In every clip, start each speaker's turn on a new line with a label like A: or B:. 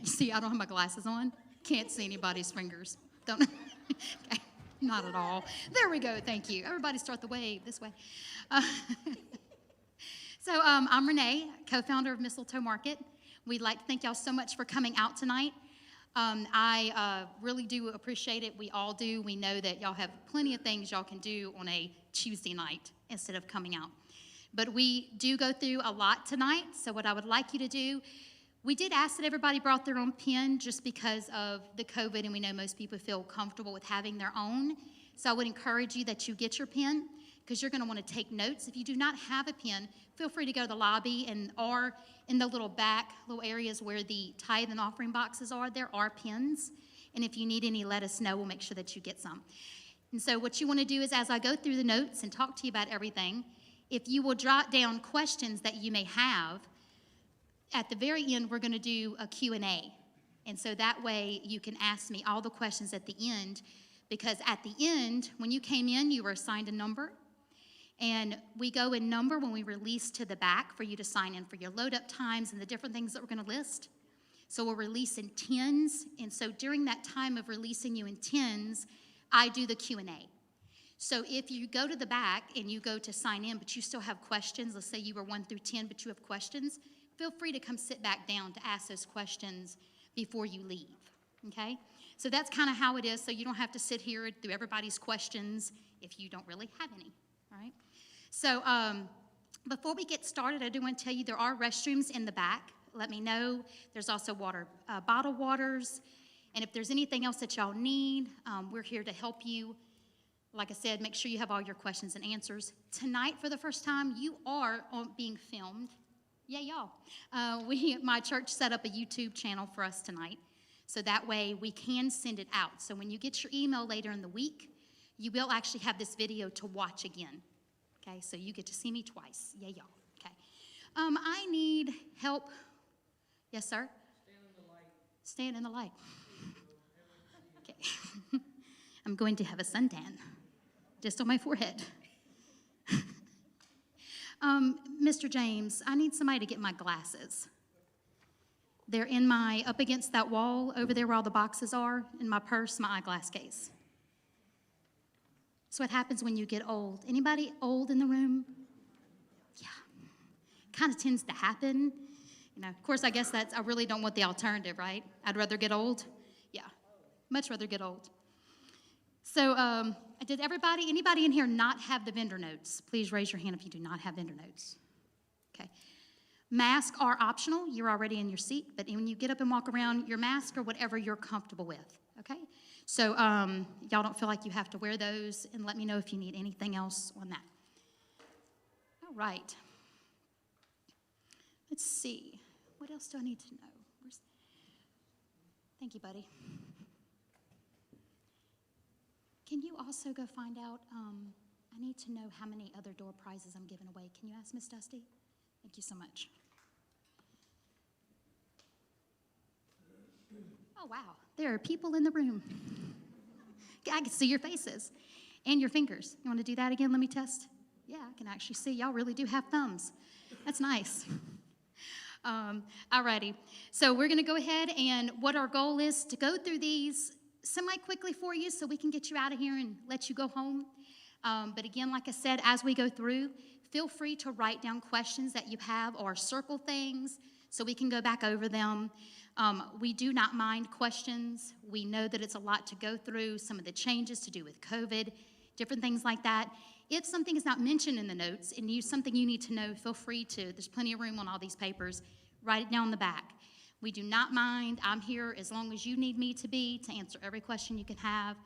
A: You see, I don't have my glasses on. Can't see anybody's fingers. Don't. Okay. Not at all. There we go. Thank you. Everybody start the wave this way. Uh, I'm Renee, co-founder of Mistletoe Market. We'd like to thank y'all so much for coming out tonight. I really do appreciate it. We all do. We know that y'all have plenty of things y'all can do on a Tuesday night instead of coming out. But we do go through a lot tonight, so what I would like you to do, we did ask that everybody brought their own pen just because of the COVID, and we know most people feel comfortable with having their own. So I would encourage you that you get your pen because you're going to want to take notes. If you do not have a pen, feel free to go to the lobby or in the little back, little areas where the tithe and offering boxes are, there are pens. And if you need any, let us know. We'll make sure that you get some. And so what you want to do is as I go through the notes and talk to you about everything, if you will jot down questions that you may have, at the very end, we're going to do a Q&A. And so that way you can ask me all the questions at the end, because at the end, when you came in, you were assigned a number. And we go in number when we release to the back for you to sign in for your load-up times and the different things that we're going to list. So we'll release in tens. And so during that time of releasing you in tens, I do the Q&A. So if you go to the back and you go to sign in, but you still have questions, let's say you were 1 through 10, but you have questions, feel free to come sit back down to ask those questions before you leave, okay? So that's kind of how it is, so you don't have to sit here through everybody's questions if you don't really have any, all right? So before we get started, I do want to tell you there are restrooms in the back. Let me know. There's also bottled waters, and if there's anything else that y'all need, we're here to help you. Like I said, make sure you have all your questions and answers. Tonight, for the first time, you are being filmed. Yeah, y'all. My church set up a YouTube channel for us tonight, so that way we can send it out. So when you get your email later in the week, you will actually have this video to watch again. Okay, so you get to see me twice. Yeah, y'all. Okay. I need help. Yes, sir? Stand in the light. Stand in the light. Okay. I'm going to have a suntan just on my forehead. Mr. James, I need somebody to get my glasses. They're up against that wall over there where all the boxes are, in my purse, my eyeglass case. That's what happens when you get old. Anybody old in the room? Yeah. Kind of tends to happen. You know, of course, I guess I really don't want the alternative, right? I'd rather get old. Yeah, much rather get old. So did anybody in here not have the vendor notes? Please raise your hand if you do not have vendor notes. Okay. Masks are optional. You're already in your seat, but when you get up and walk around, your mask or whatever you're comfortable with, okay? So y'all don't feel like you have to wear those, and let me know if you need anything else on that. All right. Let's see. What else do I need to know? Thank you, buddy. Can you also go find out, I need to know how many other door prizes I'm giving away. Can you ask Miss Dusty? Thank you so much. Oh, wow. There are people in the room. I can see your faces and your fingers. You want to do that again? Let me test. Yeah, I can actually see. Y'all really do have thumbs. That's nice. All righty. So we're going to go ahead, and what our goal is to go through these semi-quickly for you so we can get you out of here and let you go home. But again, like I said, as we go through, feel free to write down questions that you have or circle things so we can go back over them. We do not mind questions. We know that it's a lot to go through, some of the changes to do with COVID, different things like that. If something is not mentioned in the notes and something you need to know, feel free to. There's plenty of room on all these papers. Write it down in the back. We do not mind. I'm here as long as you need me to be to answer every question you can have.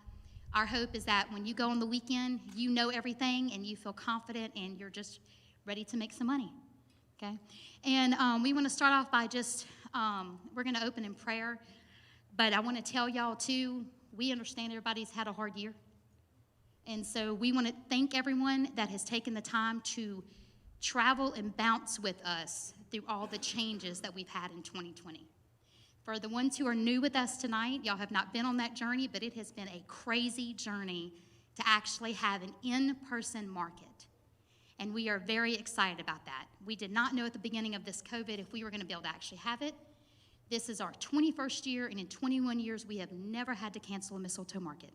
A: Our hope is that when you go on the weekend, you know everything and you feel confident and you're just ready to make some money, okay? And we want to start off by we're going to open in prayer, but I want to tell y'all too, we understand everybody's had a hard year. And so we want to thank everyone that has taken the time to travel and bounce with us through all the changes that we've had in 2020. For the ones who are new with us tonight, y'all have not been on that journey, but it has been a crazy journey to actually have an in-person market. And we are very excited about that. We did not know at the beginning of this COVID if we were going to be able to actually have it. This is our 21st year, and in 21 years, we have never had to cancel a Mistletoe Market.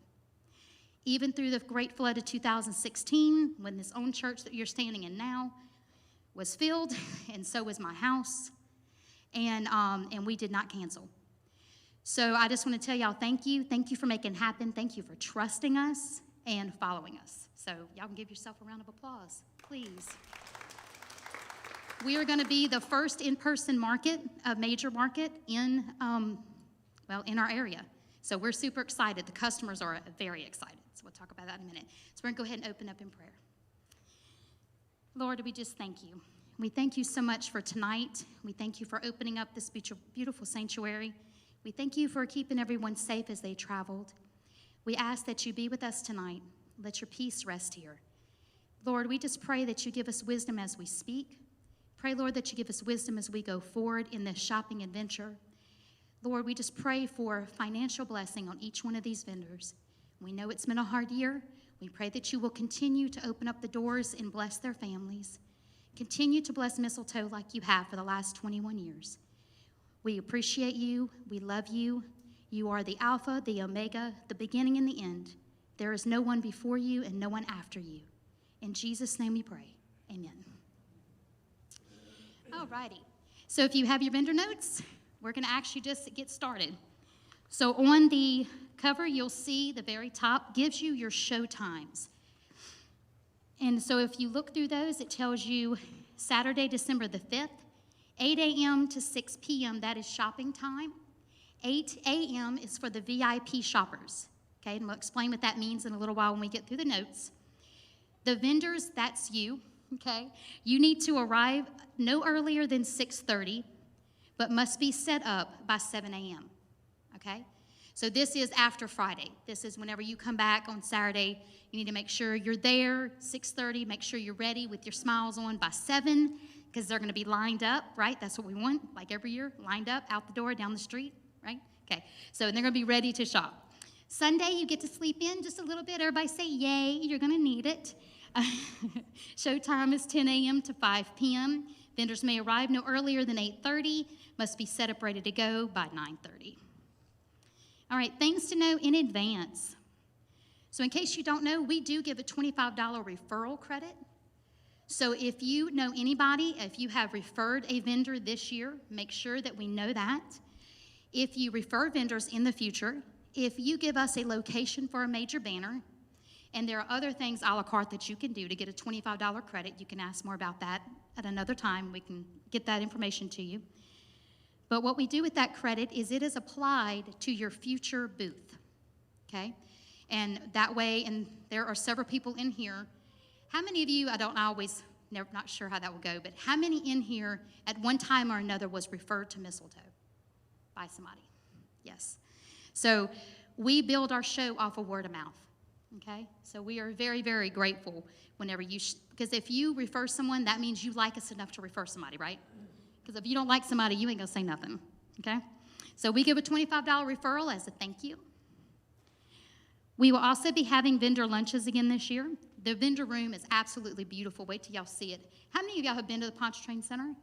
A: Even through the great flood of 2016, when this own church that you're standing in now was filled, and so was my house, and we did not cancel. So I just want to tell y'all thank you. Thank you for making it happen. Thank you for trusting us and following us. So y'all can give yourself a round of applause, please. We are going to be the first in-person market, a major market in our area. So we're super excited. The customers are very excited. So we'll talk about that in a minute. So we're going to go ahead and open up in prayer. Lord, we just thank you. We thank you so much for tonight. We thank you for opening up this beautiful sanctuary. We thank you for keeping everyone safe as they traveled. We ask that you be with us tonight. Let your peace rest here. Lord, we just pray that you give us wisdom as we speak. Pray, Lord, that you give us wisdom as we go forward in this shopping adventure. Lord, we just pray for financial blessing on each one of these vendors. We know it's been a hard year. We pray that you will continue to open up the doors and bless their families. Continue to bless Mistletoe like you have for the last 21 years. We appreciate you. We love you. You are the Alpha, the Omega, the beginning and the end. There is no one before you and no one after you. In Jesus' name we pray. Amen. All righty. So if you have your vendor notes, we're going to actually just get started. So on the cover, you'll see the very top gives you your show times. And so if you look through those, it tells you Saturday, December the 5th, 8 a.m. to 6 p.m., that is shopping time. 8 a.m. is for the VIP shoppers. Okay, and we'll explain what that means in a little while when we get through the notes. The vendors, that's you, okay? You need to arrive no earlier than 6:30, but must be set up by 7 a.m., okay? So this is after Friday. This is whenever you come back on Saturday. You need to make sure you're there, 6:30. Make sure you're ready with your smiles on by 7, because they're going to be lined up, right? That's what we want, like every year, lined up out the door, down the street, right? Okay, so they're going to be ready to shop. Sunday, you get to sleep in just a little bit. Everybody say, yay, you're going to need it. Showtime is 10 a.m. to 5 p.m. Vendors may arrive no earlier than 8:30, must be set up ready to go by 9:30. All right, things to know in advance. So in case you don't know, we do give a $25 referral credit. So if you know anybody, if you have referred a vendor this year, make sure that we know that. If you refer vendors in the future, if you give us a location for a major banner, and there are other things a la carte that you can do to get a $25 credit. You can ask more about that at another time. We can get that information to you. But what we do with that credit is it is applied to your future booth, okay? And that way, and there are several people in here. How many of you, not sure how that will go, but how many in here at one time or another was referred to Mistletoe by somebody? Yes. So we build our show off of word of mouth, okay? So we are very, very grateful whenever because if you refer someone, that means you like us enough to refer somebody, right? Because if you don't like somebody, you ain't gonna say nothing, okay? So we give a $25 referral as a thank you. We will also be having vendor lunches again this year. The vendor room is absolutely beautiful. Wait till y'all see it. How many of y'all have been to the Pontchartrain Center?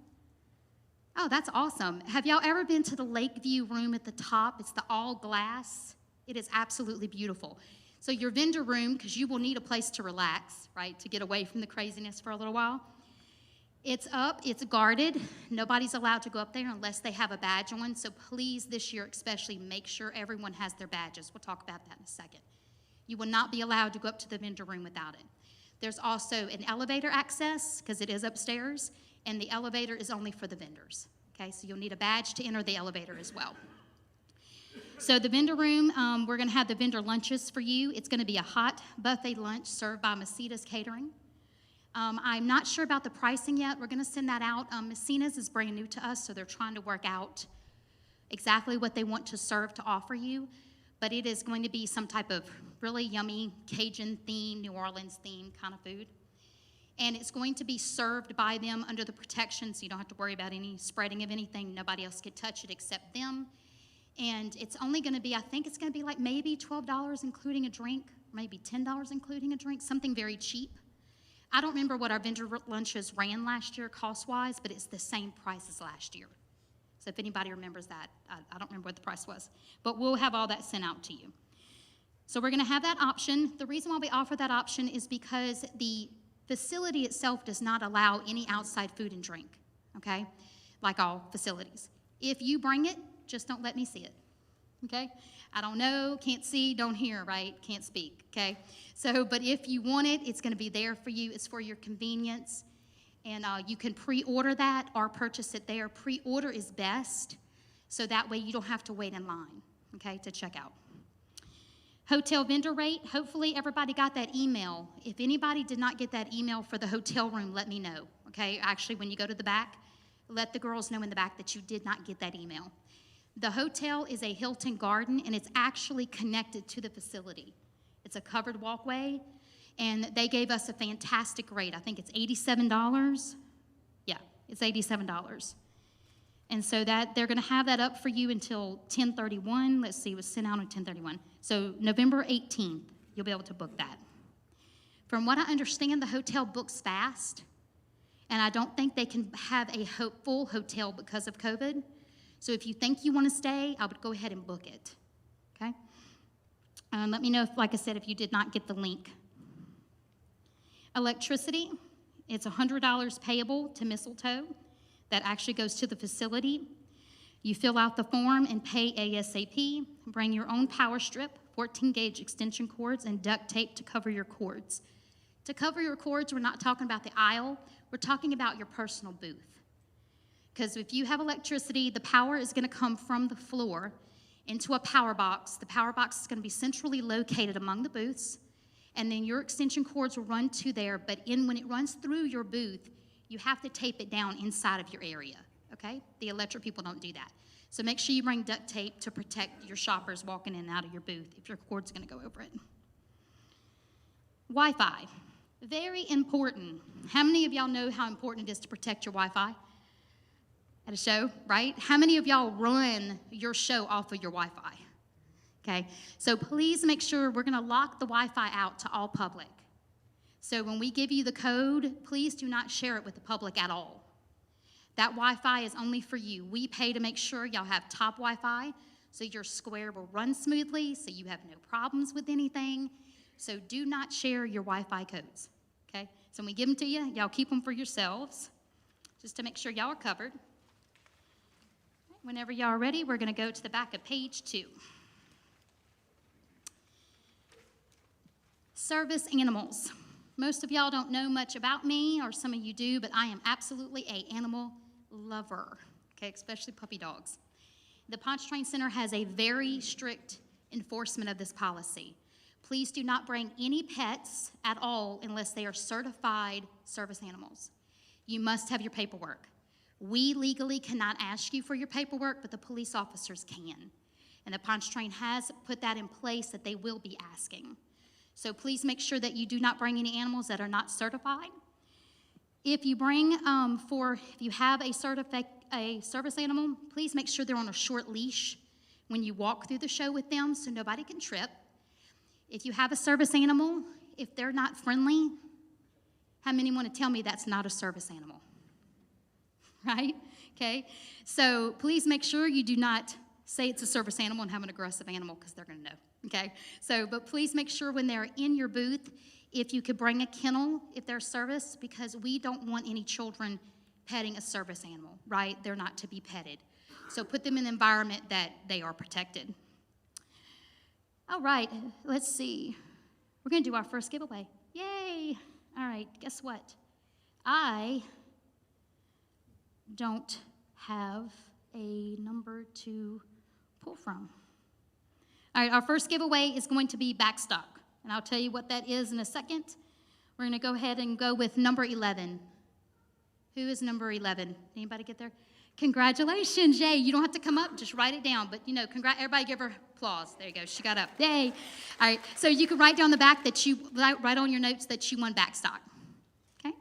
A: Oh, that's awesome. Have y'all ever been to the Lakeview room at the top? It's the all glass. It is absolutely beautiful. So your vendor room, because you will need a place to relax, right, to get away from the craziness for a little while. It's up, it's guarded. Nobody's allowed to go up there unless they have a badge on. So please, this year especially, make sure everyone has their badges. We'll talk about that in a second. You will not be allowed to go up to the vendor room without it. There's also an elevator access, because it is upstairs, and the elevator is only for the vendors. Okay, so you'll need a badge to enter the elevator as well. So the vendor room, we're going to have the vendor lunches for you. It's going to be a hot buffet lunch served by Messina's Catering. I'm not sure about the pricing yet. We're going to send that out. Messina's is brand new to us, so they're trying to work out exactly what they want to serve to offer you. But it is going to be some type of really yummy Cajun theme, New Orleans theme kind of food. And it's going to be served by them under the protection, so you don't have to worry about any spreading of anything. Nobody else could touch it except them. And it's only going to be, I think it's going to be like maybe $12 including a drink, maybe $10 including a drink, something very cheap. I don't remember what our vendor lunches ran last year cost-wise, but it's the same price as last year. So if anybody remembers that, I don't remember what the price was, but we'll have all that sent out to you. So we're going to have that option. The reason why we offer that option is because the facility itself does not allow any outside food and drink, okay, like all facilities. If you bring it, just don't let me see it, okay? I don't know, can't see, don't hear, right? Can't speak, okay? So, but if you want it, it's going to be there for you. It's for your convenience, and you can pre-order that or purchase it there. Pre-order is best, so that way you don't have to wait in line, okay, to check out. Hotel vendor rate, hopefully everybody got that email. If anybody did not get that email for the hotel room, let me know, okay? Actually, when you go to the back, let the girls know in the back that you did not get that email. The hotel is a Hilton Garden, and it's actually connected to the facility. It's a covered walkway, and they gave us a fantastic rate. I think it's $87. Yeah, it's $87. And so that they're going to have that up for you until 10/31. Let's see, it was sent out on 10/31. So November 18th, you'll be able to book that. From what I understand, the hotel books fast, and I don't think they can have a full hotel because of COVID. So if you think you want to stay, I would go ahead and book it, okay? Let me know, if, like I said, if you did not get the link. Electricity, it's $100 payable to Mistletoe. That actually goes to the facility. You fill out the form and pay ASAP. Bring your own power strip, 14-gauge extension cords, and duct tape to cover your cords. To cover your cords, we're not talking about the aisle. We're talking about your personal booth. Because if you have electricity, the power is going to come from the floor into a power box. The power box is going to be centrally located among the booths, and then your extension cords will run to there, but when it runs through your booth, you have to tape it down inside of your area, okay? The electric people don't do that. So make sure you bring duct tape to protect your shoppers walking in and out of your booth if your cord's going to go over it. Wi-Fi, very important. How many of y'all know how important it is to protect your Wi-Fi at a show, right? How many of y'all run your show off of your Wi-Fi? Okay, so please make sure we're going to lock the Wi-Fi out to all public. So when we give you the code, please do not share it with the public at all. That Wi-Fi is only for you. We pay to make sure y'all have top Wi-Fi, so your square will run smoothly, so you have no problems with anything. So do not share your Wi-Fi codes, okay? So when we give them to you, y'all keep them for yourselves, just to make sure y'all are covered. Whenever y'all are ready, we're going to go to the back of page 2. Service animals. Most of y'all don't know much about me, or some of you do, but I am absolutely an animal lover, okay, especially puppy dogs. The Pontchartrain Center has a very strict enforcement of this policy. Please do not bring any pets at all unless they are certified service animals. You must have your paperwork. We legally cannot ask you for your paperwork, but the police officers can. And the Pontchartrain has put that in place that they will be asking. So please make sure that you do not bring any animals that are not certified. If you bring, if you have a service animal, please make sure they're on a short leash when you walk through the show with them so nobody can trip. If you have a service animal, if they're not friendly, how many want to tell me that's not a service animal? Right? Okay? So please make sure you do not say it's a service animal and have an aggressive animal, because they're going to know. Okay? So, but please make sure when they're in your booth, if you could bring a kennel if they're service, because we don't want any children petting a service animal, right? They're not to be petted. So put them in an environment that they are protected. All right, let's see. We're going to do our first giveaway. Yay! All right, guess what? I don't have a number to pull from. All right, our first giveaway is going to be backstock, and I'll tell you what that is in a second. We're going to go ahead and go with number 11. Who is number 11? Anybody get there? Congratulations, Jay. You don't have to come up, just write it down. But, everybody give her applause. There you go. She got up. Yay. All right, so you can write down the back that you, write on your notes that you won backstock. Okay?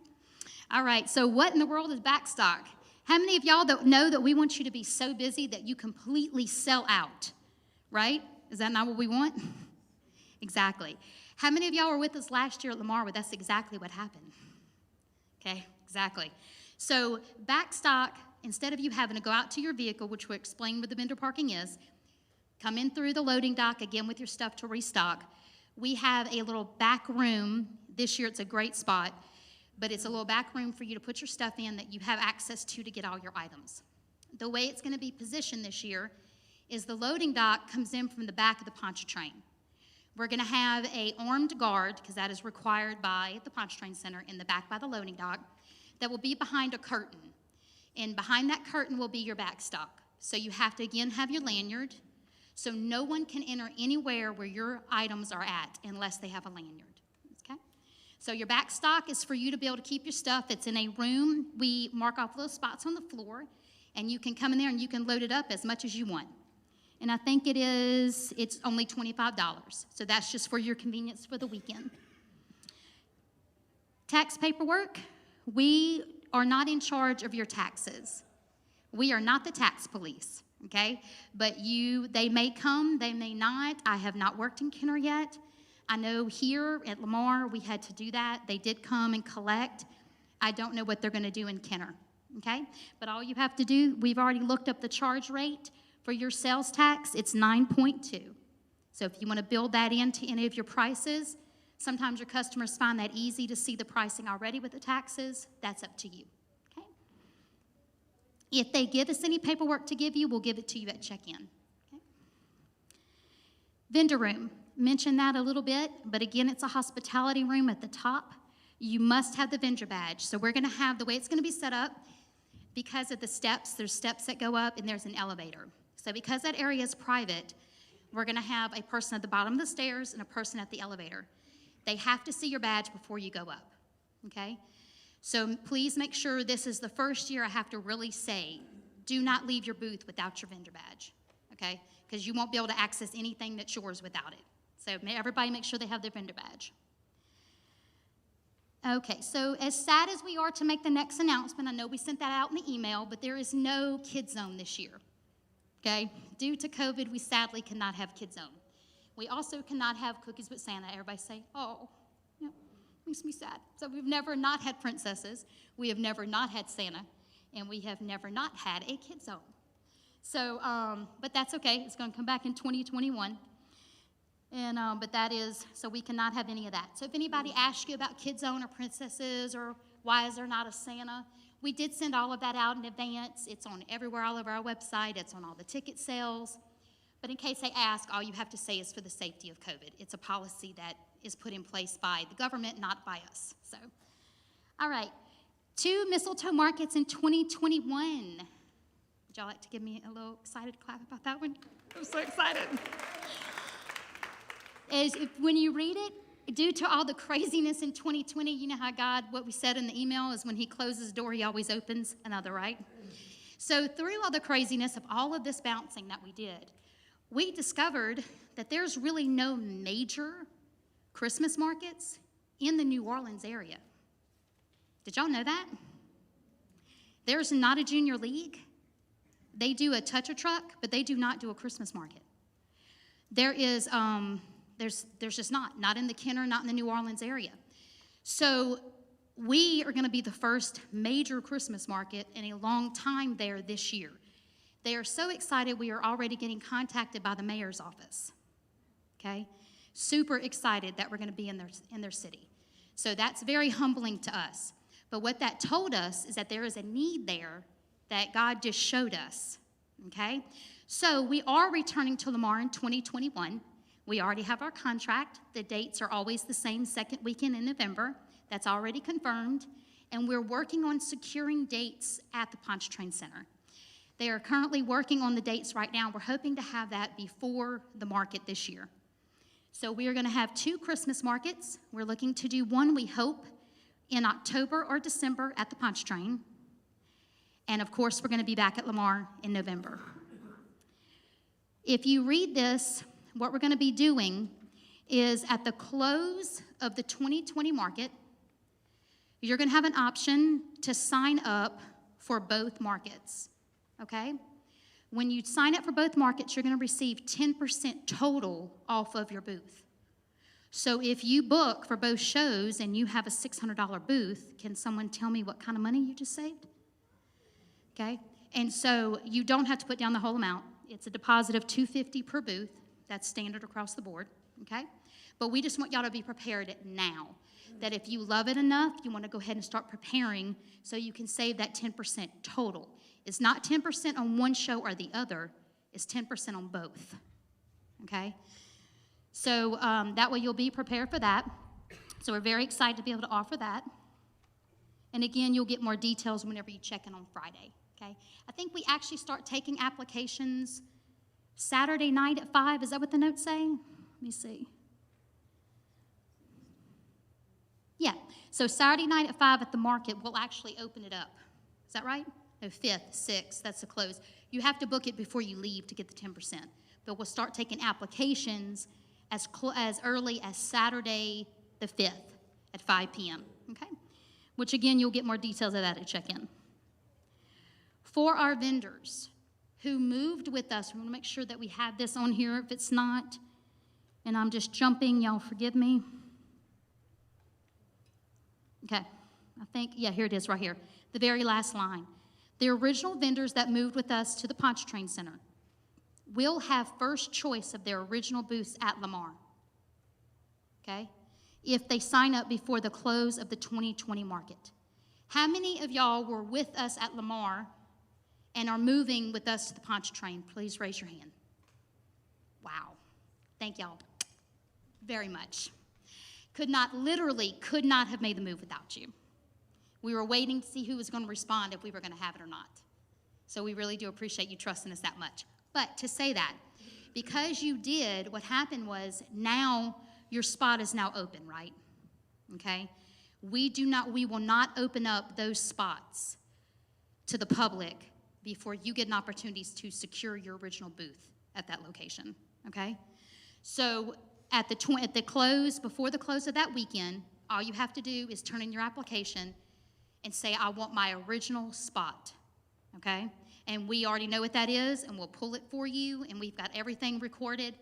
A: All right, so what in the world is backstock? How many of y'all know that we want you to be so busy that you completely sell out, right? Is that not what we want? Exactly. How many of y'all were with us last year at Lamar where that's exactly what happened? Okay, exactly. So backstock instead of you having to go out to your vehicle, which will explain where the vendor parking is, come in through the loading dock again with your stuff to restock. We have a little back room. This year it's a great spot, but it's a little back room for you to put your stuff in that you have access to get all your items. The way it's going to be positioned this year is the loading dock comes in from the back of the Pontchartrain. We're going to have a armed guard, because that is required by the Pontchartrain Center, in the back by the loading dock, that will be behind a curtain. And behind that curtain will be your backstock. So you have to, again, have your lanyard, so no one can enter anywhere where your items are at unless they have a lanyard, okay? So your backstock is for you to be able to keep your stuff. It's in a room. We mark off those spots on the floor, and you can come in there and you can load it up as much as you want. And I think it's only $25. So that's just for your convenience for the weekend. Tax paperwork, we are not in charge of your taxes. We are not the tax police, okay? But they may come, they may not. I have not worked in Kenner yet. I know here at Lamar we had to do that. They did come and collect. I don't know what they're going to do in Kenner, okay? But all you have to do, we've already looked up the charge rate. For your sales tax, it's 9.2. So if you want to build that into any of your prices, sometimes your customers find that easy to see the pricing already with the taxes. That's up to you, okay? If they give us any paperwork to give you, we'll give it to you at check-in, okay? Vendor room, mentioned that a little bit, but again, it's a hospitality room at the top. You must have the vendor badge. So we're going to have, the way it's going to be set up, because of the steps, there's steps that go up and there's an elevator. So because that area is private, we're going to have a person at the bottom of the stairs and a person at the elevator. They have to see your badge before you go up, okay? So please make sure this is the first year I have to really say, do not leave your booth without your vendor badge, okay? Because you won't be able to access anything that's yours without it. So everybody make sure they have their vendor badge. Okay, so as sad as we are to make the next announcement, I know we sent that out in the email, but there is no Kids Zone this year. Okay, due to COVID, we sadly cannot have Kids Zone. We also cannot have Cookies with Santa. Everybody say, oh, yeah, makes me sad. So we've never not had princesses, we have never not had Santa, and we have never not had a Kids Zone. So, but that's okay, it's gonna come back in 2021. And, but that is, so we cannot have any of that. So if anybody asks you about Kids Zone or princesses or why is there not a Santa, we did send all of that out in advance. It's on everywhere, all over our website. It's on all the ticket sales. But in case they ask, all you have to say is for the safety of COVID. It's a policy that is put in place by the government, not by us. So, all right, 2 mistletoe markets in 2021. Would y'all like to give me a little excited clap about that one? I'm so excited. When you read it, due to all the craziness in 2020, you know how God, what we said in the email is when he closes a door, he always opens another, right? So through all the craziness of all of this bouncing that we did, we discovered that there's really no major Christmas markets in the New Orleans area. Did y'all know that? There's not a junior league. They do a touch-a truck, but they do not do a Christmas market. There is, there's just not in the Kenner, not in the New Orleans area. So we are going to be the first major Christmas market in a long time there this year. They are so excited, we are already getting contacted by the mayor's office, okay? Super excited that we're going to be in their city. So that's very humbling to us. But what that told us is that there is a need there that God just showed us, okay? So we are returning to Lamar in 2021. We already have our contract. The dates are always the same, second weekend in November. That's already confirmed. And we're working on securing dates at the Pontchartrain Center. They are currently working on the dates right now. We're hoping to have that before the market this year. So we are going to have 2 Christmas markets. We're looking to do one, we hope, in October or December at the Pontchartrain. And of course, we're going to be back at Lamar in November. If you read this, what we're going to be doing is at the close of the 2020 market, you're going to have an option to sign up for both markets, okay? When you sign up for both markets, you're going to receive 10% total off of your booth. So if you book for both shows and you have a $600 booth, can someone tell me what kind of money you just saved? Okay, And so you don't have to put down the whole amount. It's a deposit of $250 per booth. That's standard across the board, okay? But we just want y'all to be prepared now, that if you love it enough, you want to go ahead and start preparing so you can save that 10% total. It's not 10% on one show or the other. It's 10% on both, okay? So that way you'll be prepared for that. So we're very excited to be able to offer that. And again, you'll get more details whenever you check in on Friday, okay? I think we actually start taking applications Saturday night at 5. Is that what the notes say? Let me see. Yeah, so Saturday night at 5 at the market, we'll actually open it up. Is that right? No, 5th, 6th, that's the close. You have to book it before you leave to get the 10%. But we'll start taking applications as early as Saturday the 5th at 5 p.m., okay? Which, again, you'll get more details of that at check-in. For our vendors who moved with us, we want to make sure that we have this on here. If it's not, and I'm just jumping, y'all forgive me. Okay, I think, yeah, here it is right here. The very last line. The original vendors that moved with us to the Pontchartrain Center will have first choice of their original booths at Lamar, okay, if they sign up before the close of the 2020 market. How many of y'all were with us at Lamar and are moving with us to the Pontchartrain? Please raise your hand. Wow. Thank y'all very much. Could not have made the move without you. We were waiting to see who was going to respond if we were going to have it or not. So we really do appreciate you trusting us that much. But to say that, because you did, what happened was now your spot is now open, right? Okay? We will not open up those spots to the public before you get an opportunity to secure your original booth at that location, okay? So at the close, before the close of that weekend, all you have to do is turn in your application and say, I want my original spot, okay? And we already know what that is, and we'll pull it for you, and we've got everything recorded,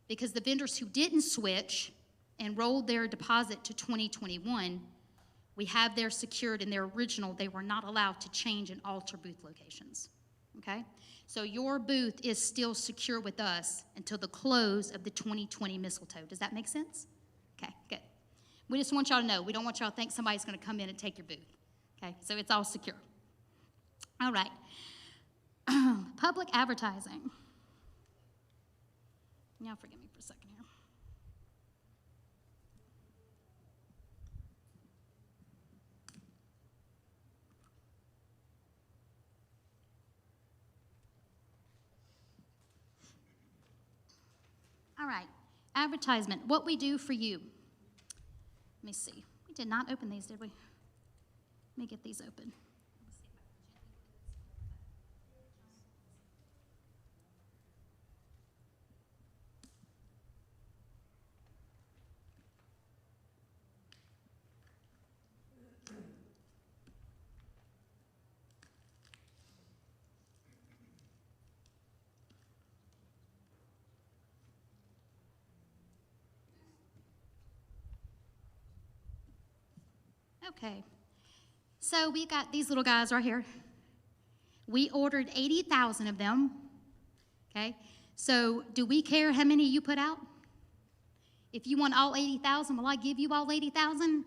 A: because the vendors who didn't switch and rolled their deposit to 2021, we have theirs secured in their original. They were not allowed to change and alter booth locations, okay? So your booth is still secure with us until the close of the 2020 Mistletoe. Does that make sense? Okay, good. We just want y'all to know. We don't want y'all to think somebody's going to come in and take your booth, okay? So it's all secure. All right. Public advertising. Now forgive me for a second here. All right, advertisement, what we do for you. Let me see. We did not open these, did we? Let me get these open. Okay, so we got these little guys right here. We ordered 80,000 of them, okay? So do we care how many you put out? If you want all 80,000, will I give you all 80,000?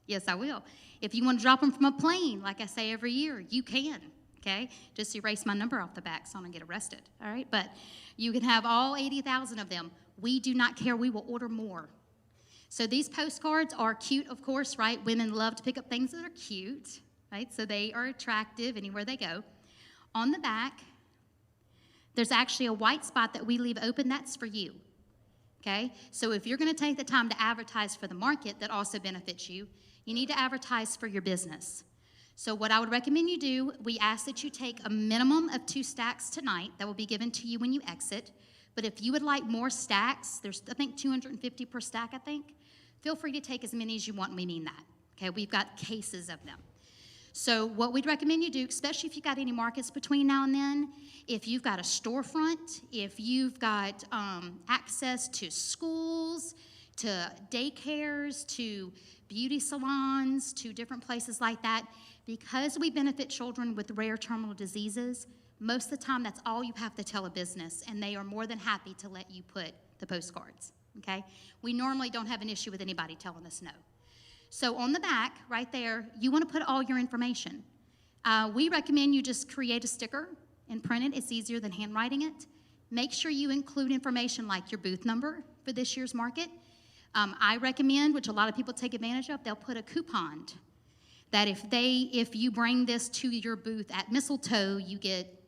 A: Yes, I will. If you want to drop them from a plane, like I say every year, you can, okay? Just erase my number off the back so I don't get arrested, all right? But you can have all 80,000 of them. We do not care. We will order more. So these postcards are cute, of course, right? Women love to pick up things that are cute, right? So they are attractive anywhere they go. On the back, there's actually a white spot that we leave open. That's for you, okay? So if you're going to take the time to advertise for the market, that also benefits you. You need to advertise for your business. So what I would recommend you do, we ask that you take a minimum of 2 stacks tonight. That will be given to you when you exit. But if you would like more stacks, there's, I think, 250 per stack, I think. Feel free to take as many as you want, and we mean that, okay? We've got cases of them. So what we'd recommend you do, especially if you've got any markets between now and then, if you've got a storefront, if you've got access to schools, to daycares, to beauty salons, to different places like that. Because we benefit children with rare terminal diseases, most of the time that's all you have to tell a business, and they are more than happy to let you put the postcards, okay? We normally don't have an issue with anybody telling us no. So on the back, right there, you want to put all your information. We recommend you just create a sticker and print it. It's easier than handwriting it. Make sure you include information like your booth number for this year's market. I recommend, which a lot of people take advantage of, they'll put a coupon that if you bring this to your booth at Mistletoe, you get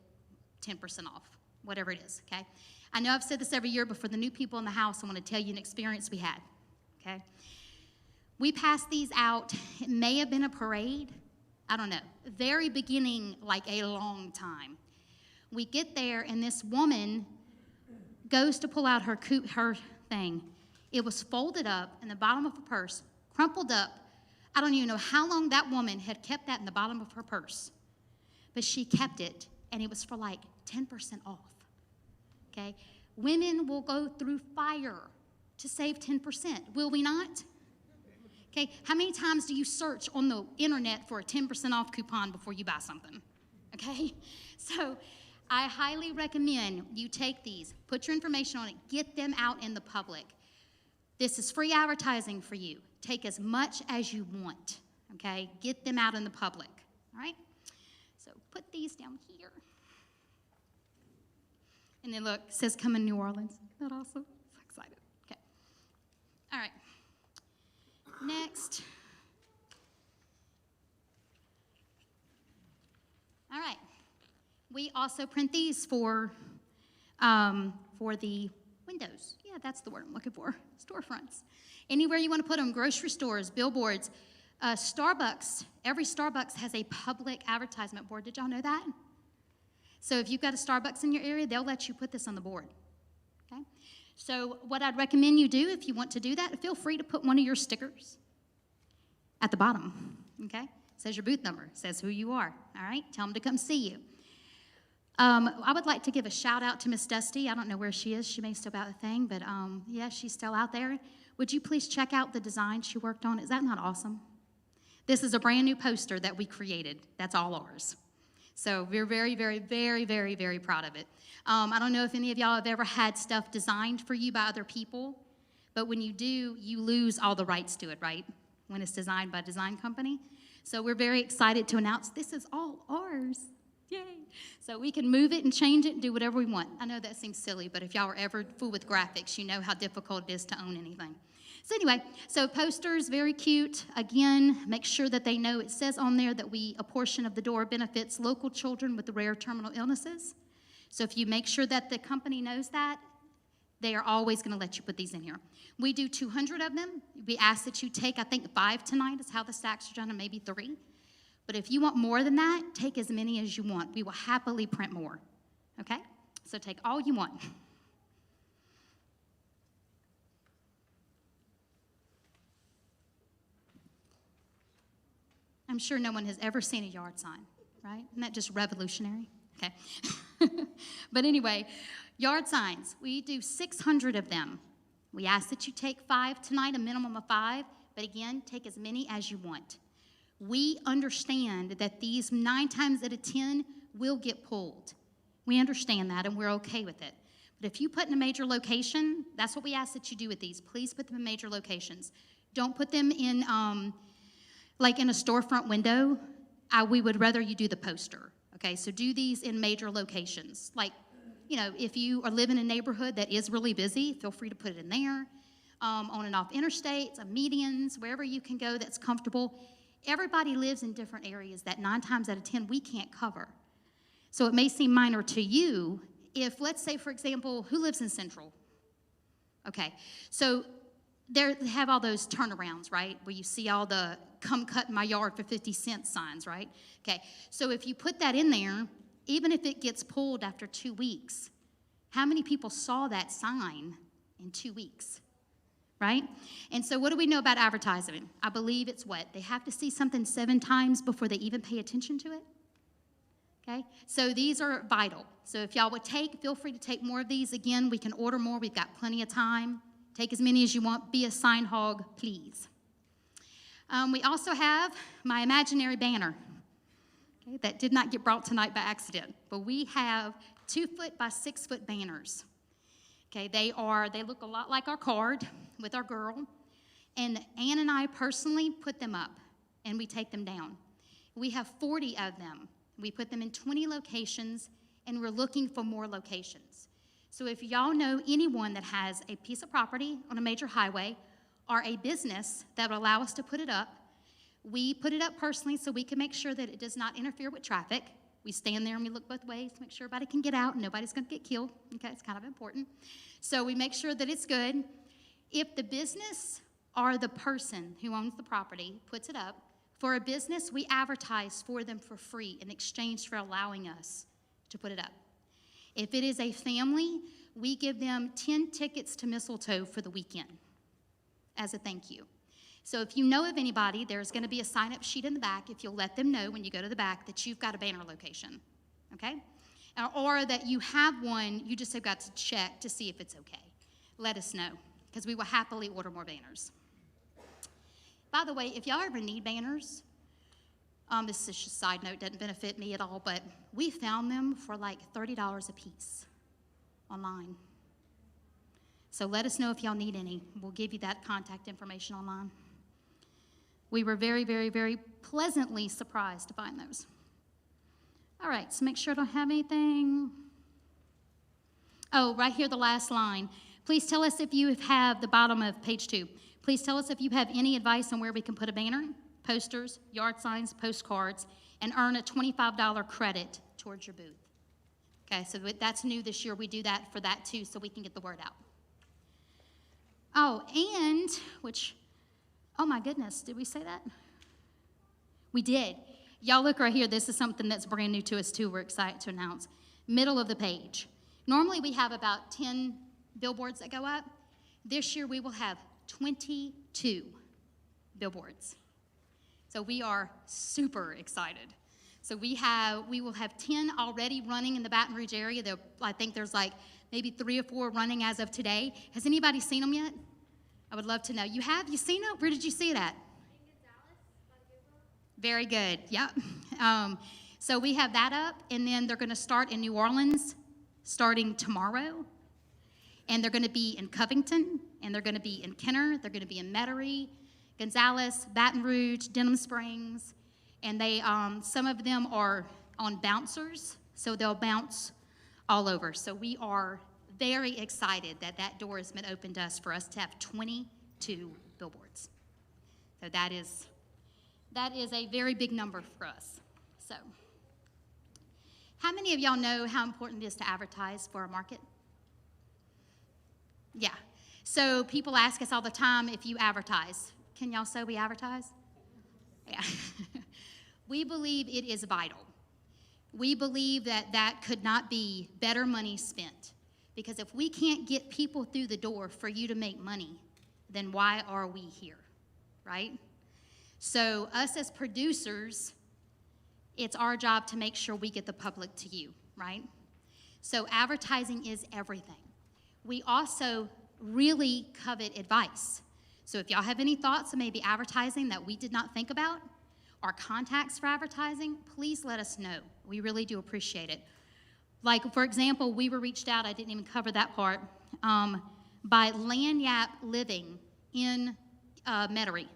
A: 10% off, whatever it is, okay? I know I've said this every year, but for the new people in the house, I want to tell you an experience we had, okay? We passed these out. It may have been a parade. I don't know. Very beginning, like a long time. We get there, and this woman goes to pull out her thing. It was folded up in the bottom of her purse, crumpled up. I don't even know how long that woman had kept that in the bottom of her purse. But she kept it, and it was for like 10% off, okay? Women will go through fire to save 10%, will we not? Okay, how many times do you search on the internet for a 10% off coupon before you buy something? Okay, so I highly recommend you take these, put your information on it, get them out in the public. This is free advertising for you. Take as much as you want, okay? Get them out in the public, all right? So put these down here. And then look, it says come in New Orleans. Isn't that awesome? So excited. Okay, all right. Next. All right. We also print these for the windows. Yeah, that's the word I'm looking for. Storefronts. Anywhere you want to put them, grocery stores, billboards, Starbucks. Every Starbucks has a public advertisement board. Did y'all know that? So if you've got a Starbucks in your area, they'll let you put this on the board. Okay? So what I'd recommend you do, if you want to do that, feel free to put one of your stickers at the bottom, okay? It says your booth number, it says who you are, all right? Tell them to come see you. I would like to give a shout out to Miss Dusty. I don't know where she is. She may still be out the thing, but yeah, she's still out there. Would you please check out the design she worked on? Is that not awesome? This is a brand new poster that we created. That's all ours. So we're very, very, very, very, very proud of it. I don't know if any of y'all have ever had stuff designed for you by other people, but when you do, you lose all the rights to it, right? When it's designed by a design company. So we're very excited to announce this is all ours. Yay. So we can move it and change it and do whatever we want. I know that seems silly, but if y'all were ever fooled with graphics, you know how difficult it is to own anything. So anyway, so posters, very cute. Again, make sure that they know it says on there that a portion of the door benefits local children with rare terminal illnesses. So if you make sure that the company knows that, they are always going to let you put these in here. We do 200 of them. We ask that you take, I think, 5 tonight is how the stacks are done, and maybe 3. But if you want more than that, take as many as you want. We will happily print more, okay? So take all you want. I'm sure no one has ever seen a yard sign, right? Isn't that just revolutionary? Okay. But anyway, yard signs, we do 600 of them. We ask that you take 5 tonight, a minimum of 5, but again, take as many as you want. We understand that these 9 times out of 10 will get pulled. We understand that, and we're okay with it. But if you put in a major location, that's what we ask that you do with these. Please put them in major locations. Don't put them in, like in a storefront window. We would rather you do the poster. Okay, so do these in major locations. Like, you know, if you live in a neighborhood that is really busy, feel free to put it in there. On and off interstates, medians, wherever you can go that's comfortable. Everybody lives in different areas that 9 times out of 10 we can't cover. So it may seem minor to you if, let's say, for example, who lives in Central? Okay, so they have all those turnarounds, right, where you see all the come cut in my yard for 50 cents signs, right? Okay, so if you put that in there, even if it gets pulled after 2 weeks, how many people saw that sign in 2 weeks, right? And so what do we know about advertising? I believe it's what? They have to see something 7 times before they even pay attention to it, okay? So these are vital. So if y'all would feel free to take more of these. Again, we can order more. We've got plenty of time Take as many as you want. Be a sign hog, please. We also have my imaginary banner, okay, that did not get brought tonight by accident. But we have 2-foot by 6-foot banners. Okay, they look a lot like our card with our girl. And Ann and I personally put them up, and we take them down. We have 40 of them. We put them in 20 locations, and we're looking for more locations. So if y'all know anyone that has a piece of property on a major highway or a business that would allow us to put it up, we put it up personally so we can make sure that it does not interfere with traffic. We stand there and we look both ways to make sure everybody can get out and nobody's going to get killed. Okay, it's kind of important. So we make sure that it's good. If the business or the person who owns the property puts it up, for a business, we advertise for them for free in exchange for allowing us to put it up. If it is a family, we give them 10 tickets to Mistletoe for the weekend as a thank you. So if you know of anybody, there's going to be a sign-up sheet in the back if you'll let them know when you go to the back that you've got a banner location, okay? Or that you have one, you just have got to check to see if it's okay. Let us know, because we will happily order more banners. By the way, if y'all ever need banners, this is just a side note, doesn't benefit me at all, but we found them for like $30 a piece online. So let us know if y'all need any. We'll give you that contact information online. We were very, very, very pleasantly surprised to find those. All right, so make sure I don't have anything. Oh, right here, the last line. Please tell us if you have the bottom of page 2. Please tell us if you have any advice on where we can put a banner, posters, yard signs, postcards, and earn a $25 credit towards your booth. Okay, so that's new this year. We do that for that too, so we can get the word out. Oh, and, oh my goodness, did we say that? We did. Y'all look right here. This is something that's brand new to us too. We're excited to announce. Middle of the page. Normally we have about 10 billboards that go up. This year we will have 22 billboards. So we are super excited. So we will have 10 already running in the Baton Rouge area. I think there's like maybe 3 or 4 running as of today. Has anybody seen them yet? I would love to know. You have? You seen it? Where did you see it at? Very good. Yep. So we have that up, and then they're going to start in New Orleans starting tomorrow. And they're going to be in Covington, and they're going to be in Kenner, they're going to be in Metairie, Gonzales, Baton Rouge, Denham Springs, and they some of them are on bouncers, so they'll bounce all over. So we are very excited that that door has been opened to us for us to have 22 billboards. So that is a very big number for us. So how many of y'all know how important it is to advertise for a market? Yeah. So people ask us all the time if you advertise. Can y'all say we advertise? Yeah. We believe it is vital. We believe that that could not be better money spent. Because if we can't get people through the door for you to make money, then why are we here, right? So us as producers, it's our job to make sure we get the public to you, right? So advertising is everything. We also really covet advice. So if y'all have any thoughts of maybe advertising that we did not think about, or contacts for advertising, please let us know. We really do appreciate it. Like, for example, we were reached out, I didn't even cover that part, by Lanyap Living in Metairie.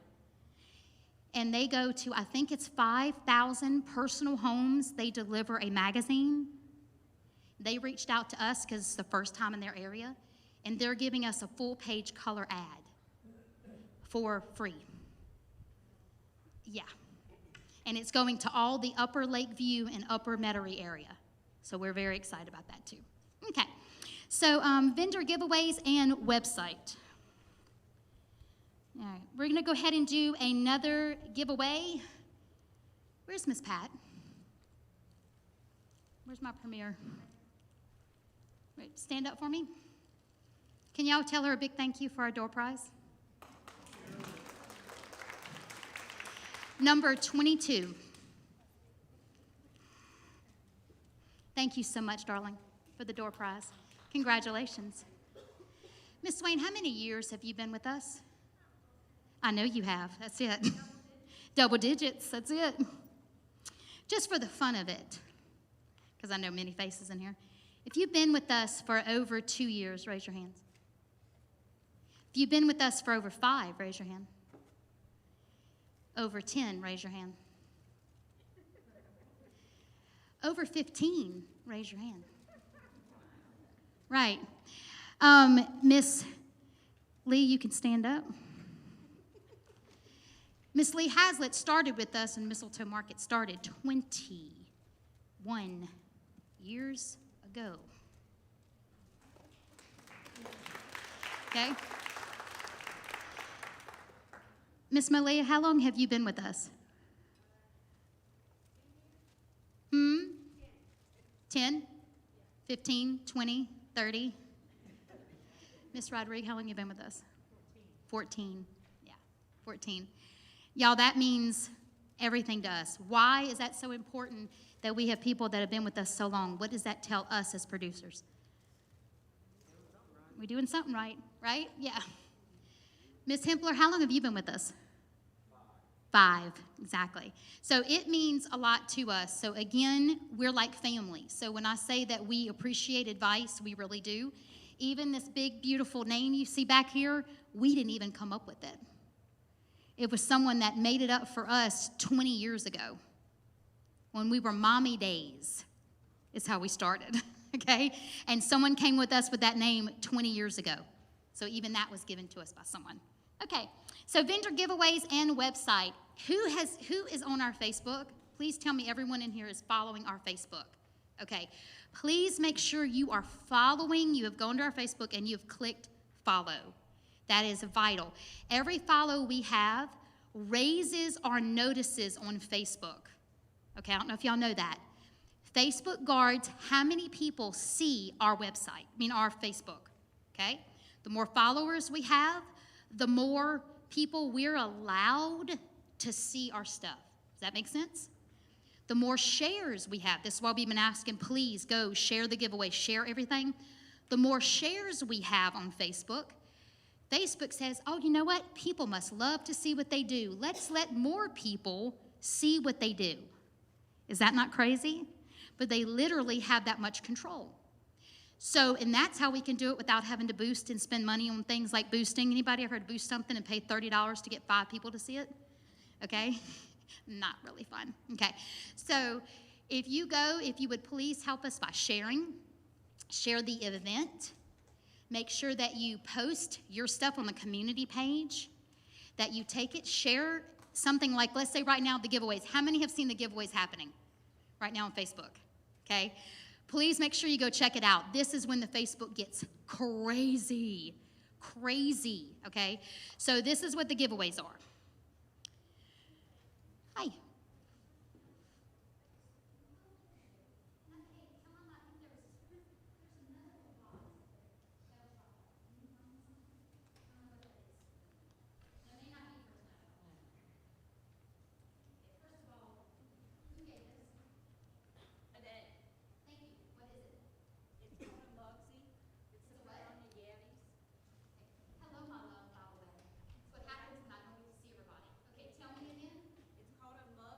A: And they go to, I think it's 5,000 personal homes. They deliver a magazine. They reached out to us because it's the first time in their area, and they're giving us a full-page color ad for free. Yeah. And it's going to all the upper Lakeview and upper Metairie area. So we're very excited about that too. Okay. So vendor giveaways and website. All right. We're going to go ahead and do another giveaway. Where's Miss Pat? Where's my premier? Wait, stand up for me. Can y'all tell her a big thank you for our door prize? Number 22. Thank you so much, darling, for the door prize. Congratulations. Miss Swain, how many years have you been with us? I know you have. That's it. Double digits. That's it. Just for the fun of it, because I know many faces in here. If you've been with us for over 2 years, raise your hands. If you've been with us for over 5, raise your hand. Over 10, raise your hand. Over 15, raise your hand. Right. Miss Lee, you can stand up. Miss Lee Hazlitt started with us, and Mistletoe Market started 21 years ago. Okay? Miss Malaya, how long have you been with us? 10? 15? 20? 30? Miss Rodriguez, how long have you been with us? 14. Yeah, 14. Y'all, that means everything to us. Why is that so important that we have people that have been with us so long? What does that tell us as producers? We're doing something right, right? Yeah. Miss Hempler, how long have you been with us? 5, exactly. So it means a lot to us. So again, we're like family. So when I say that we appreciate advice, we really do. Even this big, beautiful name you see back here, we didn't even come up with it. It was someone that made it up for us 20 years ago. When we were mommy days, is how we started, okay? And someone came with us with that name 20 years ago. So even that was given to us by someone. Okay, so vendor giveaways and website. Who is on our Facebook? Please tell me everyone in here is following our Facebook. Okay, please make sure you are following. You have gone to our Facebook and you have clicked follow. That is vital. Every follow we have raises our notices on Facebook. Okay, I don't know if y'all know that. Facebook guards how many people see our website, our Facebook, okay? The more followers we have, the more people we're allowed to see our stuff. Does that make sense? The more shares we have, this is why we've been asking, please go share the giveaway, share everything. The more shares we have on Facebook, Facebook says, oh, you know what? People must love to see what they do. Let's let more people see what they do. Is that not crazy? But they literally have that much control. So, and that's how we can do it without having to boost and spend money on things like boosting. Anybody ever heard of boost something and pay $30 to get 5 people to see it? Okay? Not really fun. Okay. So, if you would please help us by sharing. Share the event. Make sure that you post your stuff on the community page, that you take it, share something like, let's say right now, the giveaways. How many have seen the giveaways happening right now on Facebook? Okay? Please make sure you go check it out. This is when the Facebook gets crazy, okay? So this is what the giveaways are. Hi. Hello, my love, by the way. It's what happens when I don't get to see everybody. Okay, tell me again.
B: It's called a mug.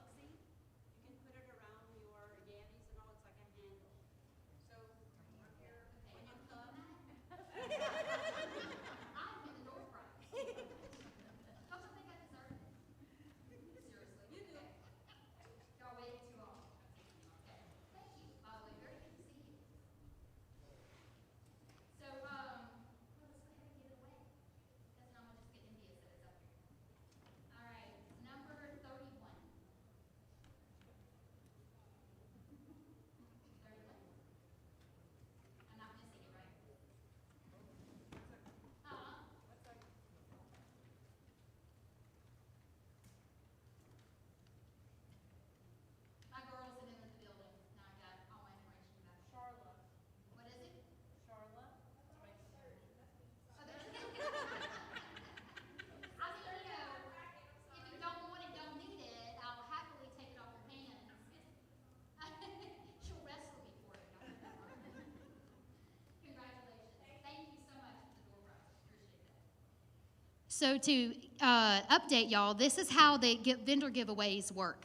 A: So to update y'all, this is how the vendor giveaways work.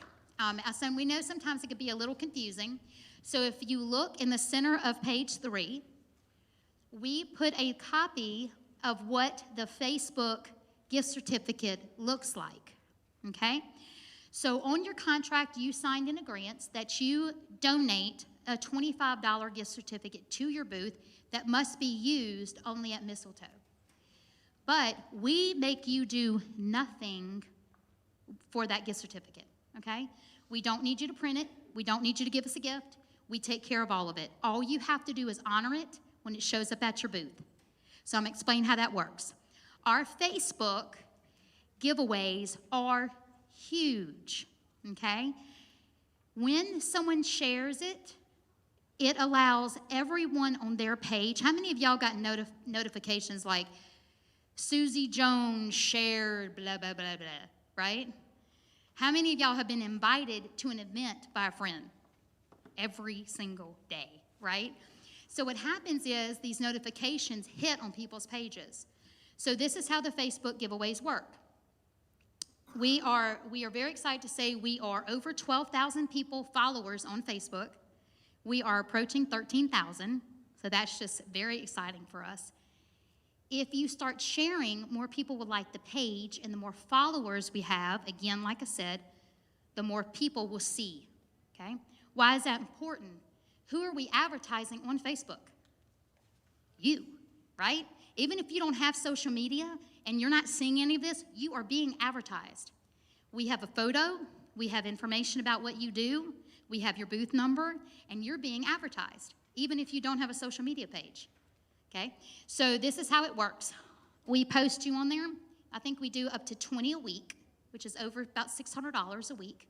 A: So we know sometimes it could be a little confusing. So if you look in the center of page 3, we put a copy of what the Facebook gift certificate looks like, okay? So on your contract, you signed in agreement that you donate a $25 gift certificate to your booth that must be used only at Mistletoe. But we make you do nothing for that gift certificate, okay? We don't need you to print it. We don't need you to give us a gift. We take care of all of it. All you have to do is honor it when it shows up at your booth. So I'm going to explain how that works. Our Facebook giveaways are huge, okay? When someone shares it, it allows everyone on their page. How many of y'all got notifications like, Susie Jones shared blah, blah, blah, blah, right? How many of y'all have been invited to an event by a friend? Every single day, right? So what happens is these notifications hit on people's pages. So this is how the Facebook giveaways work. We are very excited to say we are over 12,000 followers on Facebook. We are approaching 13,000, so that's just very exciting for us. If you start sharing, more people will like the page, and the more followers we have, again, like I said, the more people will see, okay? Why is that important? Who are we advertising on Facebook? You, right? Even if you don't have social media and you're not seeing any of this, you are being advertised. We have a photo, we have information about what you do, we have your booth number, and you're being advertised, even if you don't have a social media page. Okay, so this is how it works. We post you on there. I think we do up to 20 a week, which is over about $600 a week.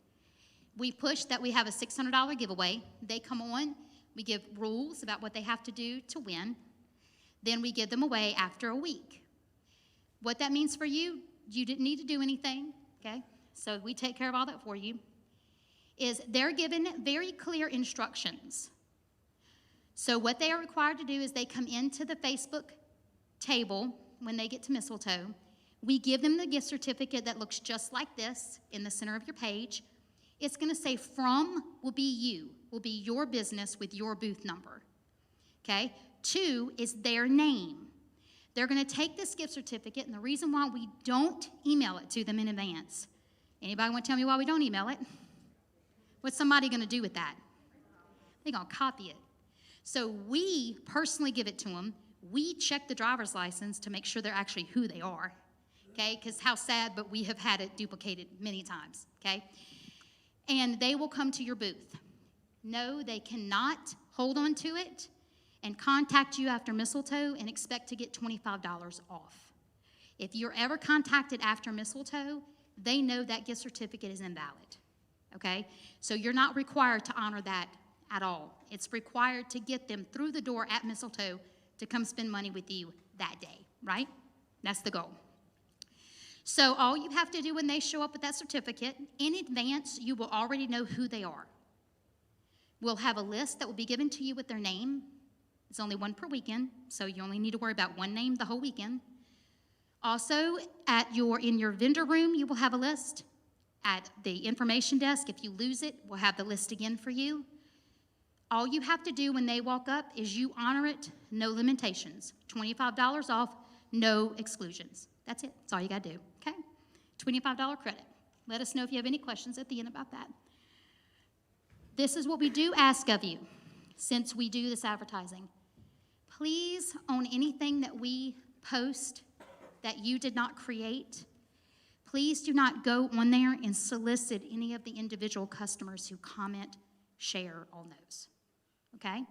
A: We push that we have a $600 giveaway. They come on. We give rules about what they have to do to win. Then we give them away after a week. What that means for you, you didn't need to do anything, okay? So we take care of all that for you, is they're given very clear instructions. So what they are required to do is they come into the Facebook table when they get to Mistletoe. We give them the gift certificate that looks just like this in the center of your page. It's going to say from will be you, will be your business with your booth number, okay? 2 is their name. They're going to take this gift certificate, and the reason why we don't email it to them in advance. Anybody want to tell me why we don't email it? What's somebody going to do with that? They're going to copy it. So we personally give it to them. We check the driver's license to make sure they're actually who they are, okay? Because how sad, but we have had it duplicated many times, okay? And they will come to your booth. No, they cannot hold on to it and contact you after Mistletoe and expect to get $25 off. If you're ever contacted after Mistletoe, they know that gift certificate is invalid, okay? So you're not required to honor that at all. It's required to get them through the door at Mistletoe to come spend money with you that day, right? That's the goal. So all you have to do when they show up with that certificate, in advance, you will already know who they are. We'll have a list that will be given to you with their name. It's only one per weekend, so you only need to worry about one name the whole weekend. Also, in your vendor room, you will have a list. At the information desk, if you lose it, we'll have the list again for you. All you have to do when they walk up is you honor it, no limitations. $25 off, no exclusions. That's it. That's all you got to do, okay? $25 credit. Let us know if you have any questions at the end about that. This is what we do ask of you since we do this advertising. Please, on anything that we post that you did not create, please do not go on there and solicit any of the individual customers who comment, share on those. Okay?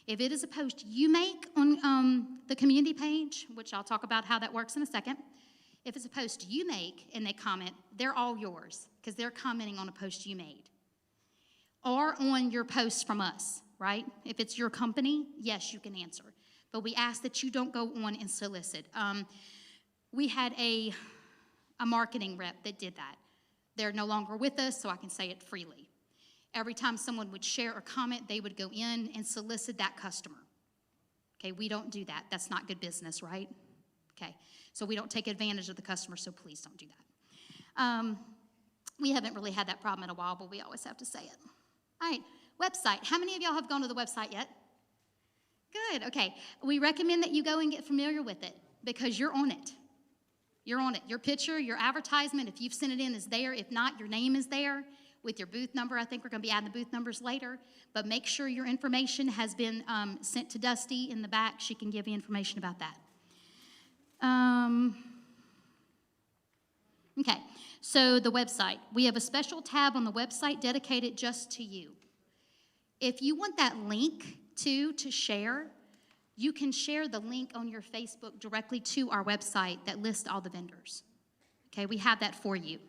A: If it is a post you make on the community page, which I'll talk about how that works in a second, if it's a post you make and they comment, they're all yours because they're commenting on a post you made. Or on your posts from us, right? If it's your company, yes, you can answer. But we ask that you don't go on and solicit. We had a marketing rep that did that. They're no longer with us, so I can say it freely. Every time someone would share or comment, they would go in and solicit that customer. Okay, we don't do that. That's not good business, right? okay? So we don't take advantage of the customer, so please don't do that. We haven't really had that problem in a while, but we always have to say it. All right, website. How many of y'all have gone to the website yet? Good, okay. We recommend that you go and get familiar with it because you're on it. You're on it. Your picture, your advertisement, if you've sent it in, is there. If not, your name is there with your booth number. I think we're going to be adding the booth numbers later. But make sure your information has been sent to Dusty in the back. She can give you information about that. Okay, so the website. We have a special tab on the website dedicated just to you. If you want that link to share, you can share the link on your Facebook directly to our website that lists all the vendors. Okay, we have that for you.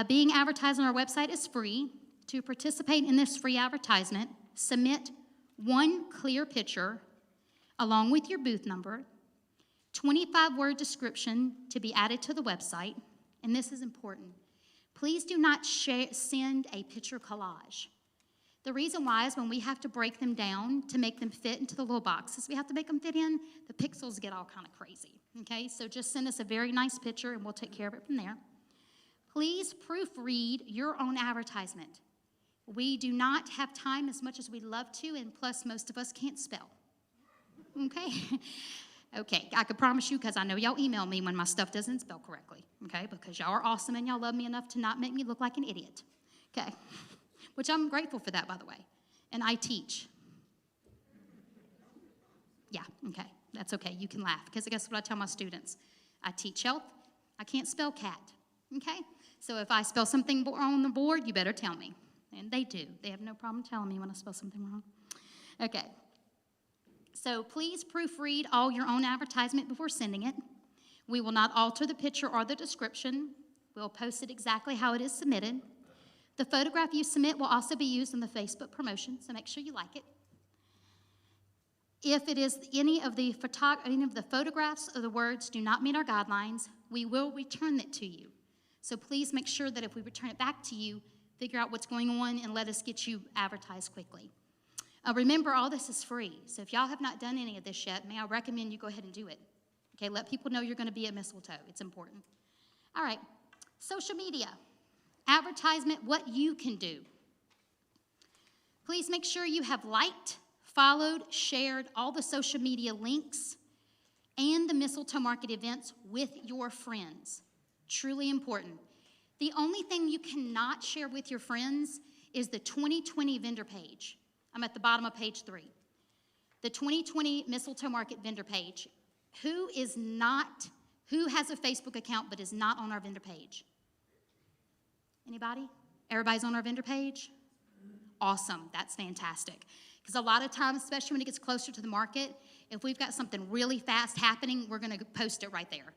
A: Being advertised on our website is free. To participate in this free advertisement, submit one clear picture along with your booth number, 25-word description to be added to the website, and this is important. Please do not send a picture collage. The reason why is when we have to break them down to make them fit into the little boxes we have to make them fit in, the pixels get all kind of crazy, okay? So just send us a very nice picture and we'll take care of it from there. Please proofread your own advertisement. We do not have time as much as we'd love to, and plus most of us can't spell, okay? Okay, I could promise you, because I know y'all email me when my stuff doesn't spell correctly, okay? Because y'all are awesome and y'all love me enough to not make me look like an idiot, okay? Which I'm grateful for that, by the way. And I teach. Yeah, okay, that's okay. You can laugh, because guess what I tell my students? I teach health. I can't spell cat, okay? So if I spell something on the board, you better tell me. And they do. They have no problem telling me when I spell something wrong. Okay. So please proofread all your own advertisement before sending it. We will not alter the picture or the description. We'll post it exactly how it is submitted. The photograph you submit will also be used in the Facebook promotion, so make sure you like it. If it is any of the photographs or the words do not meet our guidelines, we will return it to you. So please make sure that if we return it back to you, figure out what's going on and let us get you advertised quickly. Remember, all this is free, so if y'all have not done any of this yet, may I recommend you go ahead and do it. Okay, let people know you're going to be at Mistletoe. It's important. All right, social media. Advertisement, what you can do. Please make sure you have liked, followed, shared all the social media links and the Mistletoe Market events with your friends. Truly important. The only thing you cannot share with your friends is the 2020 vendor page. I'm at the bottom of page 3. The 2020 Mistletoe Market vendor page. Who has a Facebook account but is not on our vendor page? Anybody? Everybody's on our vendor page? Awesome, that's fantastic. Because a lot of times, especially when it gets closer to the market, if we've got something really fast happening, we're gonna post it right there,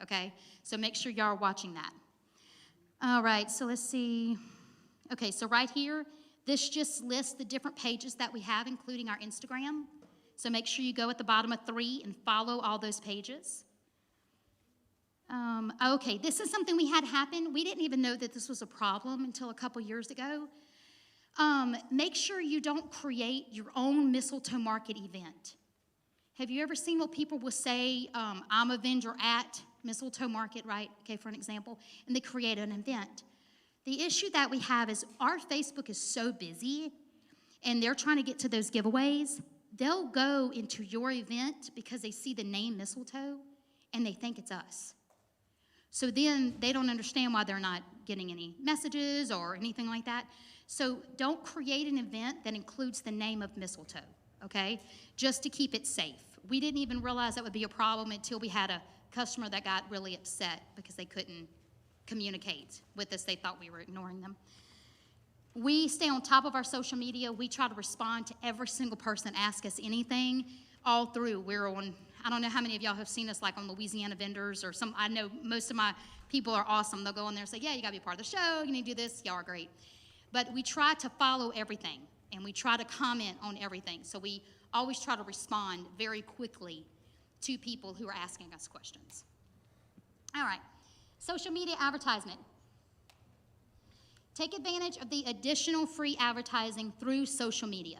A: okay? So make sure y'all are watching that. All right, so let's see. Okay, so right here, this just lists the different pages that we have, including our Instagram. So make sure you go at the bottom of 3 and follow all those pages. Okay, this is something we had happen. We didn't even know that this was a problem until a couple years ago. Make sure you don't create your own Mistletoe Market event. Have you ever seen what people will say, I'm a vendor at Mistletoe Market, right? Okay, for an example, and they create an event. The issue that we have is our Facebook is so busy and they're trying to get to those giveaways. They'll go into your event because they see the name Mistletoe and they think it's us. So then they don't understand why they're not getting any messages or anything like that. So don't create an event that includes the name of Mistletoe, okay? Just to keep it safe. We didn't even realize that would be a problem until we had a customer that got really upset because they couldn't communicate with us. They thought we were ignoring them. We stay on top of our social media. We try to respond to every single person that asks us anything all through. We're on, I don't know how many of y'all have seen us like on Louisiana Vendors or some, I know most of my people are awesome. They'll go in there and say, yeah, you gotta be part of the show. You need to do this. Y'all are great. But we try to follow everything and we try to comment on everything. So we always try to respond very quickly to people who are asking us questions. All right, social media advertisement. Take advantage of the additional free advertising through social media.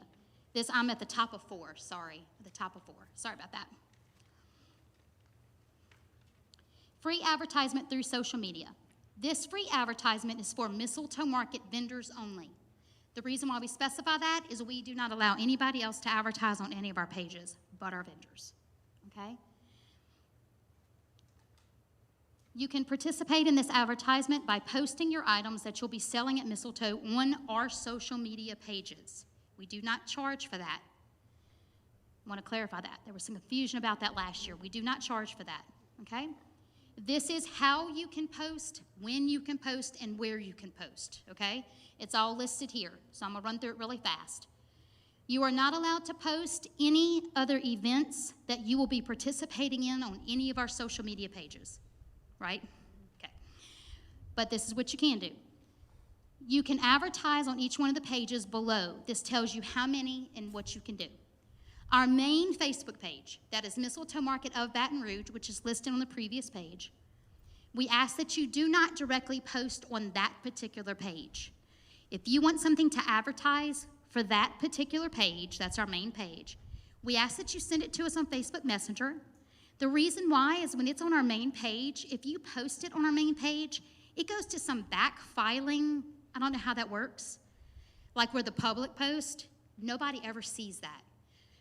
A: This, I'm at the top of 4, sorry, at the top of 4. Sorry about that. Free advertisement through social media. This free advertisement is for Mistletoe Market vendors only. The reason why we specify that is we do not allow anybody else to advertise on any of our pages but our vendors, okay? You can participate in this advertisement by posting your items that you'll be selling at Mistletoe on our social media pages. We do not charge for that. I want to clarify that. There was some confusion about that last year. We do not charge for that, okay? This is how you can post, when you can post, and where you can post, okay? It's all listed here, so I'm gonna run through it really fast. You are not allowed to post any other events that you will be participating in on any of our social media pages, right? Okay. But this is what you can do. You can advertise on each one of the pages below. This tells you how many and what you can do. Our main Facebook page, that is Mistletoe Market of Baton Rouge, which is listed on the previous page, we ask that you do not directly post on that particular page. If you want something to advertise for that particular page, that's our main page, we ask that you send it to us on Facebook Messenger. The reason why is when it's on our main page, if you post it on our main page, it goes to some back filing. I don't know how that works. Like where the public post, nobody ever sees that.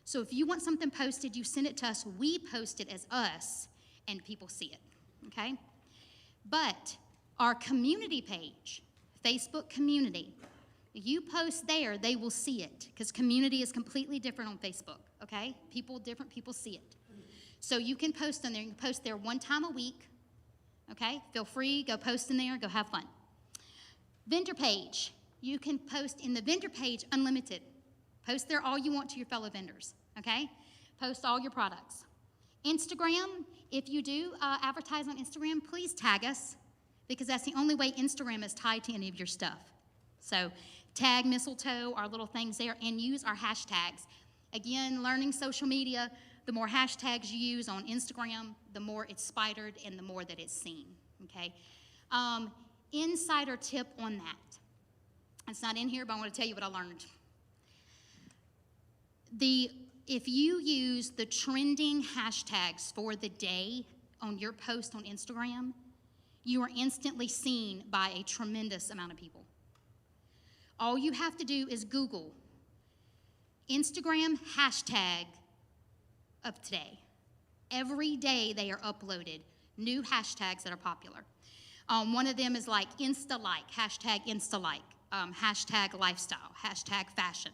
A: So if you want something posted, you send it to us, we post it as us, and people see it, okay? But our community page, Facebook community, you post there, they will see it, because community is completely different on Facebook, okay? Different people see it. So you can post on there. You can post there one time a week, okay? Feel free, go post in there, go have fun. Vendor page, you can post in the vendor page unlimited. Post there all you want to your fellow vendors, okay? Post all your products. Instagram, if you do advertise on Instagram, please tag us, because that's the only way Instagram is tied to any of your stuff. So tag Mistletoe, our little things there, and use our hashtags. Again, learning social media, the more hashtags you use on Instagram, the more it's spidered and the more that it's seen, okay? Insider tip on that. It's not in here, but I want to tell you what I learned. If you use the trending hashtags for the day on your post on Instagram, you are instantly seen by a tremendous amount of people. All you have to do is Google Instagram hashtag of today. Every day they are uploaded, new hashtags that are popular. One of them is like Insta-like, hashtag Insta-like, hashtag lifestyle, hashtag fashion,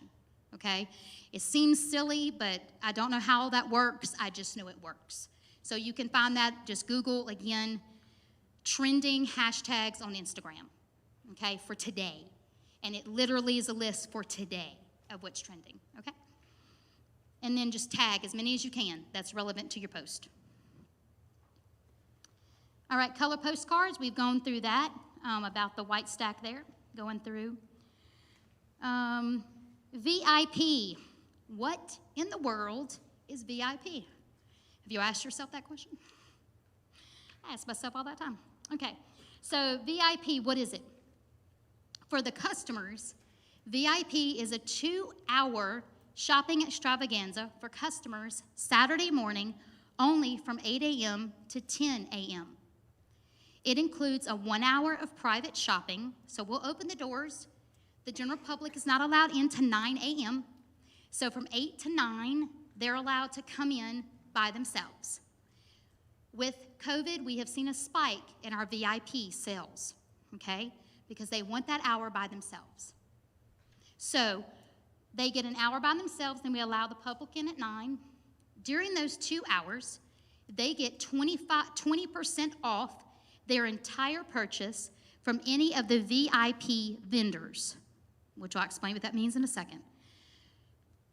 A: okay? It seems silly, but I don't know how that works. I just know it works. So you can find that, just Google, again, trending hashtags on Instagram, okay, for today. And it literally is a list for today of what's trending, okay? And then just tag as many as you can that's relevant to your post. All right, color postcards, we've gone through that, about the white stack there, going through. VIP, what in the world is VIP? Have you asked yourself that question? I ask myself all that time. Okay, so VIP, what is it? For the customers, VIP is a 2-hour shopping extravaganza for customers Saturday morning only from 8 a.m. to 10 a.m. It includes a 1 hour of private shopping, so we'll open the doors. The general public is not allowed in to 9 a.m., so from 8 to 9, they're allowed to come in by themselves. With COVID, we have seen a spike in our VIP sales, okay, because they want that hour by themselves. So they get an hour by themselves, then we allow the public in at 9. During those 2 hours, they get 20% off their entire purchase from any of the VIP vendors, which I'll explain what that means in a second.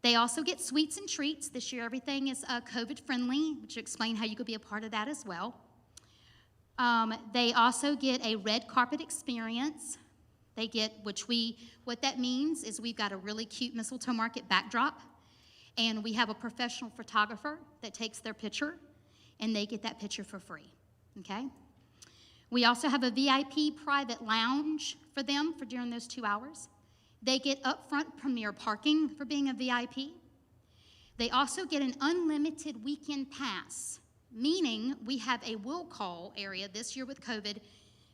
A: They also get sweets and treats. This year, everything is COVID-friendly, which will explain how you could be a part of that as well. They also get a red carpet experience. They get, what that means is we've got a really cute Mistletoe Market backdrop, and we have a professional photographer that takes their picture, and they get that picture for free, okay? We also have a VIP private lounge for them for during those 2 hours. They get upfront premier parking for being a VIP. They also get an unlimited weekend pass meaning we have a will call area. This year with COVID,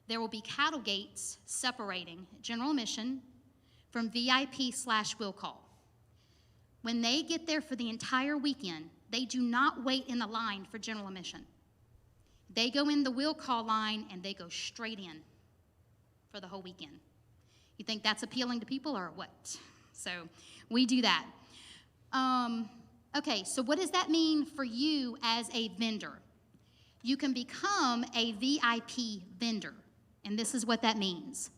A: there will be cattle gates separating general admission from VIP/will call. When they get there for the entire weekend, they do not wait in the line for general admission. They go in the will call line and they go straight in for the whole weekend. You think that's appealing to people or what? So we do that. Okay, so what does that mean for you as a vendor? You can become a VIP vendor, and this is what that means.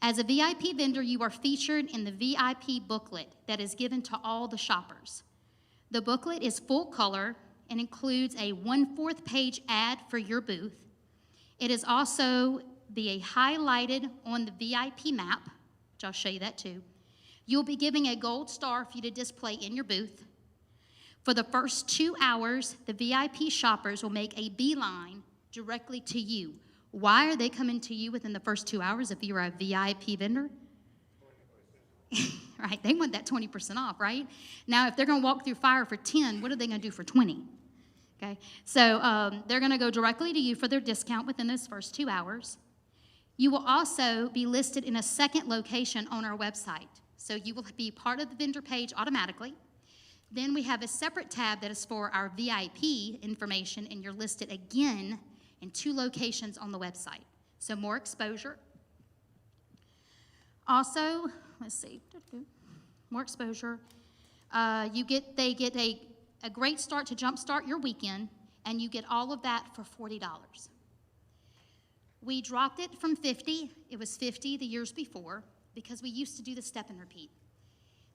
A: As a VIP vendor, you are featured in the VIP booklet that is given to all the shoppers. The booklet is full color and includes a 1/4 page ad for your booth. It is also be highlighted on the VIP map, which I'll show you that too. You'll be giving a gold star for you to display in your booth. For the first 2 hours, the VIP shoppers will make a beeline directly to you. Why are they coming to you within the first 2 hours if you're a VIP vendor? Right, they want that 20% off, right? Now, if they're going to walk through fire for 10, what are they going to do for 20? Okay, so they're going to go directly to you for their discount within those first 2 hours. You will also be listed in a second location on our website. So you will be part of the vendor page automatically. Then we have a separate tab that is for our VIP information, and you're listed again in 2 locations on the website. So more exposure. Also, let's see, more exposure. They get a great start to jumpstart your weekend, and you get all of that for $40. We dropped it from 50. It was 50 the years before because we used to do the step and repeat.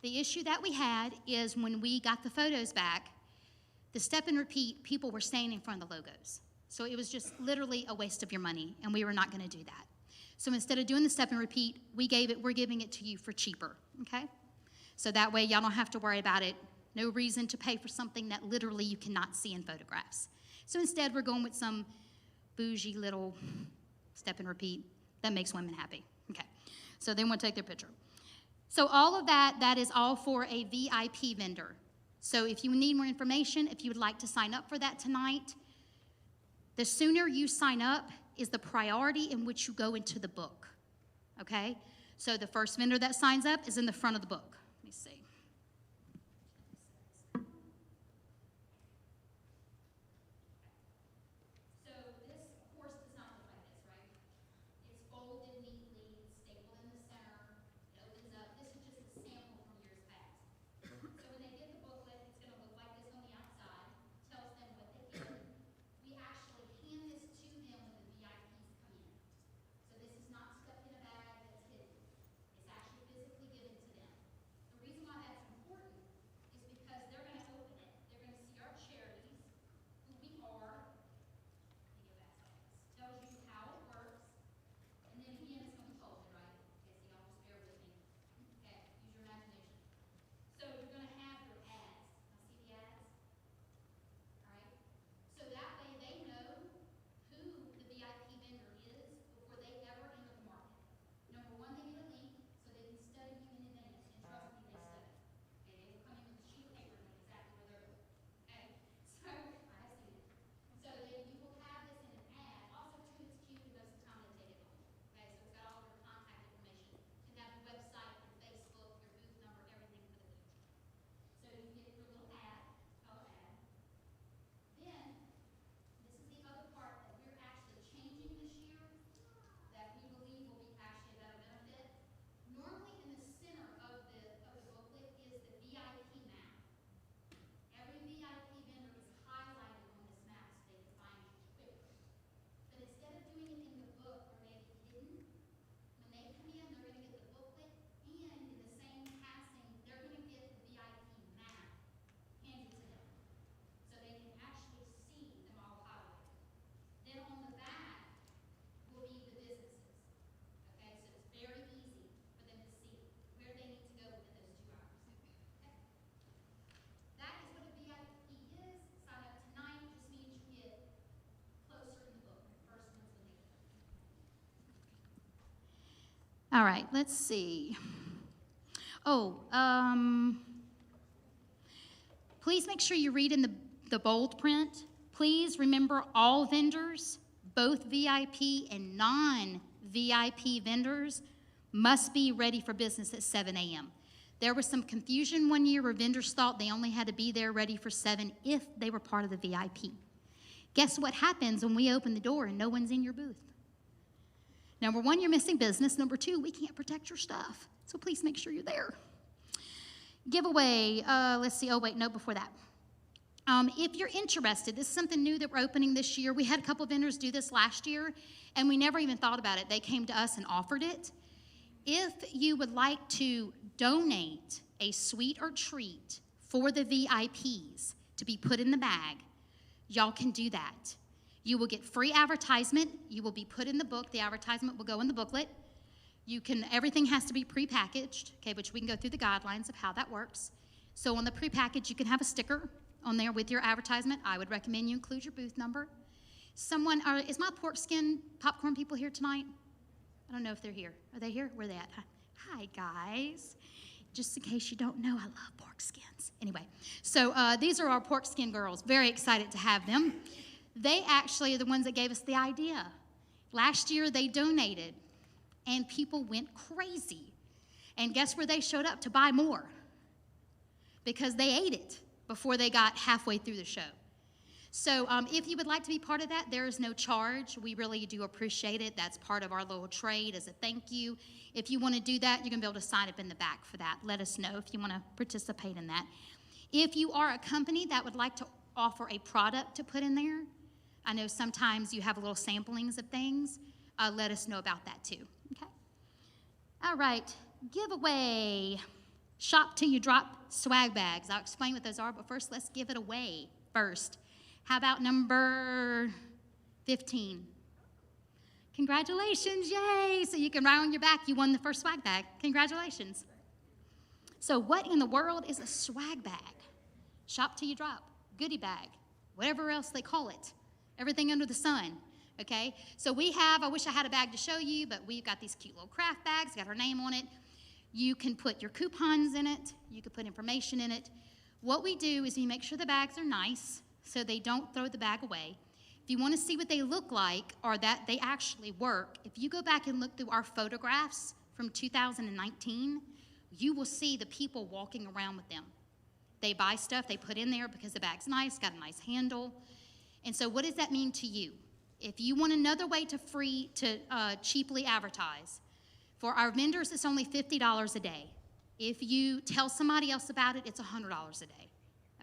A: The issue that we had is when we got the photos back, the step and repeat, people were standing in front of the logos. So it was just literally a waste of your money, and we were not going to do that. So instead of doing the step and repeat, we're giving it to you for cheaper, okay? So that way y'all don't have to worry about it. No reason to pay for something that literally you cannot see in photographs. So instead, we're going with some bougie little step and repeat that makes women happy, okay? So they want to take their picture. So all of that is all for a VIP vendor. So if you need more information, if you would like to sign up for that tonight, the sooner you sign up is the priority in which you go into the book, okay? So the first vendor that signs up is in the front of the book. Let me see. So this, of course, does not look like this, right? It's folded neatly, stapled in the center. It opens up. This is just a sample from years past. So when they get the booklet, it's going to look like this on the outside. Tells them what they get. We actually hand this to them when the VIPs come in. So this is not stuffed in a bag that's hidden. It's actually physically given to them. The reason why that's important is because they're going to open it. They're going to see our charities, who we are. Let me get back to this. Tells you how it works. And then again, it's going to be folded, right? Okay, so y'all just bear with me. Okay, use your imagination. So you're going to have your ads. Now see the ads? All right? So that way they know who the VIP vendor is before they ever enter the market. Number one, they get a link so they can study you in advance. And trust me, they study. Okay, they will come in with a sheet of paper and know exactly where they're going. Okay? So I have seen it. So you will have this in an ad. Also, too, it's cute and most of the time they take it home. Okay, so it's got all your contact information. You can have your website, your Facebook, your booth number, everything for the future. So you get your little ad, color ad. Then, this is the other part that we're actually changing this year that we believe will be actually a better benefit. Normally in the center of the booklet is the VIP map. Every VIP vendor is highlighted on this map so they can find you quicker. But instead of doing it in the book or maybe hidden, when they come in, they're going to get the booklet, and in the same passing, they're going to get the VIP map handed to them. So they can actually see them all highlighted. Then on the back will be the businesses. Okay, so it's very easy for them to see where they need to go within those 2 hours. Okay? That is what a VIP is. Sign up tonight just means you get closer in the book. The first one's when they get there. All right, let's see. Oh, please make sure you read in the bold print Please remember all vendors, both VIP and non-VIP vendors, must be ready for business at 7 a.m. There was some confusion one year where vendors thought they only had to be there ready for 7 if they were part of the VIP. Guess what happens when we open the door and no one's in your booth? Number one, you're missing business. Number two, we can't protect your stuff. So please make sure you're there. Giveaway, let's see, oh wait, no, before that. If you're interested, this is something new that we're opening this year. We had a couple vendors do this last year, and we never even thought about it. They came to us and offered it. If you would like to donate a sweet or treat for the VIPs to be put in the bag, y'all can do that. You will get free advertisement. You will be put in the book. The advertisement will go in the booklet. Everything has to be prepackaged, okay, which we can go through the guidelines of how that works. So on the prepackage, you can have a sticker on there with your advertisement. I would recommend you include your booth number. Is my pork skin popcorn people here tonight? I don't know if they're here. Are they here? Where are they at? Hi, guys. Just in case you don't know, I love pork skins. Anyway, so these are our pork skin girls. Very excited to have them. They actually are the ones that gave us the idea. Last year, they donated, and people went crazy. And guess where they showed up to buy more? Because they ate it before they got halfway through the show. So if you would like to be part of that, there is no charge. We really do appreciate it. That's part of our little trade as a thank you. If you want to do that, you're going to be able to sign up in the back for that. Let us know if you want to participate in that. If you are a company that would like to offer a product to put in there, I know sometimes you have little samplings of things. Let us know about that too, okay? All right, giveaway. Shop till you drop swag bags. I'll explain what those are, but first let's give it away first. How about number 15? Congratulations, yay! So you can write on your back, you won the first swag bag. Congratulations. So what in the world is a swag bag? Shop till you drop, goodie bag, whatever else they call it. Everything under the sun, okay? So I wish I had a bag to show you, but we've got these cute little craft bags, got our name on it. You can put your coupons in it. You can put information in it. What we do is we make sure the bags are nice so they don't throw the bag away. If you want to see what they look like or that they actually work, if you go back and look through our photographs from 2019, you will see the people walking around with them. They buy stuff, they put in there because the bag's nice, got a nice handle. And so what does that mean to you? If you want another way to cheaply advertise, for our vendors, it's only $50 a day. If you tell somebody else about it, it's $100 a day,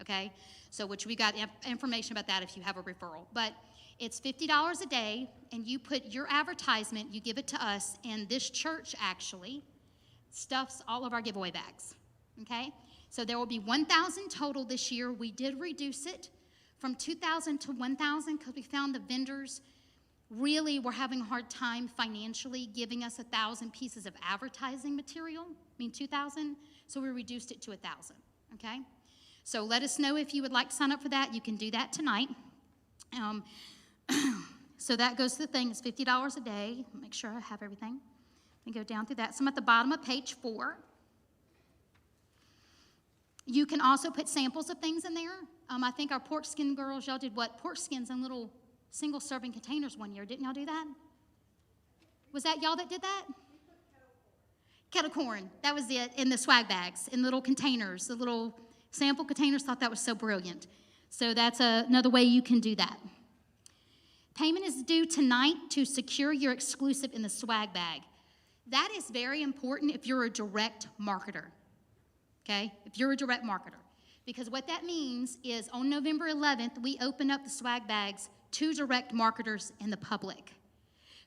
A: okay? So which we got information about that if you have a referral. But it's $50 a day, and you put your advertisement, you give it to us, and this church actually stuffs all of our giveaway bags, okay? So there will be 1,000 total this year. We did reduce it from 2,000 to 1,000 because we found the vendors really were having a hard time financially giving us 1,000 pieces of advertising material, 2,000, so we reduced it to 1,000, okay? So let us know if you would like to sign up for that. You can do that tonight. So that goes to the thing. It's $50 a day. Make sure I have everything. And go down through that. So I'm at the bottom of page 4. You can also put samples of things in there. I think our pork skin girls, y'all did what? Pork skins in little single-serving containers one year. Didn't y'all do that? Was that y'all that did that? Kettle corn. That was it, in the swag bags, in little containers, the little sample containers. Thought that was so brilliant. So that's another way you can do that. Payment is due tonight to secure your exclusive in the swag bag. That is very important if you're a direct marketer, okay? If you're a direct marketer. Because what that means is on November 11th, we open up the swag bags to direct marketers in the public.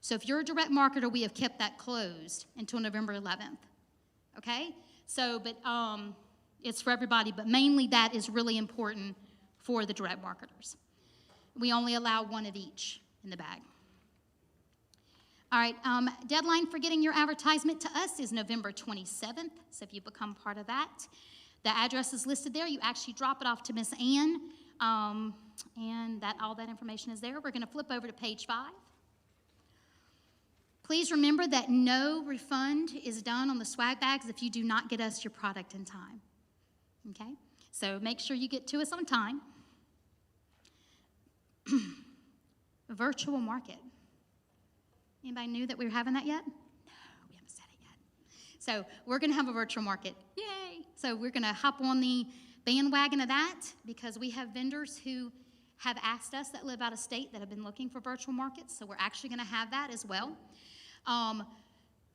A: So if you're a direct marketer, we have kept that closed until November 11th, okay? So, but it's for everybody, but mainly that is really important for the direct marketers. We only allow one of each in the bag. All right, deadline for getting your advertisement to us is November 27th, so if you become part of that. The address is listed there. You actually drop it off to Miss Ann, and all that information is there. We're going to flip over to page 5. Please remember that no refund is done on the swag bags if you do not get us your product in time, okay? So make sure you get to us on time. A virtual market. Anybody knew that we were having that yet? No, we haven't said it yet. So we're going to have a virtual market. Yay! So we're going to hop on the bandwagon of that because we have vendors who have asked us that live out of state that have been looking for virtual markets. So we're actually going to have that as well.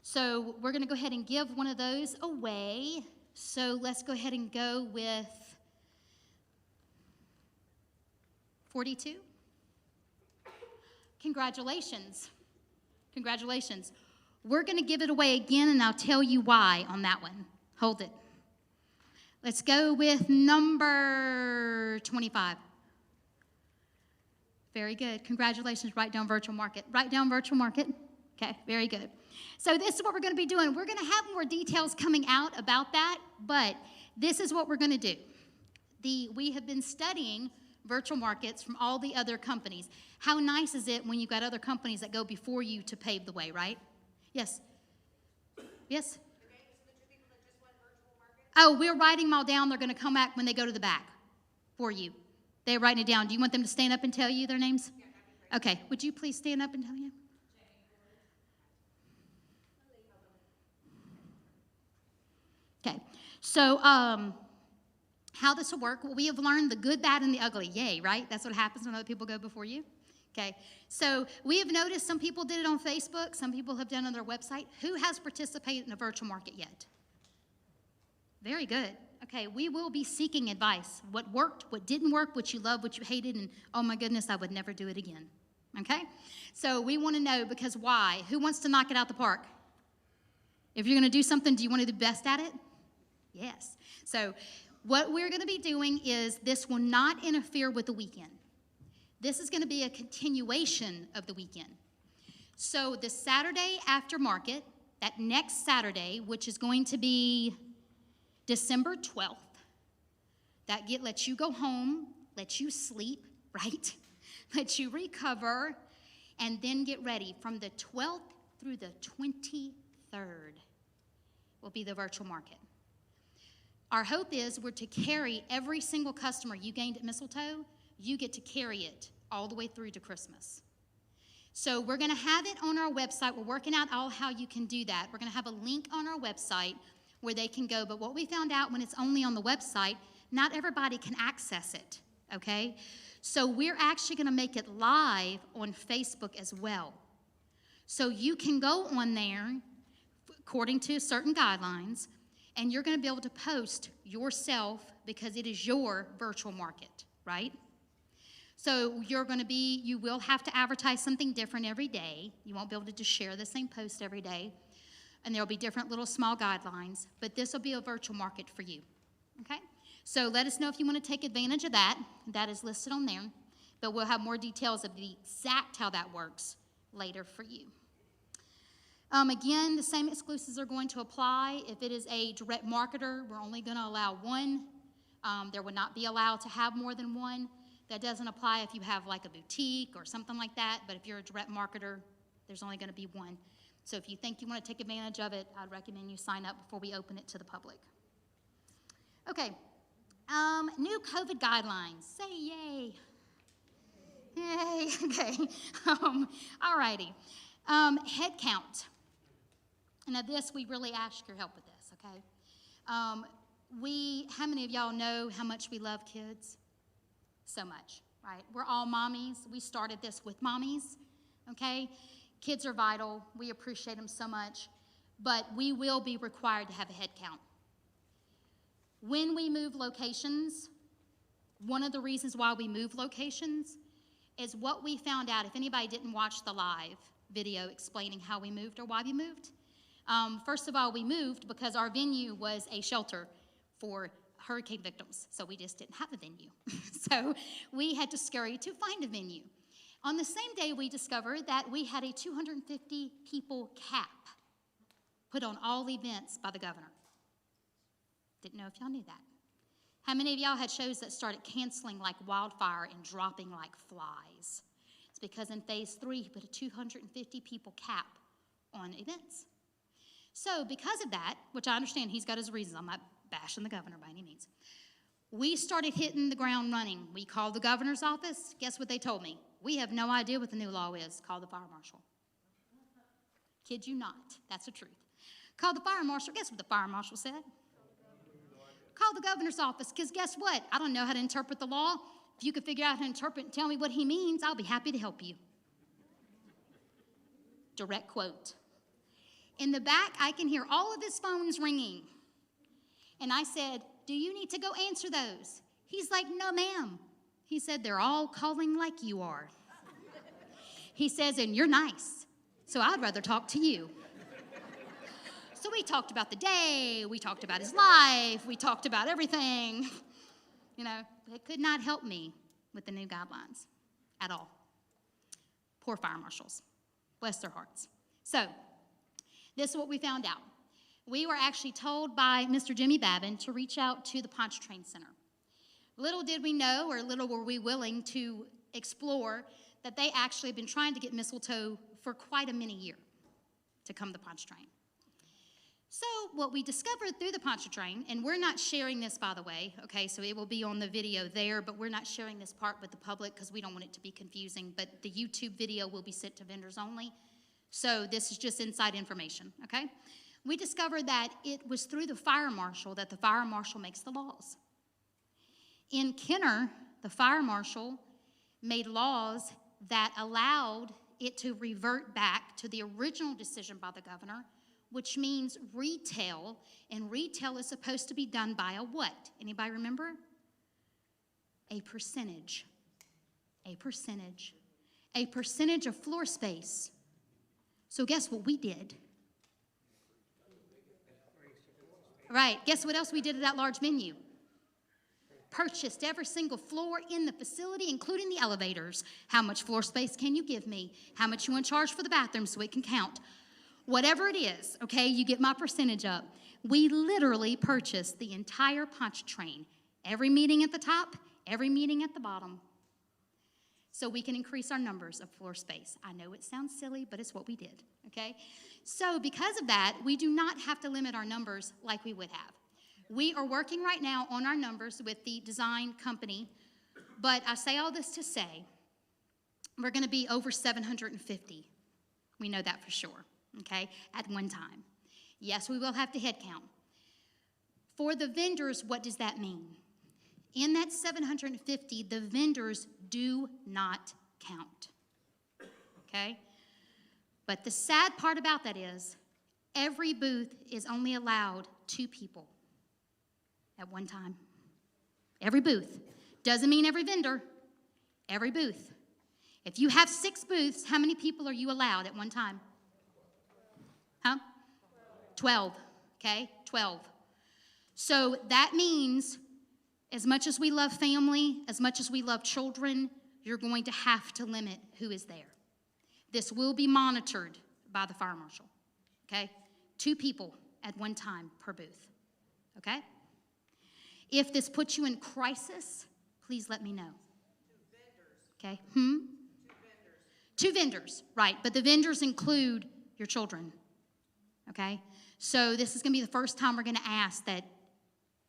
A: So we're going to go ahead and give one of those away. So let's go ahead and go with 42. Congratulations. Congratulations. We're going to give it away again, and I'll tell you why on that one. Hold it. Let's go with number 25. Very good. Congratulations. Write down virtual market. Write down virtual market. Okay, very good. So this is what we're going to be doing. We're going to have more details coming out about that, but this is what we're going to do. We have been studying virtual markets from all the other companies. How nice is it when you've got other companies that go before you to pave the way, right? Yes? Yes? Oh, we're writing them all down. They're going to come back when they go to the back for you. They're writing it down. Do you want them to stand up and tell you their names? Yeah, okay. Would you please stand up and tell you? Okay. So how this will work, well, we have learned the good, bad, and the ugly. Yay, right? That's what happens when other people go before you. Okay. So we have noticed some people did it on Facebook. Some people have done it on their website. Who has participated in a virtual market yet? Very good. Okay, we will be seeking advice. What worked, what didn't work, what you loved, what you hated, and oh my goodness, I would never do it again. Okay? So we want to know because why? Who wants to knock it out the park? If you're going to do something, do you want to do the best at it? Yes. So what we're going to be doing is this will not interfere with the weekend. This is going to be a continuation of the weekend. So the Saturday after market, that next Saturday, which is going to be December 12th, that lets you go home, lets you sleep, right? Lets you recover, and then get ready. From the 12th through the 23rd will be the virtual market. Our hope is we're to carry every single customer you gained at Mistletoe, you get to carry it all the way through to Christmas. So we're going to have it on our website. We're working out all how you can do that. We're going to have a link on our website where they can go. But what we found out when it's only on the website, not everybody can access it, okay? So we're actually going to make it live on Facebook as well. So you can go on there according to certain guidelines, and you're going to be able to post yourself because it is your virtual market, right? So you will have to advertise something different every day. You won't be able to just share the same post every day. And there will be different little small guidelines, but this will be a virtual market for you, okay? So let us know if you want to take advantage of that. That is listed on there, but we'll have more details of the exact how that works later for you. Again, the same exclusives are going to apply. If it is a direct marketer, we're only going to allow one. There would not be allowed to have more than one. That doesn't apply if you have like a boutique or something like that, but if you're a direct marketer, there's only going to be one. So if you think you want to take advantage of it, I'd recommend you sign up before we open it to the public. Okay, new COVID guidelines. Say yay. Yay, okay. All righty. Head count. Now this, we really ask your help with this, okay? How many of y'all know how much we love kids? So much, right? We're all mommies. We started this with mommies, okay? Kids are vital. We appreciate them so much, but we will be required to have a head count. When we move locations, one of the reasons why we move locations is what we found out. If anybody didn't watch the live video explaining how we moved or why we moved, first of all, we moved because our venue was a shelter for hurricane victims, so we just didn't have a venue. So we had to scurry to find a venue. On the same day, we discovered that we had a 250 people cap put on all events by the governor. Didn't know if y'all knew that. How many of y'all had shows that started canceling like wildfire and dropping like flies? It's because in phase 3, he put a 250 people cap on events. So because of that, which I understand he's got his reasons, I'm not bashing the governor by any means, we started hitting the ground running. We called the governor's office. Guess what they told me? We have no idea what the new law is. Call the fire marshal. Kid you not. That's the truth. Call the fire marshal. Guess what the fire marshal said? Call the governor's office, because guess what? I don't know how to interpret the law. If you could figure out how to interpret and tell me what he means, I'll be happy to help you. Direct quote. In the back, I can hear all of his phones ringing. And I said, do you need to go answer those? He's like, no, ma'am. He said, they're all calling like you are. He says, and you're nice, so I'd rather talk to you. So we talked about the day, we talked about his life, we talked about everything. You know, it could not help me with the new guidelines at all. Poor fire marshals. Bless their hearts. So, this is what we found out. We were actually told by Mr. Jimmy Babin to reach out to the Pontchartrain Center. Little did we know, or little were we willing to explore, that they actually have been trying to get Mistletoe for quite a many years to come to Pontchartrain. So what we discovered through the Pontchartrain, and we're not sharing this, by the way, okay, so it will be on the video there, but we're not sharing this part with the public because we don't want it to be confusing, but the YouTube video will be sent to vendors only. So this is just inside information, okay? We discovered that it was through the fire marshal that the fire marshal makes the laws. In Kenner, the fire marshal made laws that allowed it to revert back to the original decision by the governor, which means retail, and retail is supposed to be done by a what? Anybody remember? A percentage. A percentage. A percentage of floor space. So guess what we did? Right, guess what else we did at that large venue? Purchased every single floor in the facility, including the elevators. How much floor space can you give me? How much you want to charge for the bathroom so it can count? Whatever it is, okay, you get my percentage up. We literally purchased the entire Pontchartrain, every meeting at the top, every meeting at the bottom, so we can increase our numbers of floor space. I know it sounds silly, but it's what we did, okay? So because of that, we do not have to limit our numbers like we would have. We are working right now on our numbers with the design company, but I say all this to say, we're gonna be over 750. We know that for sure. Okay, at one time. Yes, we will have to head count. For the vendors, what does that mean? In that 750, the vendors do not count. Okay? But the sad part about that is every booth is only allowed 2 people at one time. Every booth. Doesn't mean every vendor. Every booth. If you have 6 booths, how many people are you allowed at one time? Huh? 12, okay? 12. So that means as much as we love family, as much as we love children, you're going to have to limit who is there. This will be monitored by the fire marshal, okay? 2 people at one time per booth, okay? If this puts you in crisis, please let me know. 2 vendors. Okay? 2 vendors, right, but the vendors include your children. Okay, so this is going to be the first time we're going to ask that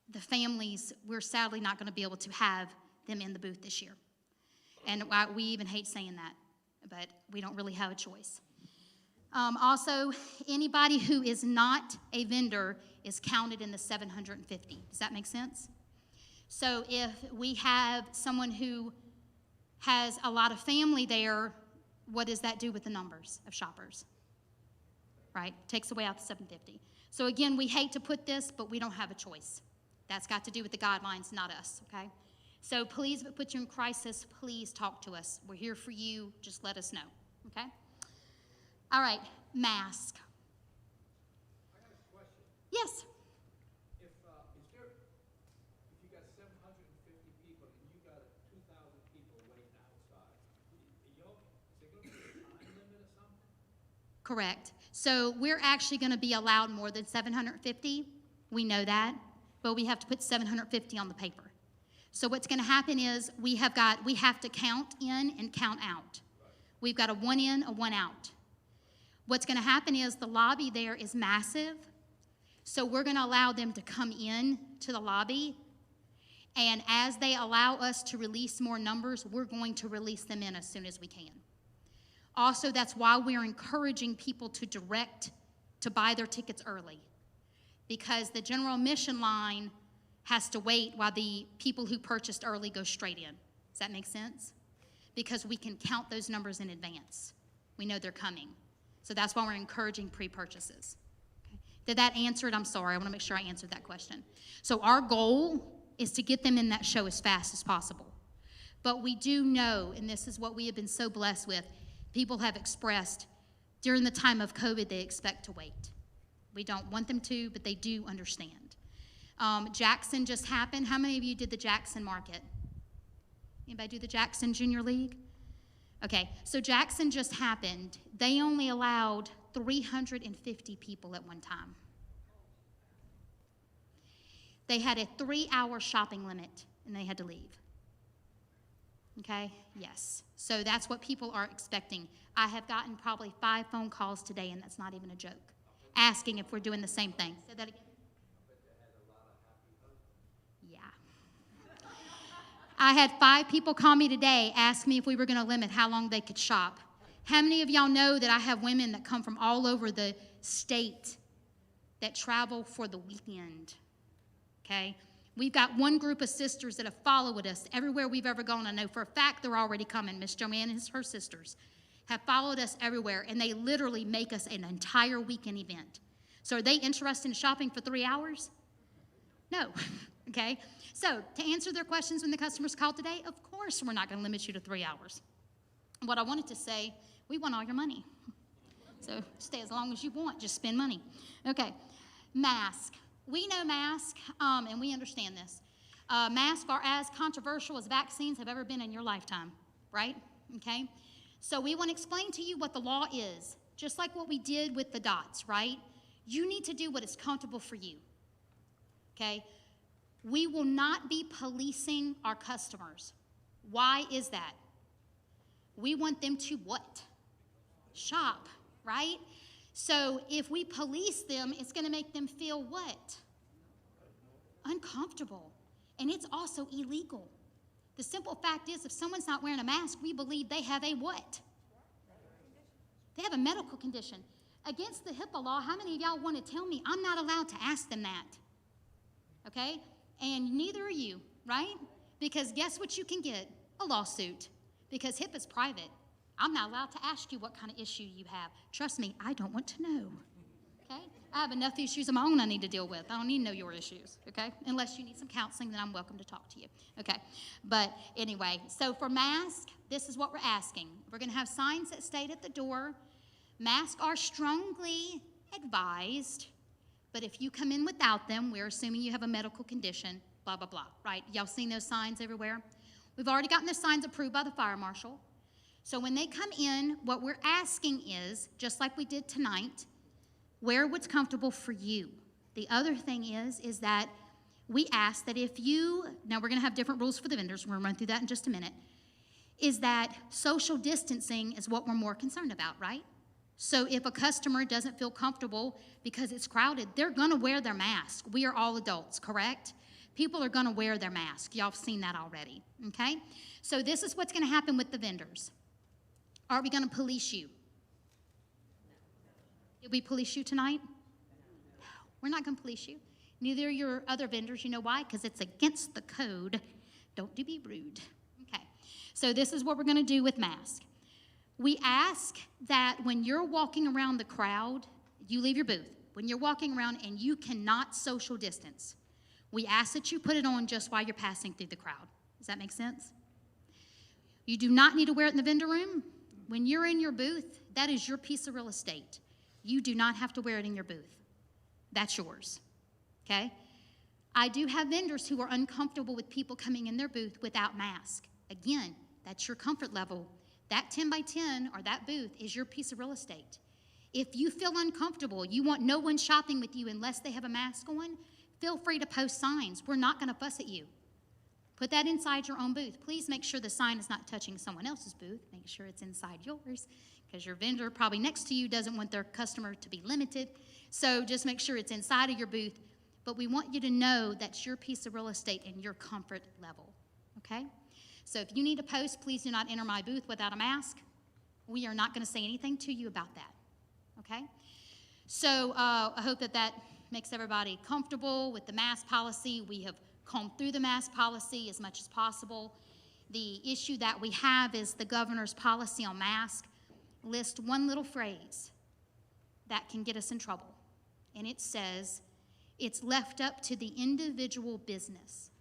A: the families, we're sadly not going to be able to have them in the booth this year. And we even hate saying that, but we don't really have a choice. Also, anybody who is not a vendor is counted in the 750. Does that make sense? So if we have someone who has a lot of family there, what does that do with the numbers of shoppers? Right? Takes away out the 750. So again, we hate to put this, but we don't have a choice. That's got to do with the guidelines, not us, okay? So please, if it puts you in crisis, please talk to us. We're here for you. Just let us know, okay? All right, mask.
B: I got a question.
A: Yes.
B: If you got 750 people and you got 2,000 people waiting outside, is there going to be a time limit or something?
A: Correct. So we're actually going to be allowed more than 750. We know that, but we have to put 750 on the paper. So what's going to happen is we have to count in and count out. We've got a 1 in, a 1 out. What's going to happen is the lobby there is massive, so we're going to allow them to come in to the lobby, And as they allow us to release more numbers, we're going to release them in as soon as we can. Also, that's why we're encouraging people to buy their tickets early, because the general admission line has to wait while the people who purchased early go straight in. Does that make sense? Because we can count those numbers in advance. We know they're coming. So that's why we're encouraging pre-purchases. Okay. Did that answer it? I'm sorry. I want to make sure I answered that question. So our goal is to get them in that show as fast as possible. But we do know, and this is what we have been so blessed with, people have expressed during the time of COVID they expect to wait. We don't want them to, but they do understand. Jackson just happened. How many of you did the Jackson market? Anybody do the Jackson Junior League? Okay, so Jackson just happened. They only allowed 350 people at one time. They had a 3-hour shopping limit, and they had to leave. Okay, yes. So that's what people are expecting. I have gotten probably 5 phone calls today, and that's not even a joke, asking if we're doing the same thing. Say that again. Yeah. I had 5 people call me today, ask me if we were going to limit how long they could shop. How many of y'all know that I have women that come from all over the state that travel for the weekend? Okay? We've got one group of sisters that have followed us everywhere we've ever gone. I know for a fact they're already coming. Miss Joanne and her sisters have followed us everywhere, and they literally make us an entire weekend event. So are they interested in shopping for 3 hours? No. Okay? So to answer their questions when the customers call today, of course we're not going to limit you to 3 hours. What I wanted to say, we want all your money. So stay as long as you want. Just spend money. Okay. Mask. We know masks, and we understand this. Masks are as controversial as vaccines have ever been in your lifetime, right? Okay? So we want to explain to you what the law is, just like what we did with the dots, right? You need to do what is comfortable for you, okay? We will not be policing our customers. Why is that? We want them to what? Shop, right? So if we police them, it's going to make them feel what? Uncomfortable. And it's also illegal. The simple fact is, if someone's not wearing a mask, we believe they have a what? They have a medical condition. Against the HIPAA law, how many of y'all want to tell me I'm not allowed to ask them that? Okay? And neither are you, right? Because guess what you can get? A lawsuit. Because HIPAA's private. I'm not allowed to ask you what kind of issue you have. Trust me, I don't want to know, okay? I have enough issues of my own I need to deal with. I don't need to know your issues, okay? Unless you need some counseling, then I'm welcome to talk to you, okay? But anyway, so for masks, this is what we're asking. We're going to have signs that state at the door, masks are strongly advised, but if you come in without them, we're assuming you have a medical condition, blah, blah, blah, right? Y'all seen those signs everywhere? We've already gotten those signs approved by the fire marshal. So when they come in, what we're asking is, just like we did tonight, wear what's comfortable for you. The other thing is that we ask that if you, now we're going to have different rules for the vendors, we're going to run through that in just a minute, is that social distancing is what we're more concerned about, right? So if a customer doesn't feel comfortable because it's crowded, they're going to wear their mask. We are all adults, correct? People are going to wear their mask. Y'all have seen that already, okay? So this is what's going to happen with the vendors. Are we going to police you? Did we police you tonight? No, we're not going to police you. Neither are your other vendors. You know why? Because it's against the code. Don't be rude. Okay, so this is what we're going to do with masks. We ask that when you're walking around the crowd, you leave your booth. When you're walking around and you cannot social distance, we ask that you put it on just while you're passing through the crowd. Does that make sense? You do not need to wear it in the vendor room. When you're in your booth, that is your piece of real estate. You do not have to wear it in your booth. That's yours, okay? I do have vendors who are uncomfortable with people coming in their booth without mask. Again, that's your comfort level. That 10 by 10 or that booth is your piece of real estate. If you feel uncomfortable, you want no one shopping with you unless they have a mask on, feel free to post signs. We're not going to fuss at you. Put that inside your own booth. Please make sure the sign is not touching someone else's booth. Make sure it's inside yours because your vendor probably next to you doesn't want their customer to be limited. So just make sure it's inside of your booth. but we want you to know that's your piece of real estate and your comfort level, okay? So if you need a post, please do not enter my booth without a mask. We are not going to say anything to you about that, okay? So I hope that makes everybody comfortable with the mask policy. We have combed through the mask policy as much as possible. The issue that we have is the governor's policy on mask lists one little phrase that can get us in trouble. And it says, it's left up to the individual business.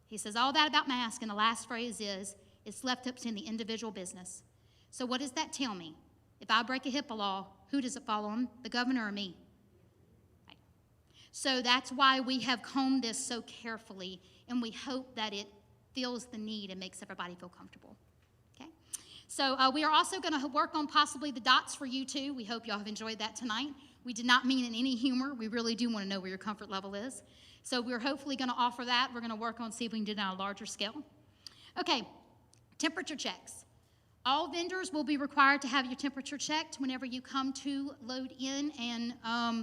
A: He says all that about mask, and the last phrase is, it's left up to the individual business. So what does that tell me? If I break a HIPAA law, who does it fall on? The governor or me? Right. So that's why we have combed this so carefully, and we hope that it feels the need and makes everybody feel comfortable. Okay? So we are also going to work on possibly the dots for you too. We hope y'all have enjoyed that tonight. We did not mean in any humor. We really do want to know where your comfort level is. So we're hopefully going to offer that. We're going to work on see if we can do it on a larger scale. Okay, temperature checks. All vendors will be required to have your temperature checked whenever you come to load in, and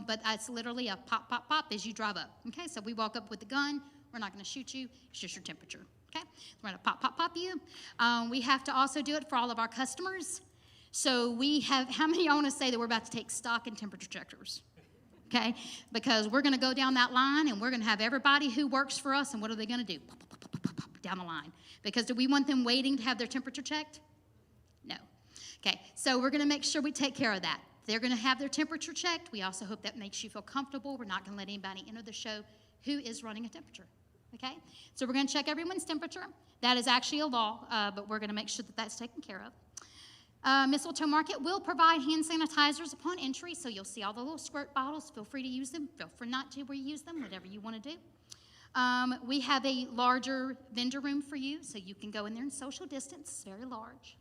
A: but it's literally a pop, pop, pop as you drive up. Okay, so we walk up with the gun. We're not going to shoot you. It's just your temperature. Okay, we're going to pop, pop, pop you. We have to also do it for all of our customers. So we have, how many of y'all want to say that we're about to take stock in temperature checkers? Okay, because we're going to go down that line and we're going to have everybody who works for us, and what are they going to do? Pop, pop, pop, pop, pop, pop, down the line. Because do we want them waiting to have their temperature checked? No. Okay, so we're going to make sure we take care of that. They're going to have their temperature checked. We also hope that makes you feel comfortable. We're not going to let anybody enter the show who is running a temperature. Okay, so we're going to check everyone's temperature. That is actually a law, but we're going to make sure that that's taken care of. Mistletoe Market will provide hand sanitizers upon entry, so you'll see all the little squirt bottles. Feel free to use them. Feel free not to reuse them, whatever you want to do. We have a larger vendor room for you, so you can go in there and social distance. It's very large.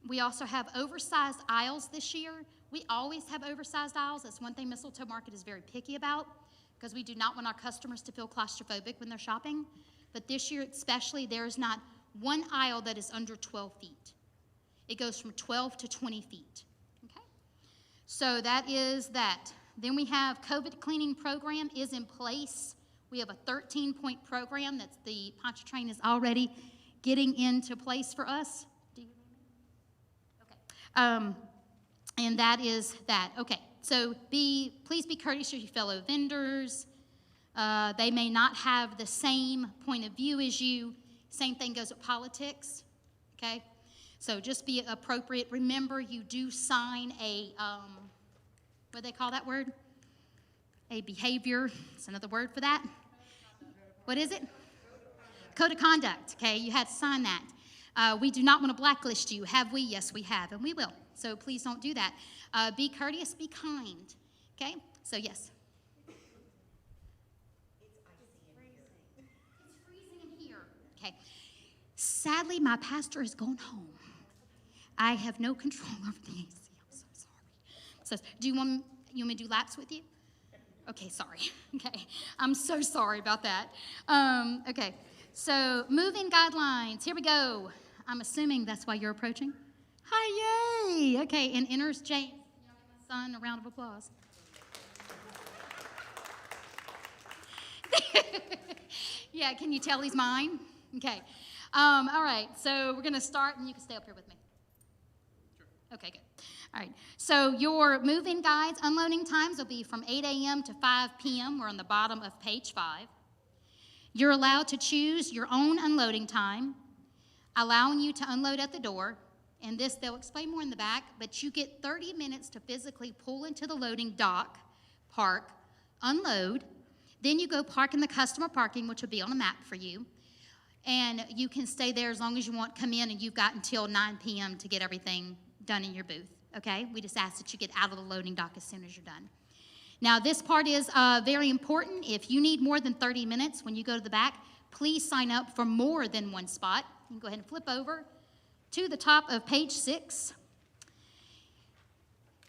A: We also have oversized aisles this year. We always have oversized aisles. That's one thing Mistletoe Market is very picky about, because we do not want our customers to feel claustrophobic when they're shopping. But this year especially, there is not one aisle that is under 12 feet. It goes from 12 to 20 feet. Okay? So that is that. Then we have COVID cleaning program is in place. We have a 13-point program that's the Pontchartrain is already getting into place for us. Do you okay. And that is that. Okay. So please be courteous to your fellow vendors. They may not have the same point of view as you. Same thing goes with politics. Okay. So just be appropriate. Remember, you do sign a, what do they call that word? A behavior. It's another word for that. What is it? Code of conduct. Okay, you had to sign that. We do not want to blacklist you. Have we? Yes, we have, and we will. So please don't do that. Be courteous, be kind. Okay, so yes. It's freezing in here. Okay. Sadly, my pastor is going home. I have no control over the AC. I'm so sorry. So, do you want me to do laps with you? Okay, sorry. Okay, I'm so sorry about that. Okay, so move-in guidelines. Here we go. I'm assuming that's why you're approaching. Hi, yay! Okay, and enters James. You know, give my son a round of applause. Yeah, can you tell he's mine? Okay. All right, so we're going to start, and you can stay up here with me. Okay, good. All right, so your move-in guides, unloading times will be from 8 a.m. to 5 p.m. We're on the bottom of page 5. You're allowed to choose your own unloading time, allowing you to unload at the door, and this they'll explain more in the back, but you get 30 minutes to physically pull into the loading dock, park, unload, then you go park in the customer parking, which will be on the map for you, and you can stay there as long as you want, come in, and you've got until 9 p.m. to get everything done in your booth, okay? We just ask that you get out of the loading dock as soon as you're done. Now, this part is very important. If you need more than 30 minutes when you go to the back, please sign up for more than one spot. You can go ahead and flip over to the top of page 6.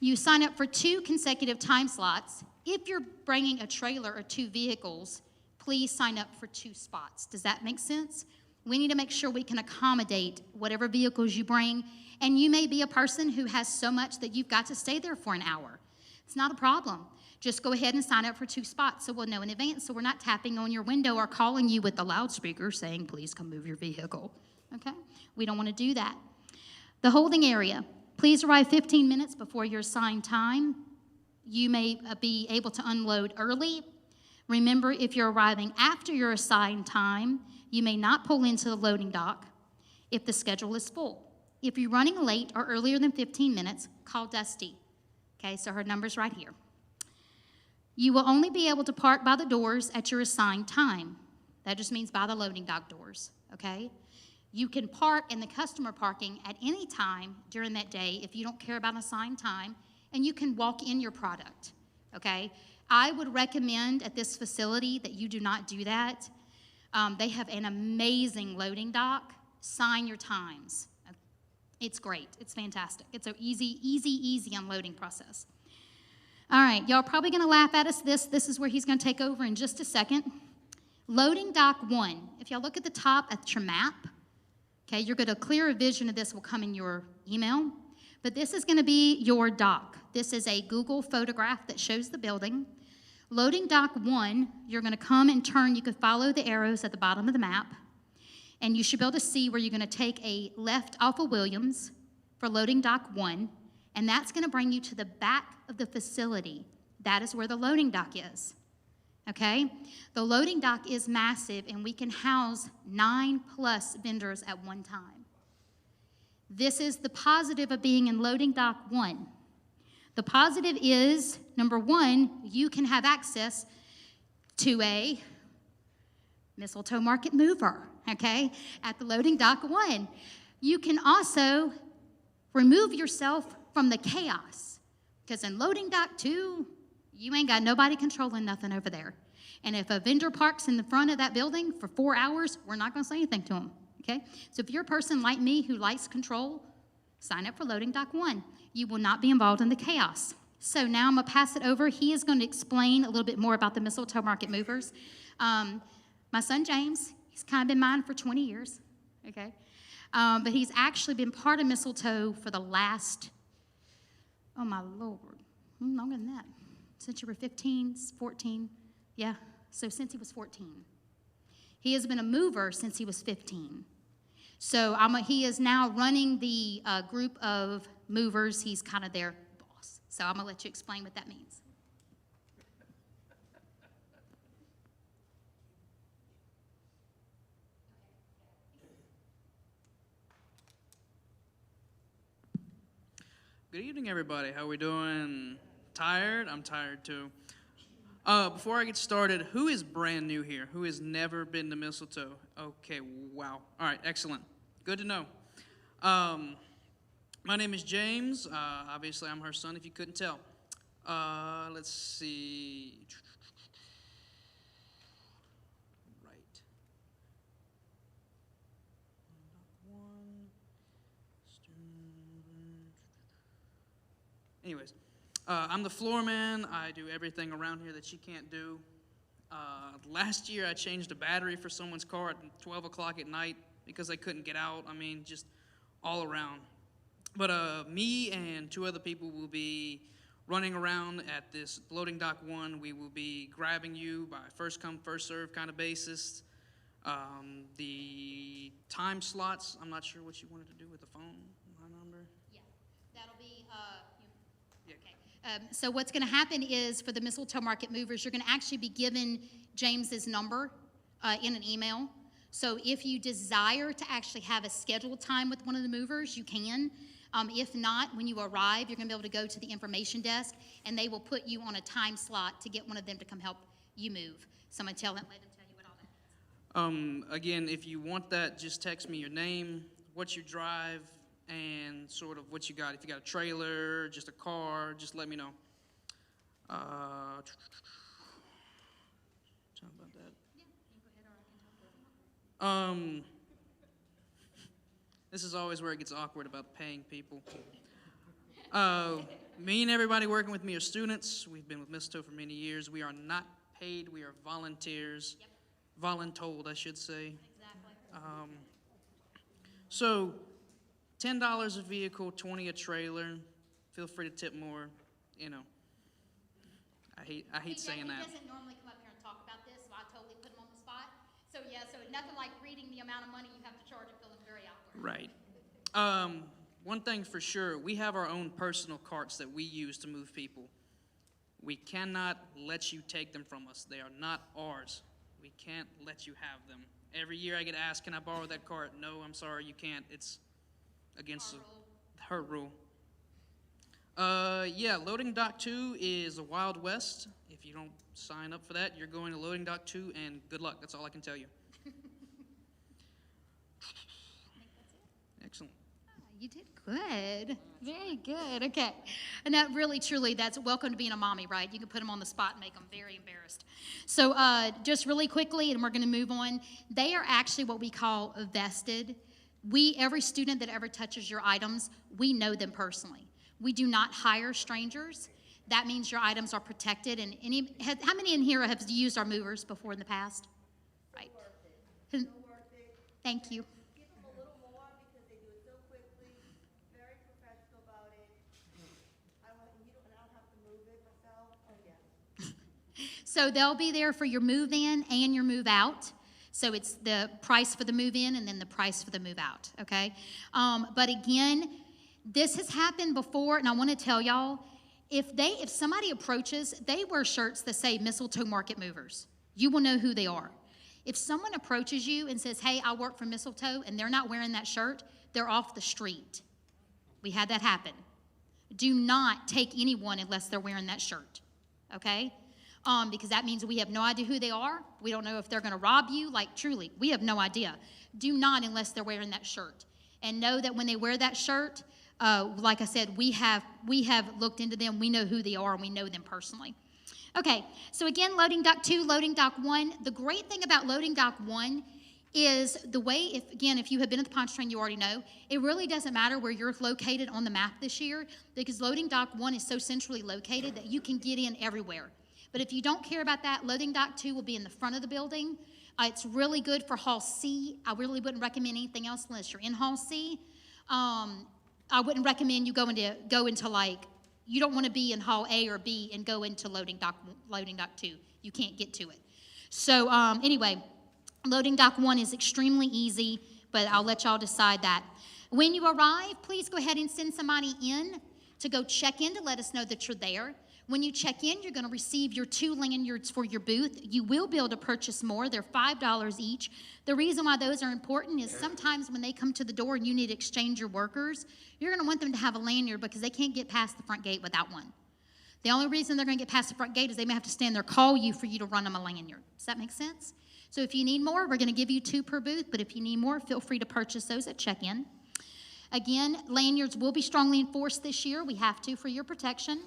A: You sign up for 2 consecutive time slots. If you're bringing a trailer or 2 vehicles, please sign up for 2 spots. Does that make sense? We need to make sure we can accommodate whatever vehicles you bring. And you may be a person who has so much that you've got to stay there for an hour. It's not a problem. Just go ahead and sign up for 2 spots so we'll know in advance, so we're not tapping on your window or calling you with the loudspeaker saying, please come move your vehicle, okay? We don't want to do that. The holding area. Please arrive 15 minutes before your assigned time. You may be able to unload early. Remember, if you're arriving after your assigned time, you may not pull into the loading dock if the schedule is full. If you're running late or earlier than 15 minutes, call Dusty. Okay, so her number's right here. You will only be able to park by the doors at your assigned time. That just means by the loading dock doors, okay? You can park in the customer parking at any time during that day if you don't care about assigned time, and you can walk in your product, okay? I would recommend at this facility that you do not do that. They have an amazing loading dock. Sign your times. It's great. It's fantastic. It's an easy unloading process. All right, y'all are probably going to laugh at us. This is where he's going to take over in just a second. Loading dock 1. If y'all look at the top at your map, okay, you're going to clear a vision of this will come in your email. But this is going to be your dock. This is a Google photograph that shows the building. Loading dock 1, you're going to come and turn. You can follow the arrows at the bottom of the map. And you should be able to see where you're going to take a left off of Williams for loading dock 1. And that's going to bring you to the back of the facility. That is where the loading dock is. Okay? The loading dock is massive, and we can house 9+ vendors at one time. This is the positive of being in loading dock 1. The positive is, number 1, you can have access to a Mistletoe Market mover, okay, at the loading dock 1. You can also remove yourself from the chaos, because in loading dock 2, you ain't got nobody controlling nothing over there. And if a vendor parks in the front of that building for 4 hours, we're not going to say anything to them, okay? So if you're a person like me who likes control, sign up for loading dock 1. You will not be involved in the chaos. So now I'm going to pass it over. He is going to explain a little bit more about the Mistletoe Market movers. My son James, he's kind of been mine for 20 years, okay? But he's actually been part of Mistletoe for the last, oh my Lord, longer than that. Since you were 15, 14, yeah, so since he was 14. He has been a mover since he was 15. So he is now running the group of movers. He's kind of their boss. So I'm going to let you explain what that means.
C: Good evening, everybody. How we doing? Tired? I'm tired too. Before I get started, who is brand new here? Who has never been to Mistletoe? Okay, wow. All right, excellent. Good to know. My name is James. Obviously, I'm her son, if you couldn't tell. Let's see. Right. Anyways, I'm the floor man. I do everything around here that she can't do. Last year, I changed a battery for someone's car at 12 o'clock at night because they couldn't get out. I mean, just all around. But me and 2 other people will be running around at this loading dock 1. We will be grabbing you by first come, first serve kind of basis. The time slots, I'm not sure what you wanted to do with the phone, my number.
A: Yeah, that'll be, okay. So what's going to happen is for the Mistletoe Market movers, you're going to actually be given James's number in an email. So if you desire to actually have a scheduled time with one of the movers, you can. If not, when you arrive, you're going to be able to go to the information desk, and they will put you on a time slot to get one of them to come help you move. So I'm going to let them tell you what all that is.
C: Again, if you want that, just text me your name, what you drive, and sort of what you got. If you got a trailer, just a car, just let me know. Talk about that.
A: Yeah, you go ahead, or I can talk to them.
C: This is always where it gets awkward about paying people. Me and everybody working with me are students. We've been with Mistletoe for many years. We are not paid. We are volunteers.
A: Yep.
C: Voluntold, I should say.
A: Exactly.
C: So, $10 a vehicle, $20 a trailer. Feel free to tip more, you know. I hate saying that.
A: He doesn't normally come up here and talk about this, so I totally put him on the spot. So yeah, so nothing like reading the amount of money you have to charge and feeling very awkward.
C: Right. One thing for sure, we have our own personal carts that we use to move people. We cannot let you take them from us. They are not ours. We can't let you have them. Every year I get asked, can I borrow that cart? No, I'm sorry, you can't. It's against her rule. Yeah, Loading Dock 2 is a Wild West. If you don't sign up for that, you're going to Loading Dock 2, and good luck. That's all I can tell you.
A: I think that's it.
C: Excellent.
A: You did good. Very good. Okay. And that really, truly, that's welcome to being a mommy, right? You can put them on the spot and make them very embarrassed. So just really quickly, and we're going to move on, they are actually what we call vested. Every student that ever touches your items, we know them personally. We do not hire strangers. That means your items are protected. And how many in here have used our movers before in the past? Right.
D: So worth it.
A: Thank you.
D: Give them a little more because they do it so quickly, very professional about it. I don't have to move it myself. Oh, yeah.
A: So they'll be there for your move in and your move out. So it's the price for the move in and then the price for the move out, okay? But again, this has happened before, and I want to tell y'all, if somebody approaches, they wear shirts that say Mistletoe Market Movers. You will know who they are. If someone approaches you and says, hey, I work for Mistletoe, and they're not wearing that shirt, they're off the street. We had that happen. Do not take anyone unless they're wearing that shirt, okay? Because that means we have no idea who they are. We don't know if they're going to rob you. Like, truly, we have no idea. Do not unless they're wearing that shirt. And know that when they wear that shirt, like I said, we have looked into them. We know who they are, and we know them personally. Okay, so again, Loading Dock 2, Loading Dock 1. The great thing about Loading Dock 1 is the way, if you have been at the Pontchartrain, you already know, it really doesn't matter where you're located on the map this year, because Loading Dock 1 is so centrally located that you can get in everywhere. But if you don't care about that, Loading Dock 2 will be in the front of the building. It's really good for Hall C. I really wouldn't recommend anything else unless you're in Hall C. I wouldn't recommend you go into like, you don't want to be in Hall A or B and go into Loading Dock 2. You can't get to it. So anyway, Loading Dock 1 is extremely easy, but I'll let y'all decide that. When you arrive, please go ahead and send somebody in to go check in to let us know that you're there. When you check in, you're going to receive your 2 lanyards for your booth. You will be able to purchase more. They're $5 each. The reason why those are important is sometimes when they come to the door and you need to exchange your workers, you're going to want them to have a lanyard because they can't get past the front gate without one. The only reason they're going to get past the front gate is they may have to stand there, call you for you to run them a lanyard. Does that make sense? So if you need more, we're going to give you 2 per booth, but if you need more, feel free to purchase those at check-in. Again, lanyards will be strongly enforced this year. We have to for your protection.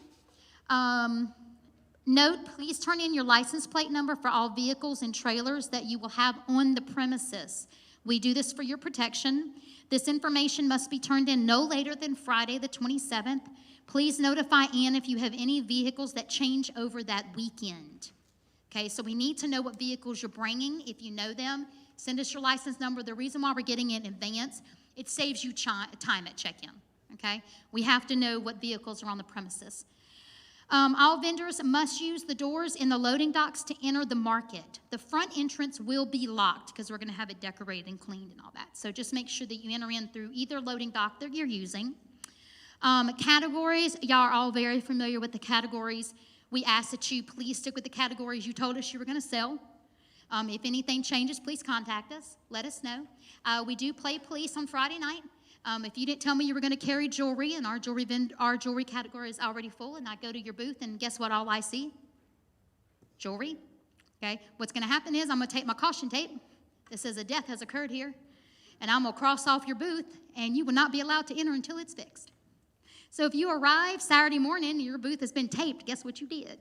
A: Note, please turn in your license plate number for all vehicles and trailers that you will have on the premises. We do this for your protection. This information must be turned in no later than Friday the 27th. Please notify Ann if you have any vehicles that change over that weekend. Okay, so we need to know what vehicles you're bringing. If you know them, send us your license number. The reason why we're getting it in advance, it saves you time at check-in, okay? We have to know what vehicles are on the premises. All vendors must use the doors in the loading docks to enter the market. The front entrance will be locked because we're going to have it decorated and cleaned and all that. So just make sure that you enter in through either loading dock that you're using. Categories, y'all are all very familiar with the categories. We ask that you please stick with the categories you told us you were going to sell. If anything changes, please contact us. Let us know. We do play police on Friday night. If you didn't tell me you were going to carry jewelry and our jewelry category is already full, and I go to your booth and guess what all I see? Jewelry. Okay, what's going to happen is I'm going to take my caution tape that says a death has occurred here, and I'm going to cross off your booth, and you will not be allowed to enter until it's fixed. So if you arrive Saturday morning and your booth has been taped, guess what you did?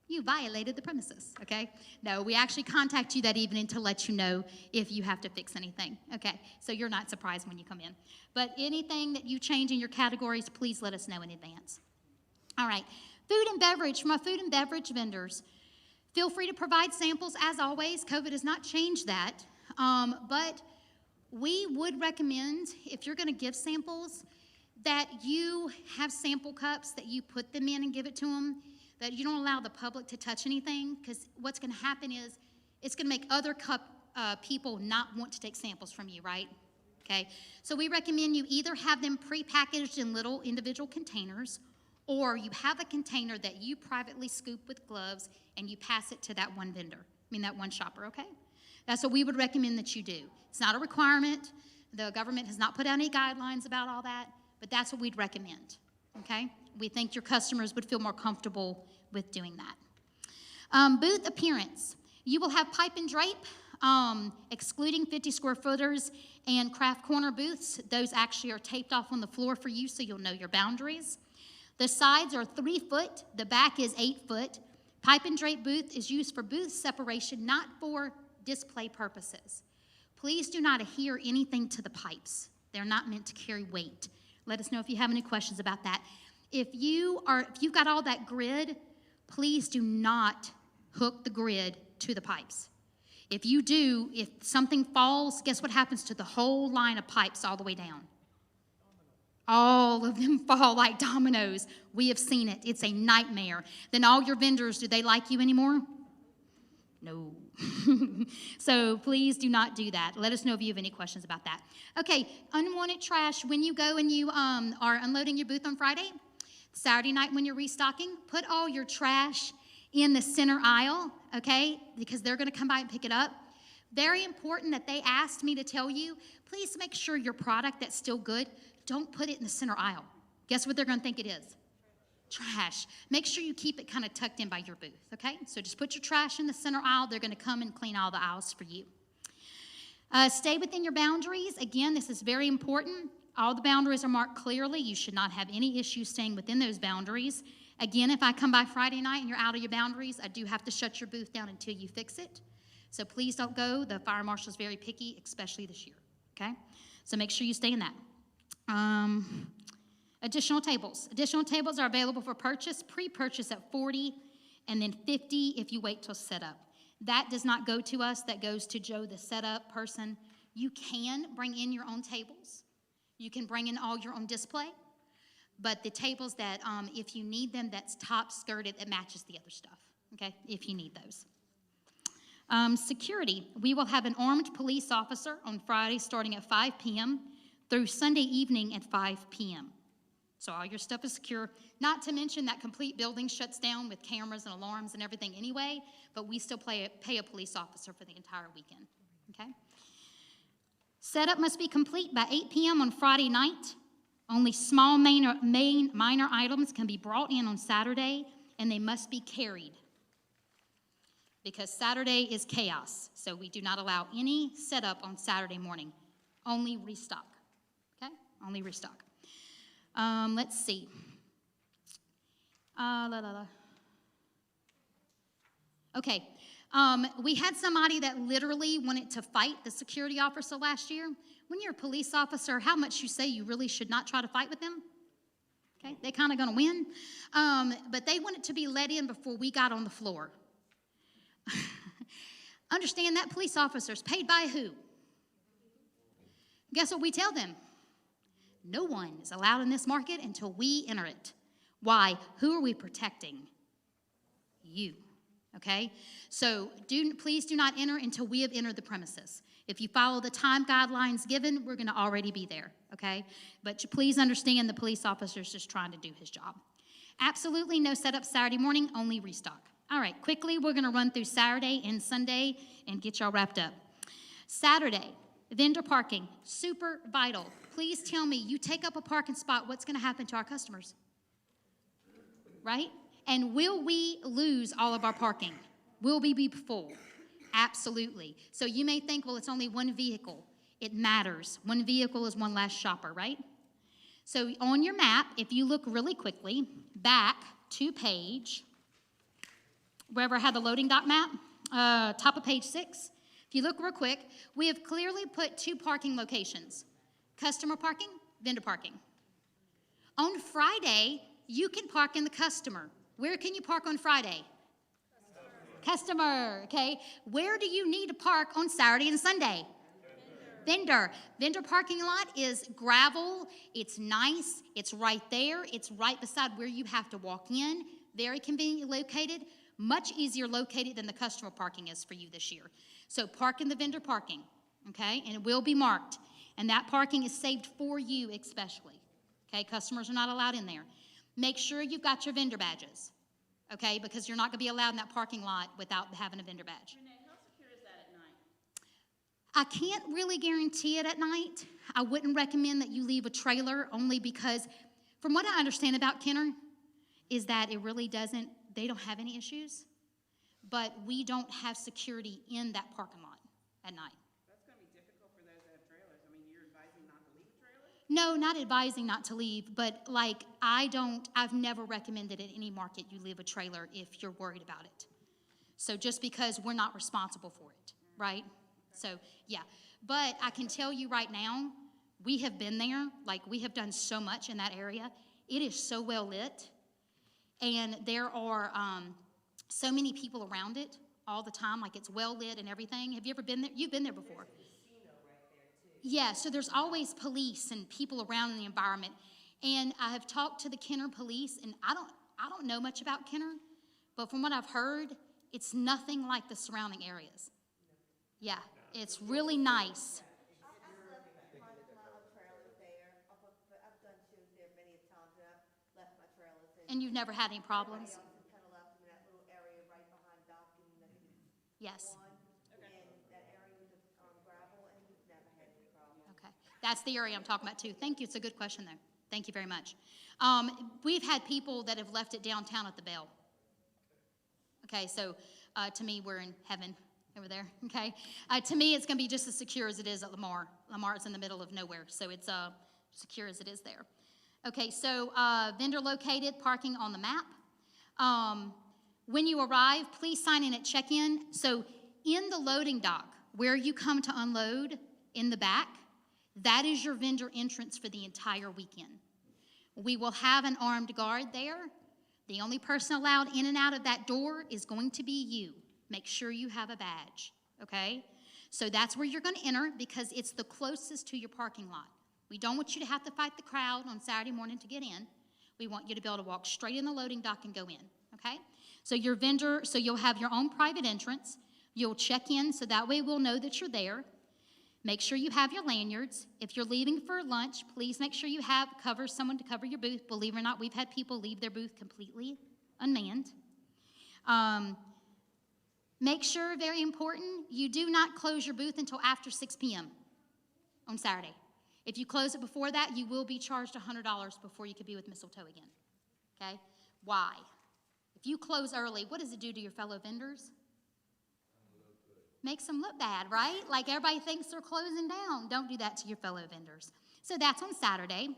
A: You violated the premises, okay? No, we actually contact you that evening to let you know if you have to fix anything, okay? So you're not surprised when you come in. But anything that you change in your categories, please let us know in advance. All right, food and beverage, from our food and beverage vendors. Feel free to provide samples as always. COVID has not changed that. But we would recommend, if you're gonna give samples, that you have sample cups that you put them in and give it to them. that you don't allow the public to touch anything, because what's going to happen is it's going to make other people not want to take samples from you, right? Okay, so we recommend you either have them prepackaged in little individual containers, or you have a container that you privately scoop with gloves and you pass it to that one vendor, that one shopper, okay? That's what we would recommend that you do. It's not a requirement. The government has not put out any guidelines about all that, but that's what we'd recommend, okay? We think your customers would feel more comfortable with doing that. Booth appearance. You will have pipe and drape, excluding 50 square footers and craft corner booths. Those actually are taped off on the floor for you so you'll know your boundaries. The sides are 3 foot, the back is 8 foot. Pipe and drape booth is used for booth separation, not for display purposes. Please do not adhere anything to the pipes. They're not meant to carry weight. Let us know if you have any questions about that. If you've got all that grid, please do not hook the grid to the pipes. If you do, if something falls, guess what happens to the whole line of pipes all the way down? All of them fall like dominoes. We have seen it. It's a nightmare. Then all your vendors, do they like you anymore? No. So please do not do that. Let us know if you have any questions about that. Okay, unwanted trash. When you go and you are unloading your booth on Friday, Saturday night when you're restocking, put all your trash in the center aisle, okay, because they're going to come by and pick it up. Very important that they asked me to tell you, please make sure your product that's still good, don't put it in the center aisle. Guess what they're going to think it is? Trash. Make sure you keep it kind of tucked in by your booth, okay? So just put your trash in the center aisle. They're going to come and clean all the aisles for you. Stay within your boundaries. Again, this is very important. All the boundaries are marked clearly. You should not have any issues staying within those boundaries. Again, if I come by Friday night and you're out of your boundaries, I do have to shut your booth down until you fix it. So please don't go. The fire marshal is very picky, especially this year, okay? So make sure you stay in that. Additional tables. Additional tables are available for purchase, pre-purchase at $40, and then $50 if you wait till setup. That does not go to us. That goes to Joe, the setup person. You can bring in your own tables. You can bring in all your own display. But the tables that, if you need them, that's top skirted, that matches the other stuff, okay, if you need those. Security. We will have an armed police officer on Friday starting at 5 p.m. through Sunday evening at 5 p.m. So all your stuff is secure. Not to mention that complete building shuts down with cameras and alarms and everything anyway, but we still pay a police officer for the entire weekend, okay? Setup must be complete by 8 p.m. on Friday night. Only small minor items can be brought in on Saturday, and they must be carried because Saturday is chaos. So we do not allow any setup on Saturday morning. Only restock, okay? Only restock. Let's see. Okay. We had somebody that literally wanted to fight the security officer last year. When you're a police officer, how much you say you really should not try to fight with them? Okay, they kind of going to win. But they wanted to be let in before we got on the floor. Understand that police officers paid by who? Guess what we tell them? No one is allowed in this market until we enter it. Why? Who are we protecting? You. Okay? So please do not enter until we have entered the premises. If you follow the time guidelines given, we're going to already be there. Okay? But please understand the police officer is just trying to do his job. Absolutely no setup Saturday morning, only restock. All right, quickly, we're going to run through Saturday and Sunday and get y'all wrapped up. Saturday, vendor parking, super vital. Please tell me, you take up a parking spot, what's going to happen to our customers? Right? And will we lose all of our parking? Will we be full? Absolutely. So you may think, well, it's only one vehicle. It matters. One vehicle is one less shopper, right? So on your map, if you look really quickly, back to page, wherever I had the loading dock map, top of page 6, if you look real quick, we have clearly put 2 parking locations. Customer parking, vendor parking. On Friday, you can park in the customer. Where can you park on Friday? Customer, okay? Where do you need to park on Saturday and Sunday? Vendor. Vendor parking lot is gravel. It's nice. It's right there. It's right beside where you have to walk in. very conveniently located, much easier located than the customer parking is for you this year. So park in the vendor parking, okay? And it will be marked. And that parking is saved for you especially, okay? Customers are not allowed in there. Make sure you've got your vendor badges, okay? Because you're not going to be allowed in that parking lot without having a vendor badge.
E: Renee, how secure is that at night?
A: I can't really guarantee it at night. I wouldn't recommend that you leave a trailer only because, from what I understand about Kenner, is that it really doesn't, they don't have any issues, but we don't have security in that parking lot at night.
E: That's gonna be difficult for those that have trailers. I mean, you're advising not to leave trailers?
A: No, not advising not to leave, but like I've never recommended at any market you leave a trailer if you're worried about it. So just because we're not responsible for it, right? So, yeah. But I can tell you right now, we have been there, like we have done so much in that area. It is so well lit, and there are so many people around it all the time, like it's well lit and everything. Have you ever been there? You've been there before. Yeah, so there's always police and people around in the environment. And I have talked to the Kenner police, and I don't know much about Kenner, but from what I've heard, it's nothing like the surrounding areas. Yeah, it's really nice.
D: I've left my own trailers there. I've done shows there many times, and I've left my trailers in.
A: And you've never had any problems?
D: Everybody else has kind of left them in that little area right behind Doc and I think it's
A: Yes.
D: one, and that area with the gravel, and we've never had any problem.
A: Okay, that's the area I'm talking about too. Thank you, it's a good question though. Thank you very much. We've had people that have left it downtown at the Bell. Okay, so to me, we're in heaven over there, okay? To me, it's gonna be just as secure as it is at Lamar. Lamar is in the middle of nowhere, so it's secure as it is there. Okay, so vendor located, parking on the map. When you arrive, please sign in at check-in. So in the loading dock, where you come to unload in the back, that is your vendor entrance for the entire weekend. We will have an armed guard there. The only person allowed in and out of that door is going to be you. Make sure you have a badge, okay? So that's where you're going to enter because it's the closest to your parking lot. We don't want you to have to fight the crowd on Saturday morning to get in. We want you to be able to walk straight in the loading dock and go in, okay? So you'll have your own private entrance. You'll check in so that way we'll know that you're there. Make sure you have your lanyards. If you're leaving for lunch, please make sure you have someone to cover your booth. Believe it or not, we've had people leave their booth completely unmanned. Make sure, very important, you do not close your booth until after 6 p.m. on Saturday. If you close it before that, you will be charged $100 before you can be with Mistletoe again, okay? Why? If you close early, what does it do to your fellow vendors? Makes them look bad, right? Like everybody thinks they're closing down. Don't do that to your fellow vendors. So that's on Saturday.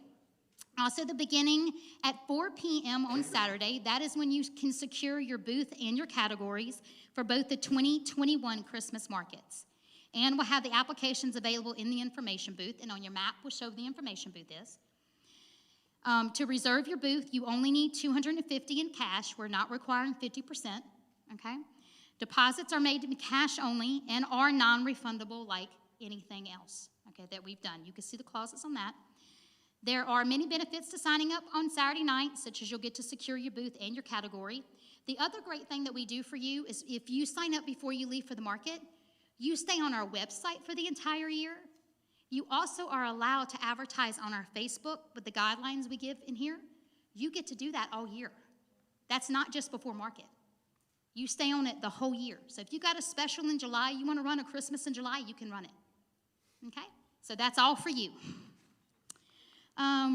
A: Also, the beginning at 4 p.m. on Saturday, that is when you can secure your booth and your categories for both the 2021 Christmas markets. And we'll have the applications available in the information booth, and on your map will show the information booth is. To reserve your booth, you only need $250 in cash. We're not requiring 50%, okay? Deposits are made in cash only and are non-refundable like anything else, okay, that we've done. You can see the clauses on that. There are many benefits to signing up on Saturday night, such as you'll get to secure your booth and your category. The other great thing that we do for you is if you sign up before you leave for the market, you stay on our website for the entire year. You also are allowed to advertise on our Facebook with the guidelines we give in here. You get to do that all year. That's not just before market. You stay on it the whole year. So if you got a special in July, you want to run a Christmas in July, you can run it. Okay? So that's all for you.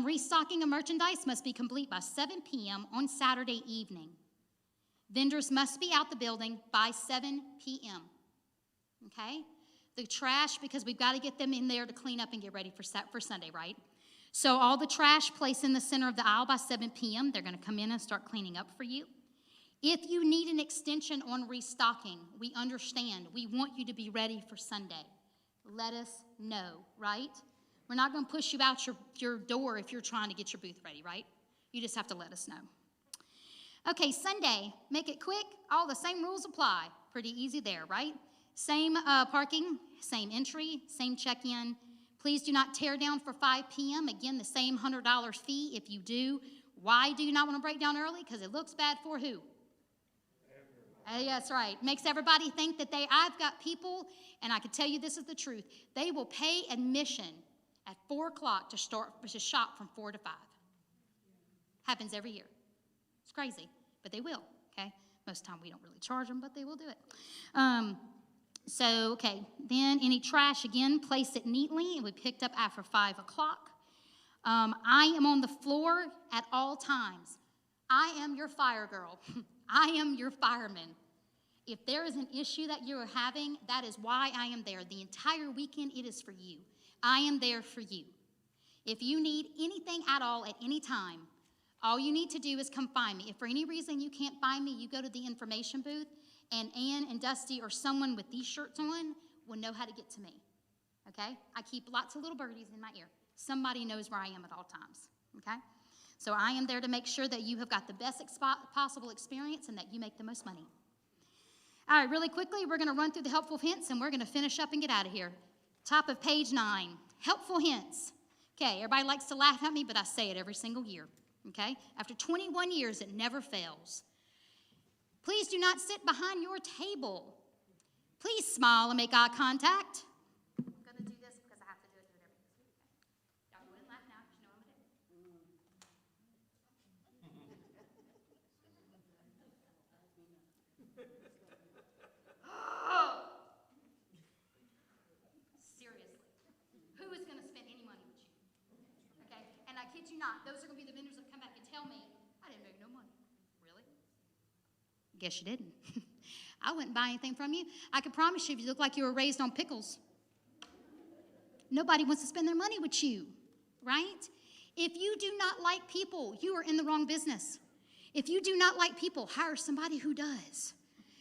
A: Restocking of merchandise must be complete by 7 p.m. on Saturday evening. Vendors must be out the building by 7 p.m. Okay? The trash, because we've got to get them in there to clean up and get ready for Sunday, right? So all the trash placed in the center of the aisle by 7 p.m., they're going to come in and start cleaning up for you. If you need an extension on restocking, we understand. We want you to be ready for Sunday. Let us know, right? We're not going to push you out your door if you're trying to get your booth ready, right? You just have to let us know. Okay, Sunday, make it quick. All the same rules apply. Pretty easy there, right? Same parking, same entry, same check-in. Please do not tear down for 5 p.m. Again, the same $100 fee. If you do, Why do you not want to break down early? Because it looks bad for who? That's right. Makes everybody think that I've got people, and I can tell you this is the truth. They will pay admission at 4 o'clock to shop from 4 to 5. Happens every year. It's crazy, but they will, okay? Most of the time we don't really charge them, but they will do it. Okay, then any trash, again, place it neatly. It will be picked up after 5 o'clock. I am on the floor at all times. I am your fire girl. I am your fireman. If there is an issue that you are having, that is why I am there. The entire weekend, it is for you. I am there for you. If you need anything at all at any time, all you need to do is come find me. If for any reason you can't find me, you go to the information booth, and Ann and Dusty or someone with these shirts on will know how to get to me, okay? I keep lots of little birdies in my ear. Somebody knows where I am at all times, okay? So I am there to make sure that you have got the best possible experience and that you make the most money. All right, really quickly, we're going to run through the helpful hints, and we're going to finish up and get out of here. Top of page 9, helpful hints. Okay, everybody likes to laugh at me, but I say it every single year, okay? After 21 years, it never fails. Please do not sit behind your table. Please smile and make eye contact. I'm going to do this because I have to do it every week. Y'all go ahead and laugh now because you know I'm going to do it. Seriously. Who is going to spend any money with you? Okay? And I kid you not, those are going to be the vendors that come back and tell me, I didn't make no money. Really? Guess you didn't. I wouldn't buy anything from you. I can promise you, if you look like you were raised on pickles, nobody wants to spend their money with you, right? If you do not like people, you are in the wrong business. If you do not like people, hire somebody who does.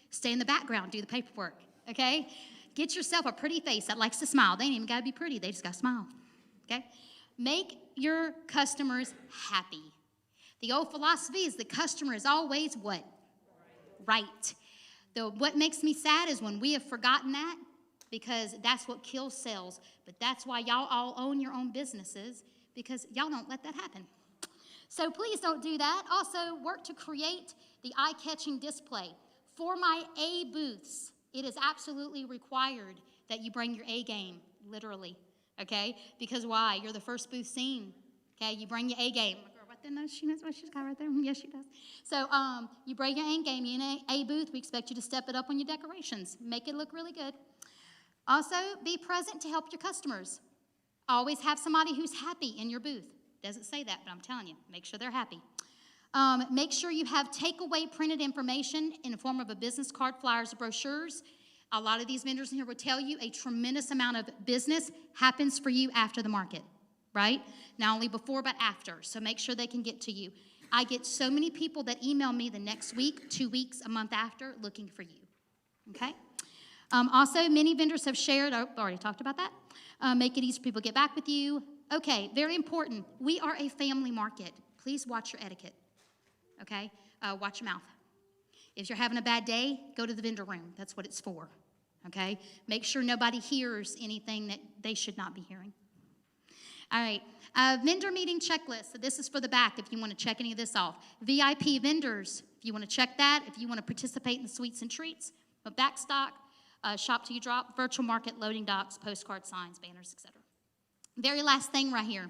A: Stay in the background, do the paperwork, okay? Get yourself a pretty face that likes to smile. They ain't even got to be pretty. They just got to smile, okay? Make your customers happy. The old philosophy is the customer is always what? Right. What makes me sad is when we have forgotten that, because that's what kills sales. But that's why y'all all own your own businesses, because y'all don't let that happen. So please don't do that. Also, work to create the eye-catching display. For my A booths, it is absolutely required that you bring your A game, literally, okay? Because why? You're the first booth seen, okay? You bring your A game. She knows what she's got right there. Yes, she does. So you bring your A game. You're in a booth. We expect you to step it up on your decorations. Make it look really good. Also, be present to help your customers. Always have somebody who's happy in your booth. Doesn't say that, but I'm telling you, make sure they're happy. Make sure you have takeaway printed information in the form of a business card, flyers, or brochures. A lot of these vendors in here will tell you a tremendous amount of business happens for you after the market, right? Not only before, but after. So make sure they can get to you. I get so many people that email me the next week, 2 weeks, a month after, looking for you, okay? Also, many vendors have shared, I've already talked about that, make it easy for people to get back with you. Okay, very important. We are a family market. Please watch your etiquette, okay? Watch your mouth. If you're having a bad day, go to the vendor room. That's what it's for, okay? Make sure nobody hears anything that they should not be hearing. All right, vendor meeting checklist. So this is for the back if you want to check any of this off. VIP vendors, if you want to check that. If you want to participate in the sweets and treats, back stock, shop till you drop, virtual market, loading docks, postcard signs, banners, etc. Very last thing right here.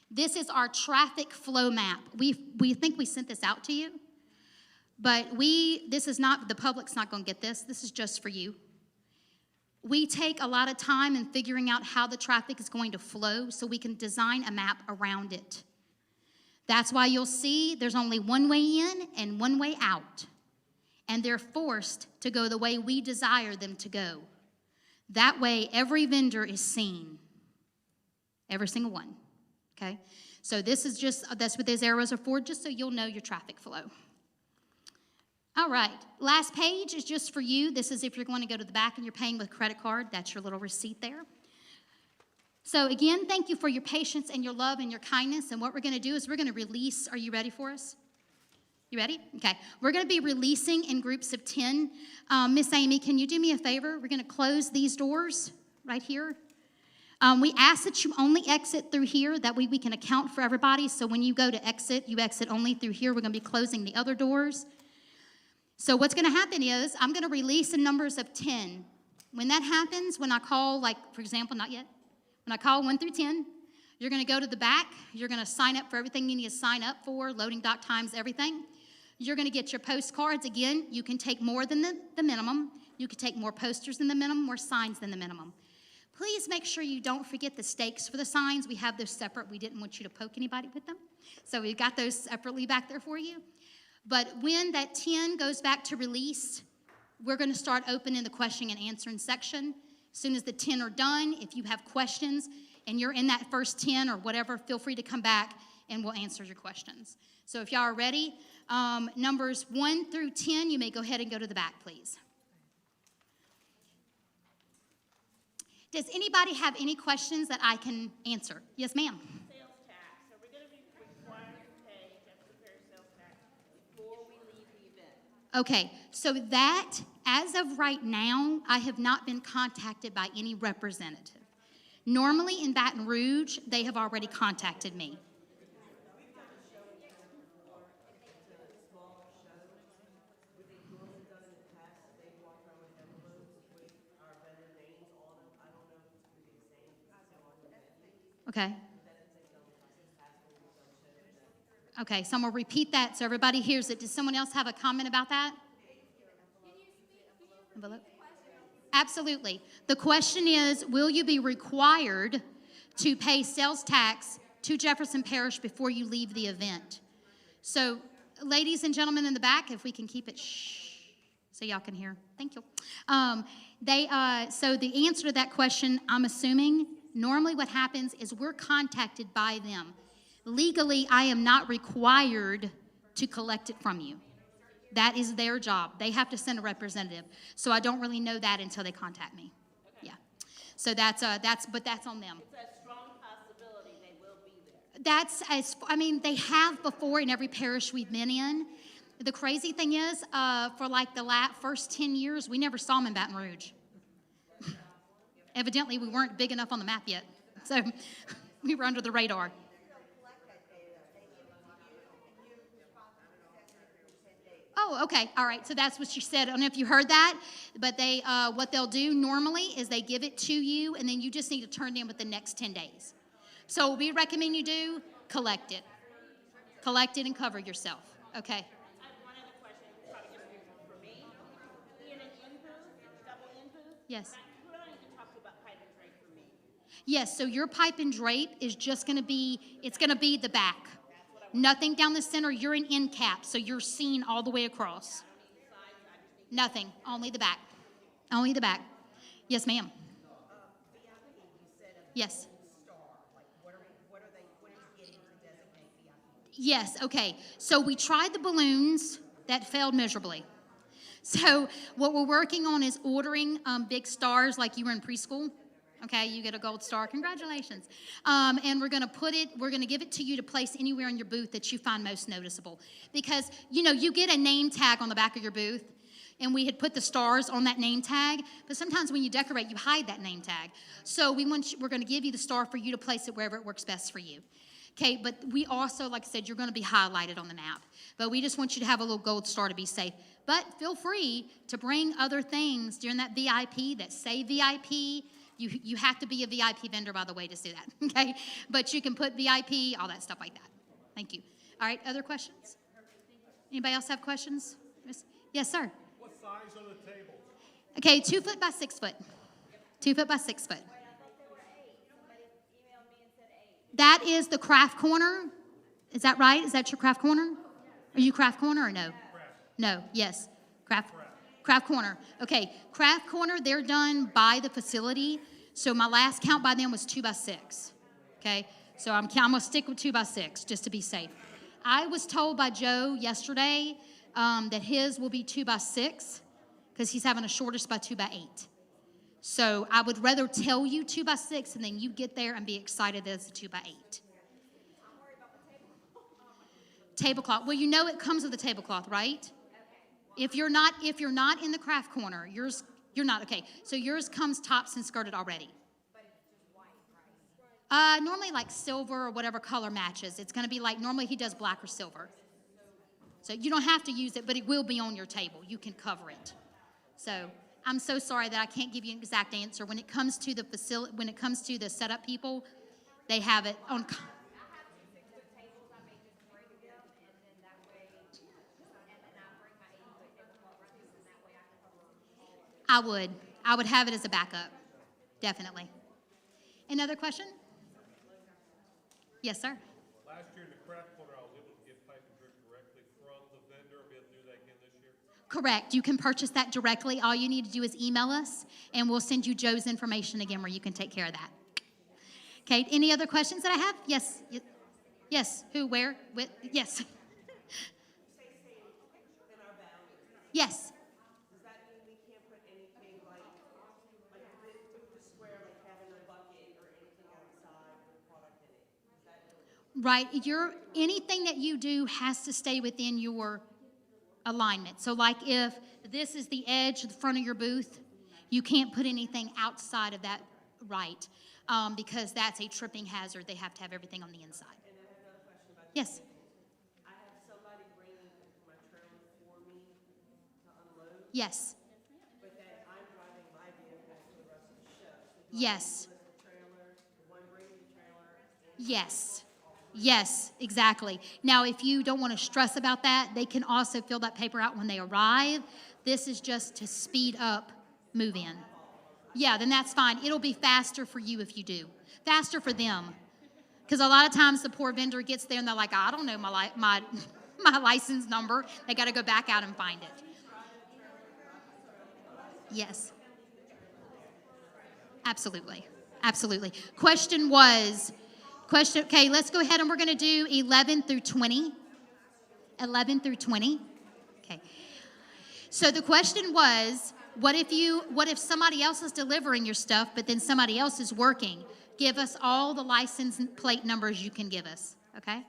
A: This is our traffic flow map. We think we sent this out to you, but this is not, the public's not going to get this. This is just for you. We take a lot of time in figuring out how the traffic is going to flow so we can design a map around it. That's why you'll see there's only one way in and one way out. And they're forced to go the way we desire them to go. That way, every vendor is seen. Every single one, okay? So this is that's what those arrows are for, just so you'll know your traffic flow. All right, last page is just for you. This is if you're going to go to the back and you're paying with a credit card. That's your little receipt there. So again, thank you for your patience and your love and your kindness. And what we're going to do is we're going to release. Are you ready for us? You ready? Okay. We're going to be releasing in groups of 10. Miss Amy, can you do me a favor? We're going to close these doors right here. We ask that you only exit through here. That way we can account for everybody. So when you go to exit, you exit only through here. We're going to be closing the other doors. So what's going to happen is I'm going to release in numbers of 10. When that happens, when I call, like, for example, not yet. When I call 1 through 10, you're going to go to the back. You're going to sign up for everything you need to sign up for, loading dock times, everything. You're going to get your postcards. Again, you can take more than the minimum. You can take more posters than the minimum, more signs than the minimum. Please make sure you don't forget the stakes for the signs. We have those separate. We didn't want you to poke anybody with them. So we've got those separately back there for you. But when that 10 goes back to release, we're going to start opening the question and answering section. As soon as the 10 are done, if you have questions and you're in that first 10 or whatever, feel free to come back and we'll answer your questions. So if y'all are ready, numbers 1 through 10, you may go ahead and go to the back, please. Does anybody have any questions that I can answer? Yes, ma'am.
E: Sales tax, are we gonna be required to pay Jefferson Parish sales tax before we leave the event?
A: Okay, so that, as of right now, I have not been contacted by any representative. Normally in Baton Rouge, they have already contacted me. Okay. Okay, so I'm going to repeat that so everybody hears it. Does someone else have a comment about that? Envelope? Absolutely. The question is, will you be required to pay sales tax to Jefferson Parish before you leave the event? So, ladies and gentlemen in the back, if we can keep it shh, so y'all can hear. Thank you. So the answer to that question, I'm assuming, normally what happens is we're contacted by them. Legally, I am not required to collect it from you. That is their job. They have to send a representative. So I don't really know that until they contact me. Yeah. So that's on them.
E: It's a strong possibility they will be there.
A: They have before in every parish we've been in. The crazy thing is, for like the first 10 years, we never saw them in Baton Rouge. Evidently, we weren't big enough on the map yet. So we were under the radar. Oh, okay. All right. So that's what she said. I don't know if you heard that, but what they'll do normally is they give it to you, and then you just need to turn it in within the next 10 days. So what we recommend you do, collect it. Collect it and cover yourself. Okay.
E: I have one other question, probably just for me. In an in-booth, double in-booth?
A: Yes.
E: Who do I need to talk to about pipe and drape for me?
A: Yes. So your pipe and drape is just going to be, it's going to be the back. Nothing down the center. You're an end cap, so you're seen all the way across. Nothing. Only the back. Only the back. Yes, ma'am. Yes. Yes, okay. So we tried the balloons. That failed miserably. So what we're working on is ordering big stars like you were in preschool. Okay, you get a gold star. Congratulations. And we're going to give it to you to place anywhere in your booth that you find most noticeable. Because, you get a name tag on the back of your booth, and we had put the stars on that name tag, but sometimes when you decorate, you hide that name tag. So we're going to give you the star for you to place it wherever it works best for you. Okay, but we also, like I said, you're going to be highlighted on the map. But we just want you to have a little gold star to be safe. But feel free to bring other things during that VIP that say VIP. You have to be a VIP vendor, by the way, to do that, okay? But you can put VIP, all that stuff like that. Thank you. All right, other questions? Anybody else have questions? Yes, sir.
B: What size are the tables?
A: Okay, 2 foot by 6 foot. 2 foot by 6 foot. That is the craft corner. Is that right? Is that your craft corner? Are you craft corner or no? No, yes. Craft corner. Okay, craft corner, they're done by the facility. So my last count by them was 2 by 6. Okay, so I'm going to stick with 2 by 6 just to be safe. I was told by Joe yesterday that his will be 2 by 6 because he's having a shortest by 2 by 8. So I would rather tell you 2 by 6 and then you get there and be excited that it's a 2 by 8. Tablecloth. Well, it comes with a tablecloth, right? If you're not in the craft corner, you're not okay. So yours comes tops and skirted already. Normally like silver or whatever color matches. It's going to be like, normally he does black or silver. So you don't have to use it, but it will be on your table. You can cover it. So I'm so sorry that I can't give you an exact answer. When it comes to the facility, when it comes to the setup people, they have it on. I would. I would have it as a backup. Definitely. Another question? Yes, sir.
F: Last year in the craft corner, I was able to get pipe and drip directly from the vendor. I'll be able to do that again this year.
A: Correct. You can purchase that directly. All you need to do is email us, and we'll send you Joe's information again where you can take care of that. Okay, any other questions that I have? Yes. Yes. Who, where? With? Yes. Yes.
G: Does that mean we can't put anything like the square, like having a bucket or anything outside with product in it? Is that
A: Right. Anything that you do has to stay within your alignment. So like if this is the edge, the front of your booth, you can't put anything outside of that, right? Because that's a tripping hazard. They have to have everything on the inside.
G: And I have another question about
A: Yes.
G: I have somebody bringing my trailer for me to unload,
A: Yes.
G: but then I'm driving my vehicle for the rest of the show. So do
A: Yes.
G: I list the trailer, the one bringing the trailer, and
A: Yes. Yes, exactly. Now, if you don't want to stress about that, they can also fill that paper out when they arrive. This is just to speed up move in. Yeah, then that's fine. It'll be faster for you if you do. Faster for them. Because a lot of times the poor vendor gets there and they're like, I don't know my license number. They got to go back out and find it. Yes. Absolutely. Absolutely. Okay, let's go ahead and we're going to do 11 through 20. 11 through 20. Okay. So the question was, what if somebody else is delivering your stuff, but then somebody else is working? Give us all the license plate numbers you can give us, okay?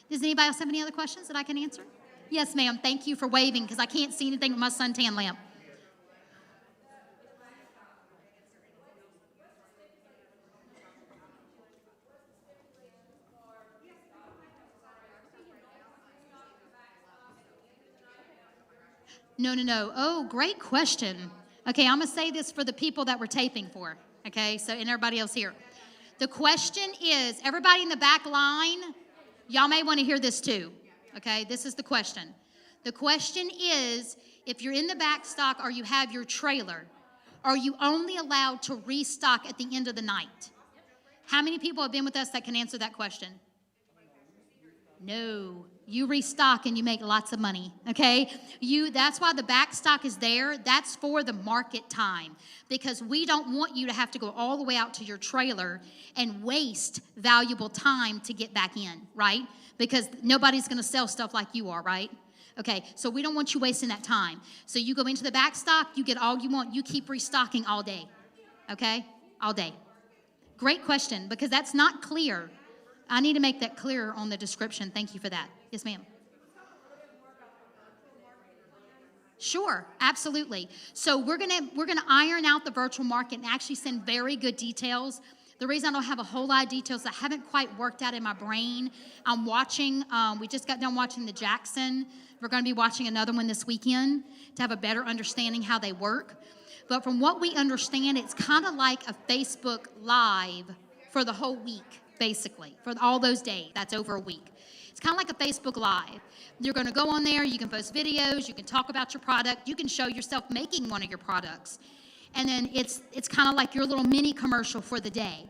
A: Does anybody else have any other questions that I can answer? Yes, ma'am. Thank you for waving because I can't see anything with my suntan lamp. No. Oh, great question. Okay, I'm going to say this for the people that we're taping for, okay, so and everybody else here. The question is, everybody in the back line, y'all may want to hear this too, okay? This is the question. The question is, if you're in the back stock or you have your trailer, are you only allowed to restock at the end of the night? How many people have been with us that can answer that question? No. You restock and you make lots of money, okay? That's why the back stock is there. That's for the market time because we don't want you to have to go all the way out to your trailer and waste valuable time to get back in, right? Because nobody's going to sell stuff like you are, right? Okay, so we don't want you wasting that time. So you go into the back stock, you get all you want. You keep restocking all day, okay? All day. Great question because that's not clear. I need to make that clearer on the description. Thank you for that. Yes, ma'am. Sure, absolutely. So we're gonna iron out the virtual market and actually send very good details. The reason I don't have a whole lot of details, I haven't quite worked out in my brain. I'm watching, we just got done watching the Jackson. We're gonna be watching another one this weekend to have a better understanding how they work. But from what we understand, it's kind of like a Facebook Live for the whole week, basically, for all those days. That's over a week. It's kind of like a Facebook Live. You're going to go on there, you can post videos, you can talk about your product, you can show yourself making one of your products. And then it's kind of like your little mini commercial for the day.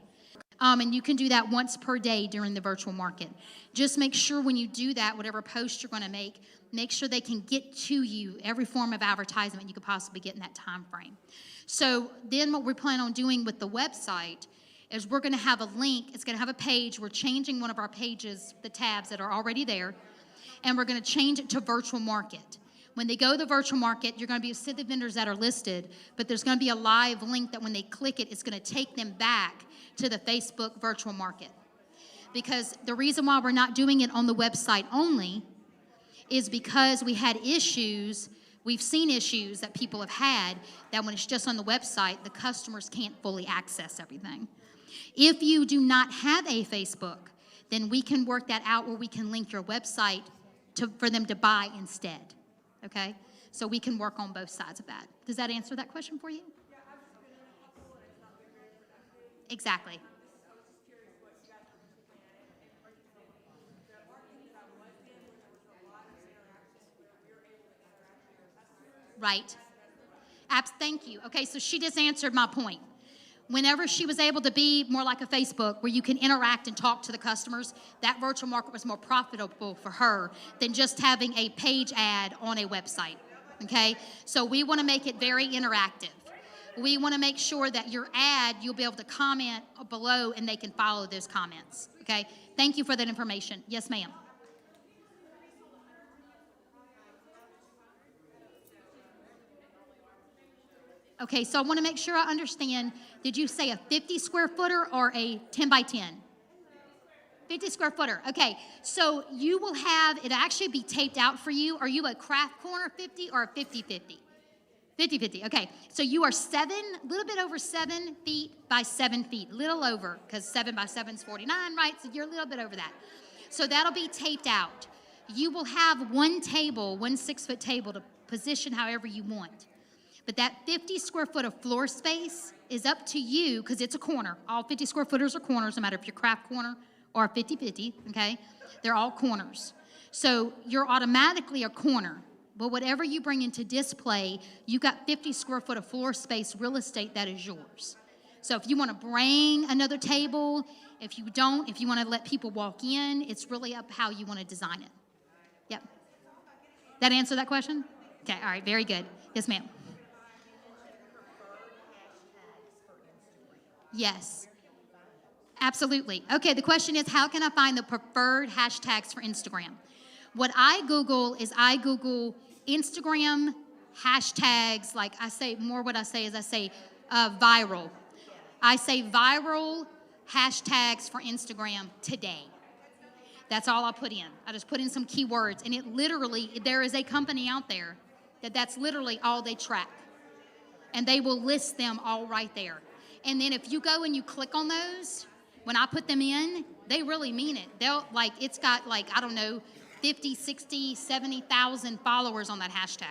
A: And you can do that once per day during the virtual market. Just make sure when you do that, whatever post you're going to make sure they can get to you every form of advertisement you could possibly get in that time frame. So then what we plan on doing with the website is we're going to have a link. It's going to have a page. We're changing one of our pages, the tabs that are already there, and we're going to change it to virtual market. When they go to the virtual market, you're going to be see the vendors that are listed, but there's going to be a live link that when they click it, it's going to take them back to the Facebook virtual market. Because the reason why we're not doing it on the website only is because we had issues. We've seen issues that people have had that when it's just on the website, the customers can't fully access everything. If you do not have a Facebook, then we can work that out where we can link your website for them to buy instead, okay? So we can work on both sides of that. Does that answer that question for you?
D: Yeah, I've just been in a couple and it's not been very productive.
A: Exactly.
D: I was just curious what you guys were planning. And like you said, the market that I was in, where there was a lot of interaction, where you're able to interact with your customers.
A: Right. Thank you. Okay, so she just answered my point. Whenever she was able to be more like a Facebook where you can interact and talk to the customers, that virtual market was more profitable for her than just having a page ad on a website. Okay? So we want to make it very interactive. We want to make sure that your ad, you'll be able to comment below and they can follow those comments. Okay? Thank you for that information. Yes, ma'am. Okay, so I want to make sure I understand. Did you say a 50 square footer or a 10 by 10? 50 square footer. Okay, so you will have it actually be taped out for you. Are you a craft corner 50 or a 50-50? 50-50, okay. So you are a little bit over 7 feet by 7 feet, a little over, because 7 by 7 is 49, right? So you're a little bit over that. So that'll be taped out. You will have one table, one 6-foot table to position however you want. But that 50 square foot of floor space is up to you because it's a corner. All 50 square footers are corners, no matter if you're craft corner or 50-50, okay? They're all corners. So you're automatically a corner. But whatever you bring into display, you got 50 square foot of floor space real estate that is yours. So if you want to bring another table, if you don't, if you want to let people walk in, it's really up how you want to design it. Yep. That answer that question? Okay, all right, very good. Yes, ma'am. Yes, absolutely. Okay, the question is, how can I find the preferred hashtags for Instagram? What I Google is I Google Instagram hashtags, like I say, more what I say is I say viral. I say viral hashtags for Instagram today. That's all I put in. I just put in some keywords, and it literally, there is a company out there that's literally all they track. And they will list them all right there. And then if you go and you click on those, when I put them in, they really mean it. They'll, like, it's got, like, I don't know, 50, 60, 70,000 followers on that hashtag.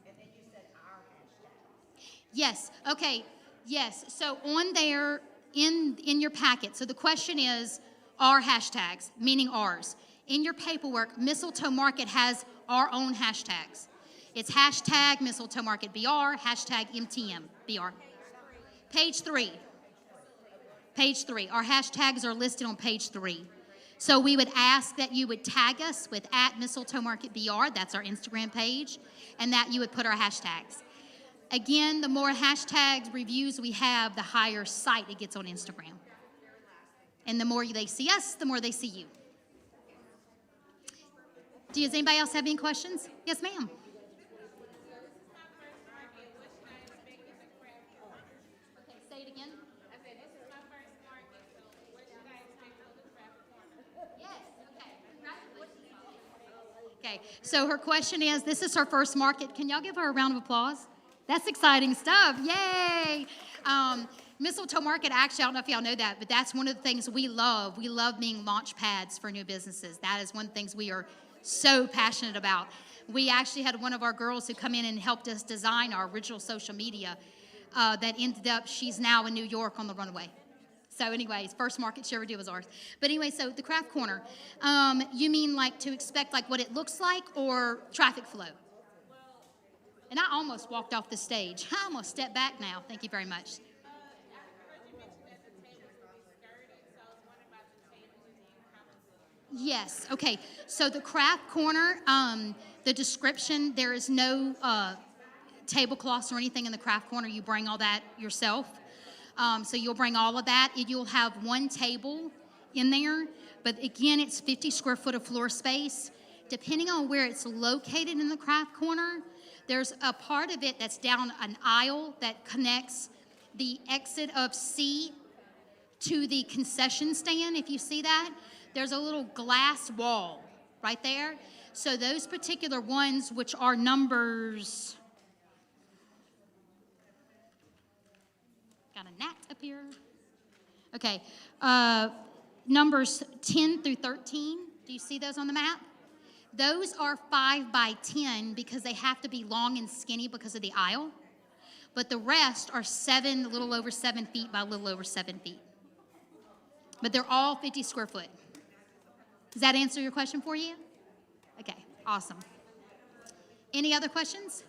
A: And then you said our hashtag. Yes, okay, yes. So on there, in your packet, so the question is, our hashtags, meaning ours. In your paperwork, Mistletoe Market has our own hashtags. It's hashtag Mistletoe Market BR, hashtag MTM BR. Page 3. Page 3. Our hashtags are listed on page 3. So we would ask that you would tag us with @Mistletoe Market BR, that's our Instagram page, and that you would put our hashtags. Again, the more hashtags, reviews we have, the higher sight it gets on Instagram. And the more they see us, the more they see you. Does anybody else have any questions? Yes, ma'am. Say it again.
E: I said, this is my first market, so what you guys think of the craft corner?
A: Yes, okay. Congratulations. Okay, so her question is, this is her first market. Can y'all give her a round of applause? That's exciting stuff. Yay! Mistletoe Market, actually, I don't know if y'all know that, but that's one of the things we love. We love being launch pads for new businesses. That is one of the things we are so passionate about. We actually had one of our girls who come in and helped us design our original social media that ended up, she's now in New York on the runway. So anyways, first market she ever did was ours. But anyway, so the craft corner, you mean like to expect like what it looks like or traffic flow? And I almost walked off the stage. I'm gonna step back now. Thank you very much. Yes, okay. So the craft corner, the description, there is no tablecloths or anything in the craft corner. You bring all that yourself. So you'll bring all of that. You'll have one table in there, but again, it's 50 square foot of floor space. Depending on where it's located in the craft corner, there's a part of it that's down an aisle that connects the exit of C to the concession stand, if you see that. There's a little glass wall right there. So those particular ones, which are numbers, got a gnat up here? Okay. Numbers 10 through 13. Do you see those on the map? Those are 5 by 10 because they have to be long and skinny because of the aisle. But the rest are a little over 7 feet by a little over 7 feet. But they're all 50 square foot. Does that answer your question for you? Okay, awesome. Any other questions?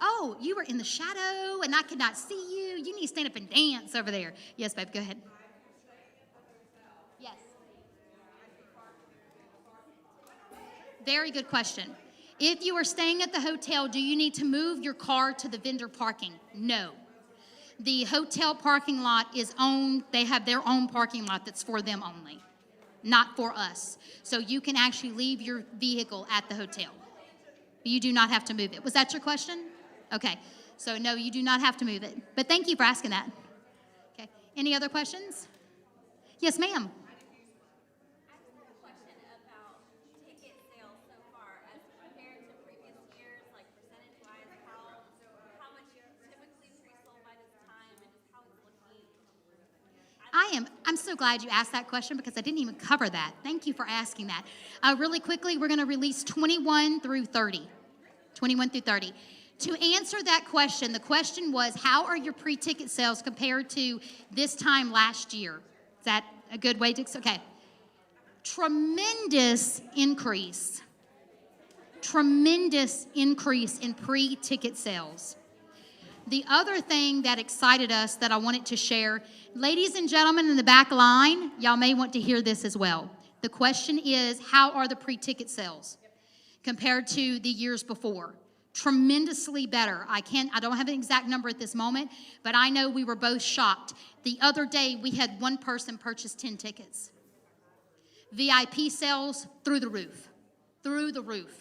A: Oh, you were in the shadow and I could not see you. You need to stand up and dance over there. Yes, babe, go ahead. Yes. Very good question. If you are staying at the hotel, do you need to move your car to the vendor parking? No. The hotel parking lot is owned, they have their own parking lot that's for them only, not for us. So you can actually leave your vehicle at the hotel. You do not have to move it. Was that your question? Okay. So no, you do not have to move it. But thank you for asking that. Okay. Any other questions? Yes, ma'am.
H: Question about ticket sales so far as compared to previous years, like percentage-wise, how much you typically pre-sold by this time and just how it's looking?
A: I'm so glad you asked that question because I didn't even cover that. Thank you for asking that. Really quickly, we're going to release 21 through 30. 21 through 30. To answer that question, the question was, how are your pre-ticket sales compared to this time last year? Is that a good way to, okay. Tremendous increase in pre-ticket sales. The other thing that excited us that I wanted to share, ladies and gentlemen in the back line, y'all may want to hear this as well. The question is, how are the pre-ticket sales compared to the years before? Tremendously better. I don't have an exact number at this moment, but I know we were both shocked. The other day, we had one person purchase 10 tickets. VIP sales through the roof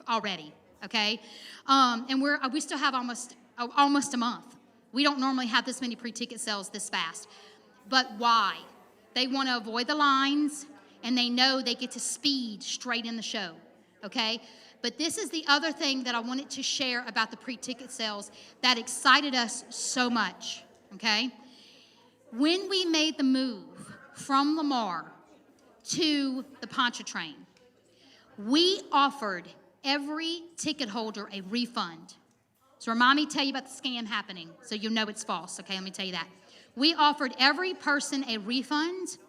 A: already, okay? And we still have almost a month. We don't normally have this many pre-ticket sales this fast. But why? They want to avoid the lines, and they know they get to speed straight in the show, okay? But this is the other thing that I wanted to share about the pre-ticket sales that excited us so much, okay? When we made the move from Lamar to the Pontchartrain, we offered every ticket holder a refund. So remind me to tell you about the scam happening so you know it's false, okay? Let me tell you that. We offered every person a refund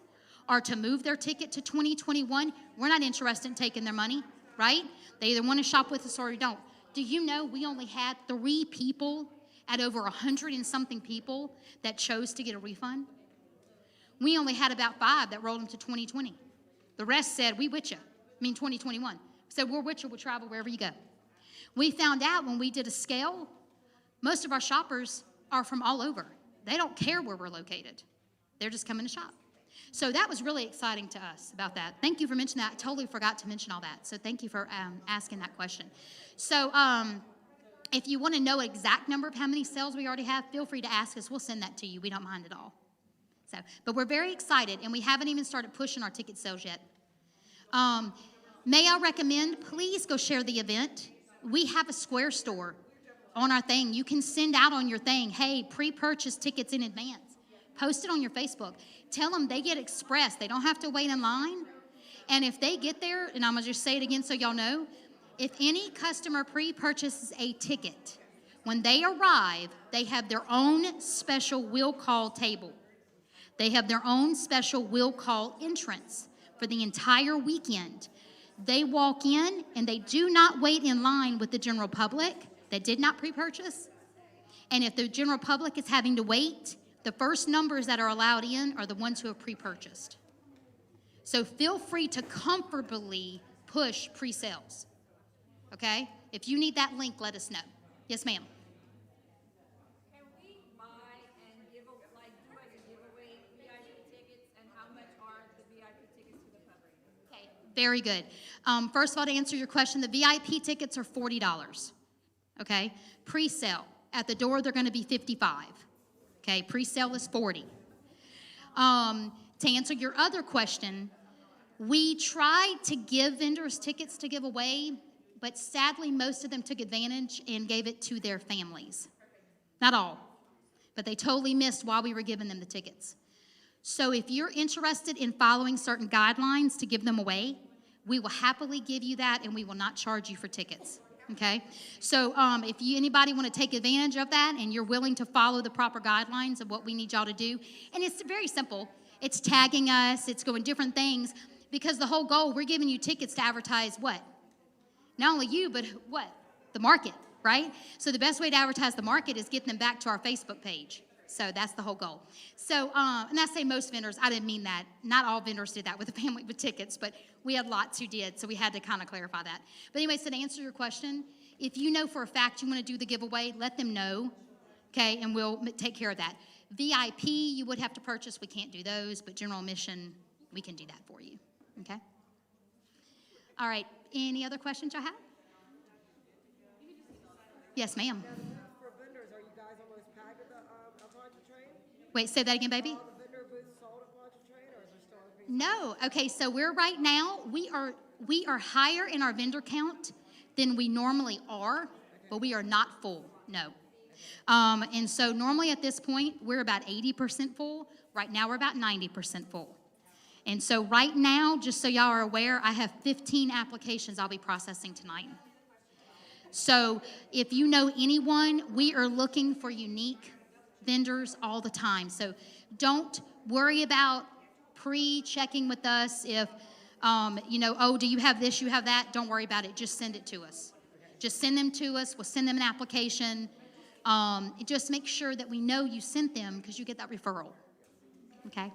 A: or to move their ticket to 2021. We're not interested in taking their money, right? They either want to shop with us or you don't. Do you know we only had 3 people out over 100 and something people that chose to get a refund? We only had about 5 that rolled them to 2020. The rest said, we with you. 2021. So we're with you, we'll travel wherever you go. We found out when we did a scale, most of our shoppers are from all over. They don't care where we're located. They're just coming to shop. So that was really exciting to us about that. Thank you for mentioning that. I totally forgot to mention all that. So thank you for asking that question. So if you want to know an exact number of how many sales we already have, feel free to ask us. We'll send that to you. We don't mind at all. So, but we're very excited, and we haven't even started pushing our ticket sales yet. May I recommend, please go share the event. We have a Square store on our thing. You can send out on your thing, hey, pre-purchase tickets in advance. Post it on your Facebook. Tell them they get express. They don't have to wait in line. And if they get there, and I'm going to just say it again so y'all know, if any customer pre-purchases a ticket, when they arrive, they have their own special will call table. They have their own special will call entrance for the entire weekend. They walk in and they do not wait in line with the general public that did not pre-purchase. And if the general public is having to wait, the first numbers that are allowed in are the ones who have pre-purchased. So feel free to comfortably push pre-sales, okay? If you need that link, let us know. Yes, ma'am.
H: Can we buy and do a giveaway VIP tickets, and how much are the VIP tickets to the public?
A: Okay, very good. First of all, to answer your question, the VIP tickets are $40, okay? Pre-sale, at the door, they're going to be $55. Okay, pre-sale is $40. To answer your other question, we tried to give vendors tickets to give away, but sadly, most of them took advantage and gave it to their families. Not all, but they totally missed while we were giving them the tickets. So if you're interested in following certain guidelines to give them away, we will happily give you that, and we will not charge you for tickets. Okay? So if anybody want to take advantage of that and you're willing to follow the proper guidelines of what we need y'all to do, and it's very simple. It's tagging us, it's going different things, because the whole goal, we're giving you tickets to advertise what? Not only you, but what? The market, right? So the best way to advertise the market is get them back to our Facebook page. So that's the whole goal. So, and I say most vendors, I didn't mean that. Not all vendors did that with the family with tickets, but we had lots who did, so we had to kind of clarify that. But anyway, so to answer your question, if you know for a fact you want to do the giveaway, let them know, okay, and we'll take care of that. VIP, you would have to purchase. We can't do those, but general admission, we can do that for you, okay? All right, any other questions I have? Yes, ma'am.
G: For vendors, are you guys almost packed at the Pontchartrain?
A: Wait, say that again, baby.
G: All the vendor booths sold at Pontchartrain, or is there still other things?
A: No. Okay, so we're right now, we are higher in our vendor count than we normally are, but we are not full, no. And so normally at this point, we're about 80% full. Right now, we're about 90% full. And so right now, just so y'all are aware, I have 15 applications I'll be processing tonight. So if you know anyone, we are looking for unique vendors all the time. So don't worry about pre-checking with us if, oh, do you have this, you have that? Don't worry about it. Just send it to us. Just send them to us. We'll send them an application. Just make sure that we know you sent them because you get that referral. Okay?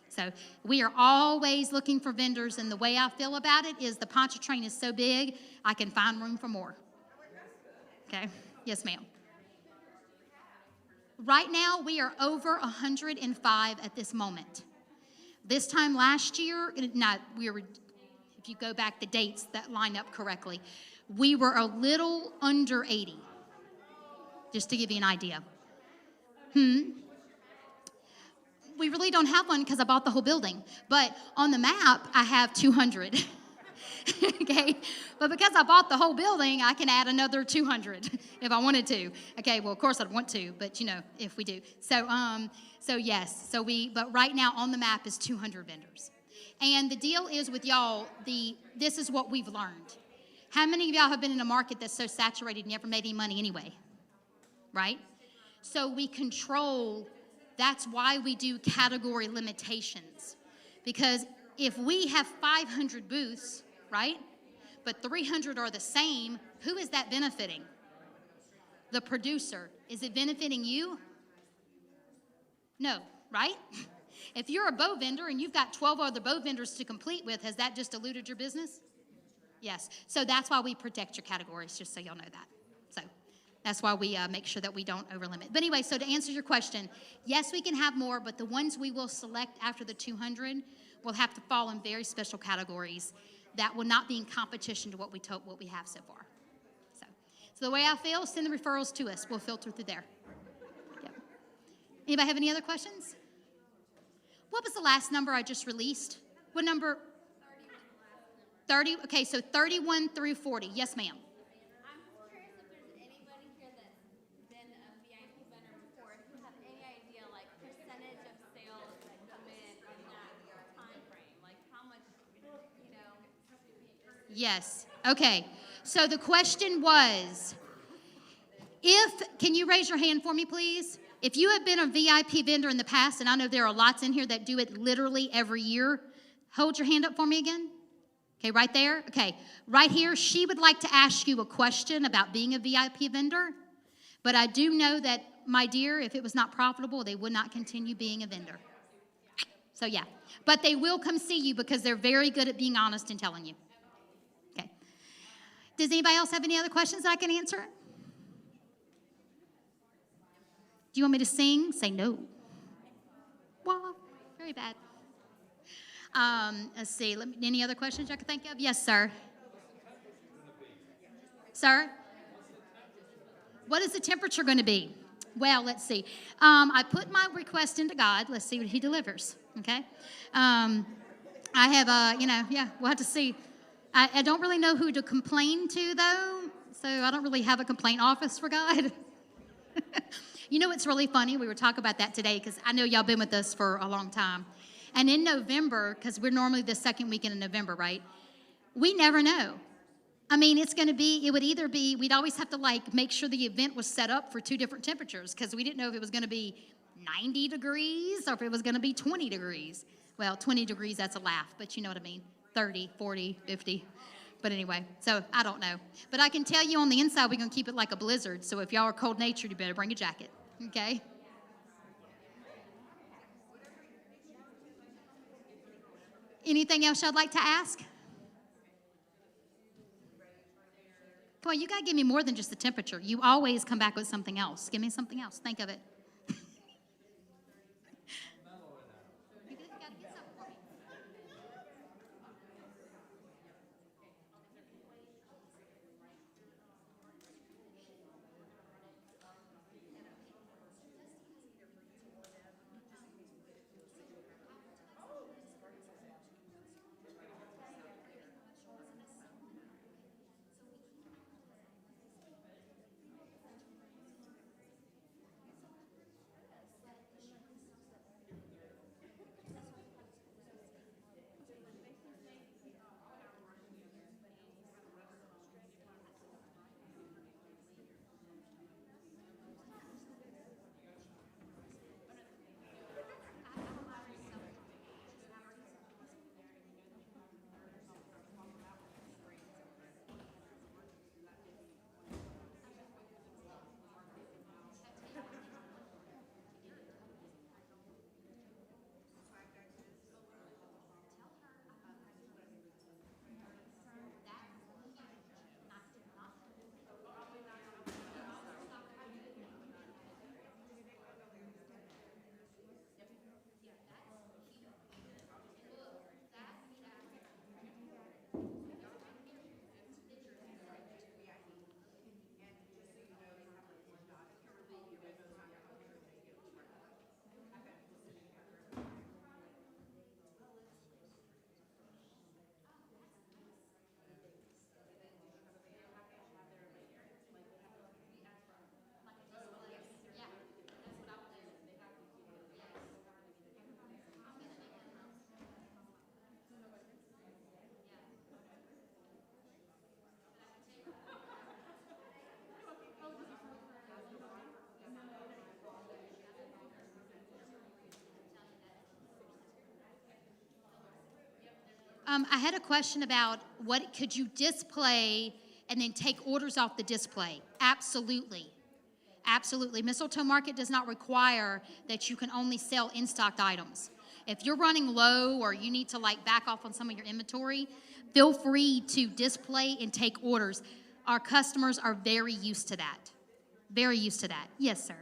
A: So we are always looking for vendors, and the way I feel about it is the Pontchartrain is so big, I can find room for more. Okay? Yes, ma'am. Right now, we are over 105 at this moment. This time last year, if you go back the dates that line up correctly, we were a little under 80, just to give you an idea. We really don't have one because I bought the whole building. But on the map, I have 200. Okay? But because I bought the whole building, I can add another 200 if I wanted to. Okay, well, of course I'd want to, but, if we do. So yes. But right now on the map is 200 vendors. And the deal is with y'all, this is what we've learned. How many of y'all have been in a market that's so saturated and never made any money anyway? Right? So we control. That's why we do category limitations. Because if we have 500 booths, right, but 300 are the same, who is that benefiting? The producer. Is it benefiting you? No, right? If you're a bow vendor and you've got 12 other bow vendors to compete with, has that just diluted your business? Yes. So that's why we protect your categories, just so y'all know that. So that's why we make sure that we don't overlimit. But anyway, so to answer your question, yes, we can have more, but the ones we will select after the 200 will have to fall in very special categories that will not be in competition to what we have so far. So the way I feel, send the referrals to us. We'll filter through there. Yep. Anybody have any other questions? What was the last number I just released? What number? 30. Okay, so 31 through 40. Yes, ma'am.
H: I'm curious if there's anybody here that's been a VIP vendor before, if you have any idea, like, percentage of sales that come in that time frame, like how much,
A: Yes. Okay. So the question was, can you raise your hand for me, please? If you have been a VIP vendor in the past, and I know there are lots in here that do it literally every year, hold your hand up for me again. Okay, right there. Okay, right here, she would like to ask you a question about being a VIP vendor, but I do know that, my dear, if it was not profitable, they would not continue being a vendor. So yeah, but they will come see you because they're very good at being honest and telling you. Okay. Does anybody else have any other questions that I can answer? Do you want me to sing? Say no. Well, very bad. Let's see. Any other questions I can think of? Yes, sir. Sir? What is the temperature going to be? Well, let's see. I put my request into God. Let's see what he delivers, okay? I have, we'll have to see. I don't really know who to complain to, though, so I don't really have a complaint office for God. You know, it's really funny. We were talking about that today because I know y'all been with us for a long time. And in November, because we're normally the second weekend in November, right? We never know. I mean, it would either be, we'd always have to like make sure the event was set up for two different temperatures because we didn't know if it was going to be 90 degrees or if it was going to be 20 degrees. Well, 20 degrees, that's a laugh, but you know what I mean. 30, 40, 50. But anyway, so I don't know. But I can tell you on the inside, we're going to keep it like a blizzard. So if y'all are cold natured, you better bring a jacket. Okay? Anything else y'all like to ask? Come on, you got to give me more than just the temperature. You always come back with something else. Give me something else. Think of it. You got to get something for me. I had a question about what could you display and then take orders off the display? Absolutely. Absolutely. Mistletoe Market does not require that you can only sell in-stocked items. If you're running low or you need to like back off on some of your inventory, feel free to display and take orders. Our customers are very used to that. Very used to that. Yes, sir.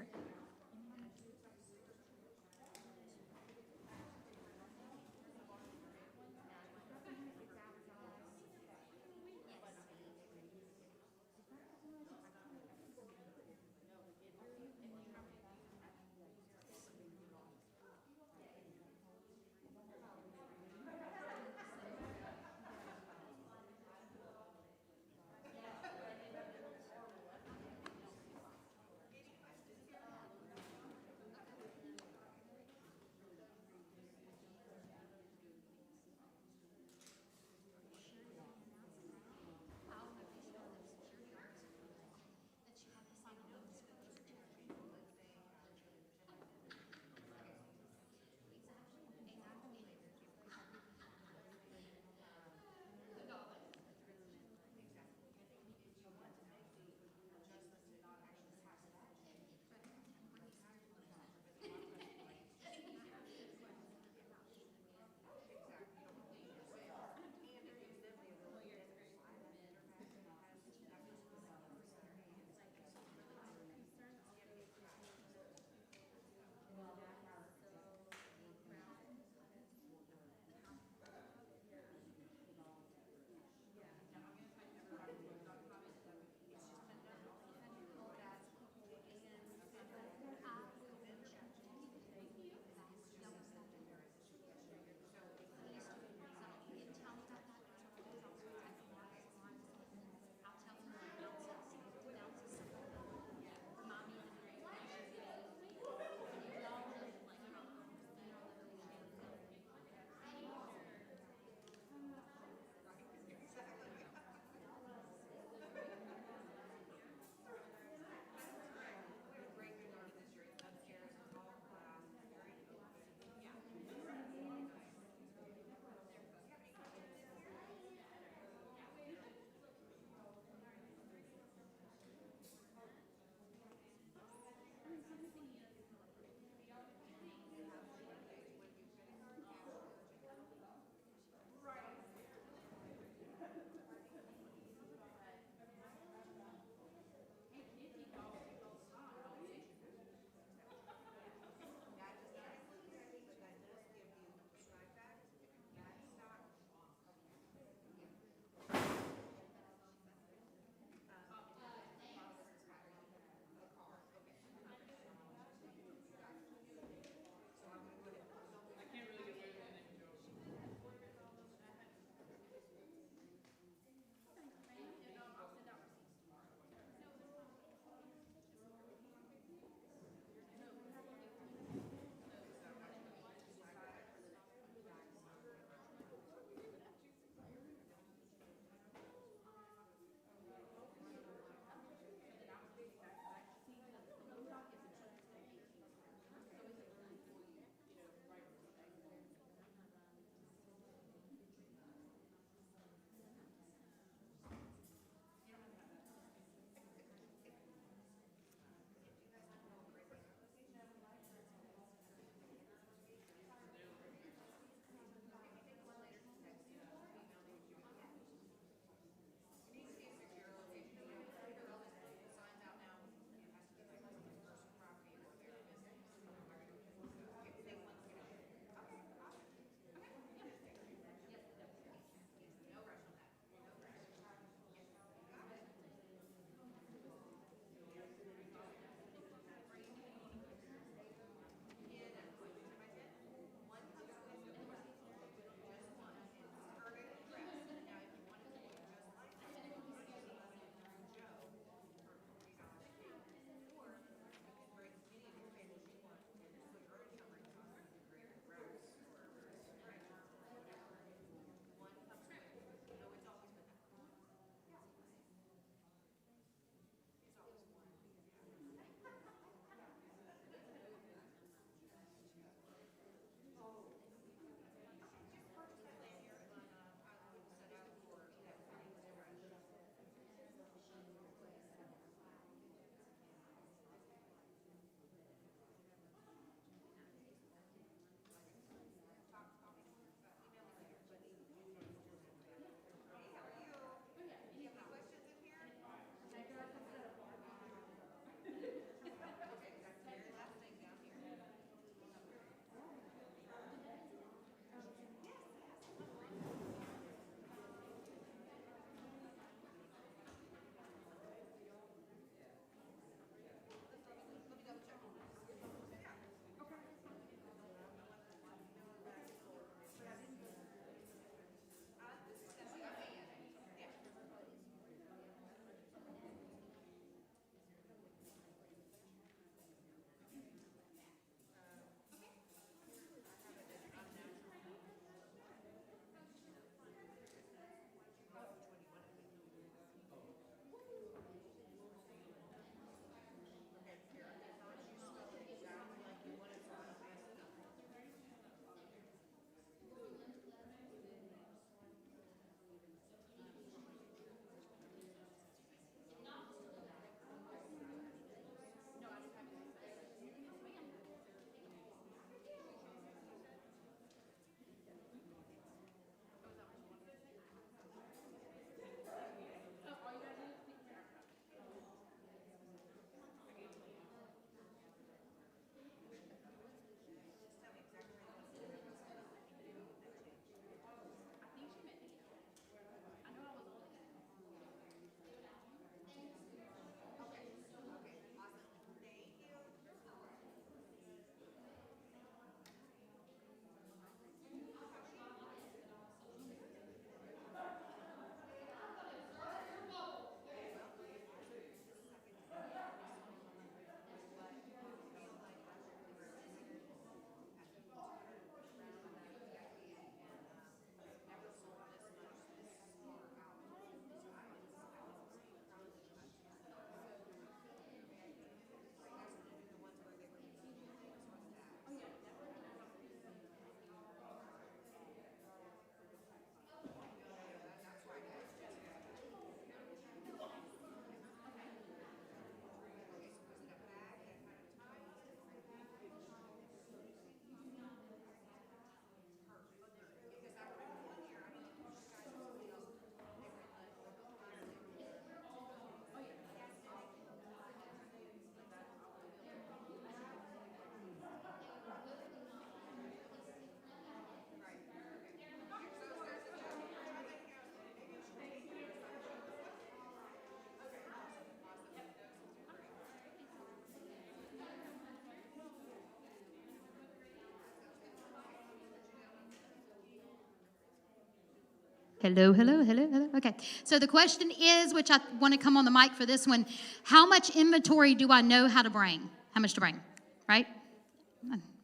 A: Hello, hello, hello, hello. Okay. So the question is, which I want to come on the mic for this one, how much inventory do I know how to bring? How much to bring, right?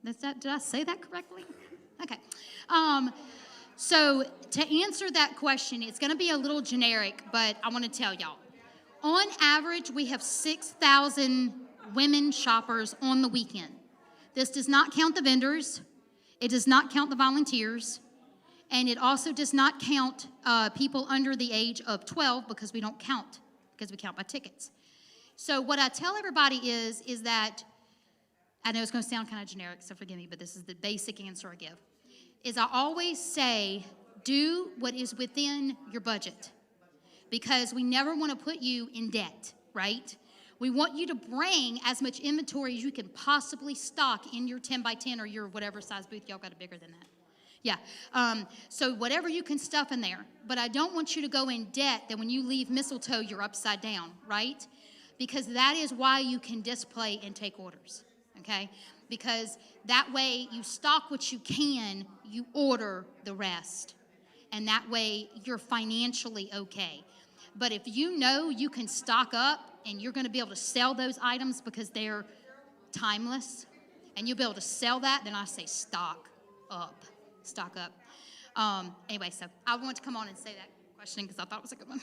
A: Did I say that correctly? Okay. So to answer that question, it's going to be a little generic, but I want to tell y'all. On average, we have 6,000 women shoppers on the weekend. This does not count the vendors. It does not count the volunteers. And it also does not count people under the age of 12 because we don't count, because we count by tickets. So what I tell everybody is that, I know it's going to sound kind of generic, so forgive me, but this is the basic answer I give, is I always say, do what is within your budget, because we never want to put you in debt, right? We want you to bring as much inventory as you can possibly stock in your 10 by 10 or your whatever size booth. Y'all got it bigger than that. Yeah. So whatever you can stuff in there. But I don't want you to go in debt that when you leave Mistletoe, you're upside down, right? Because that is why you can display and take orders, okay? Because that way you stock what you can, you order the rest. And that way you're financially okay. But if you know you can stock up and you're going to be able to sell those items because they're timeless, and you'll be able to sell that, then I say stock up. Stock up. Anyway, so I want to come on and say that question because I thought it was a good one.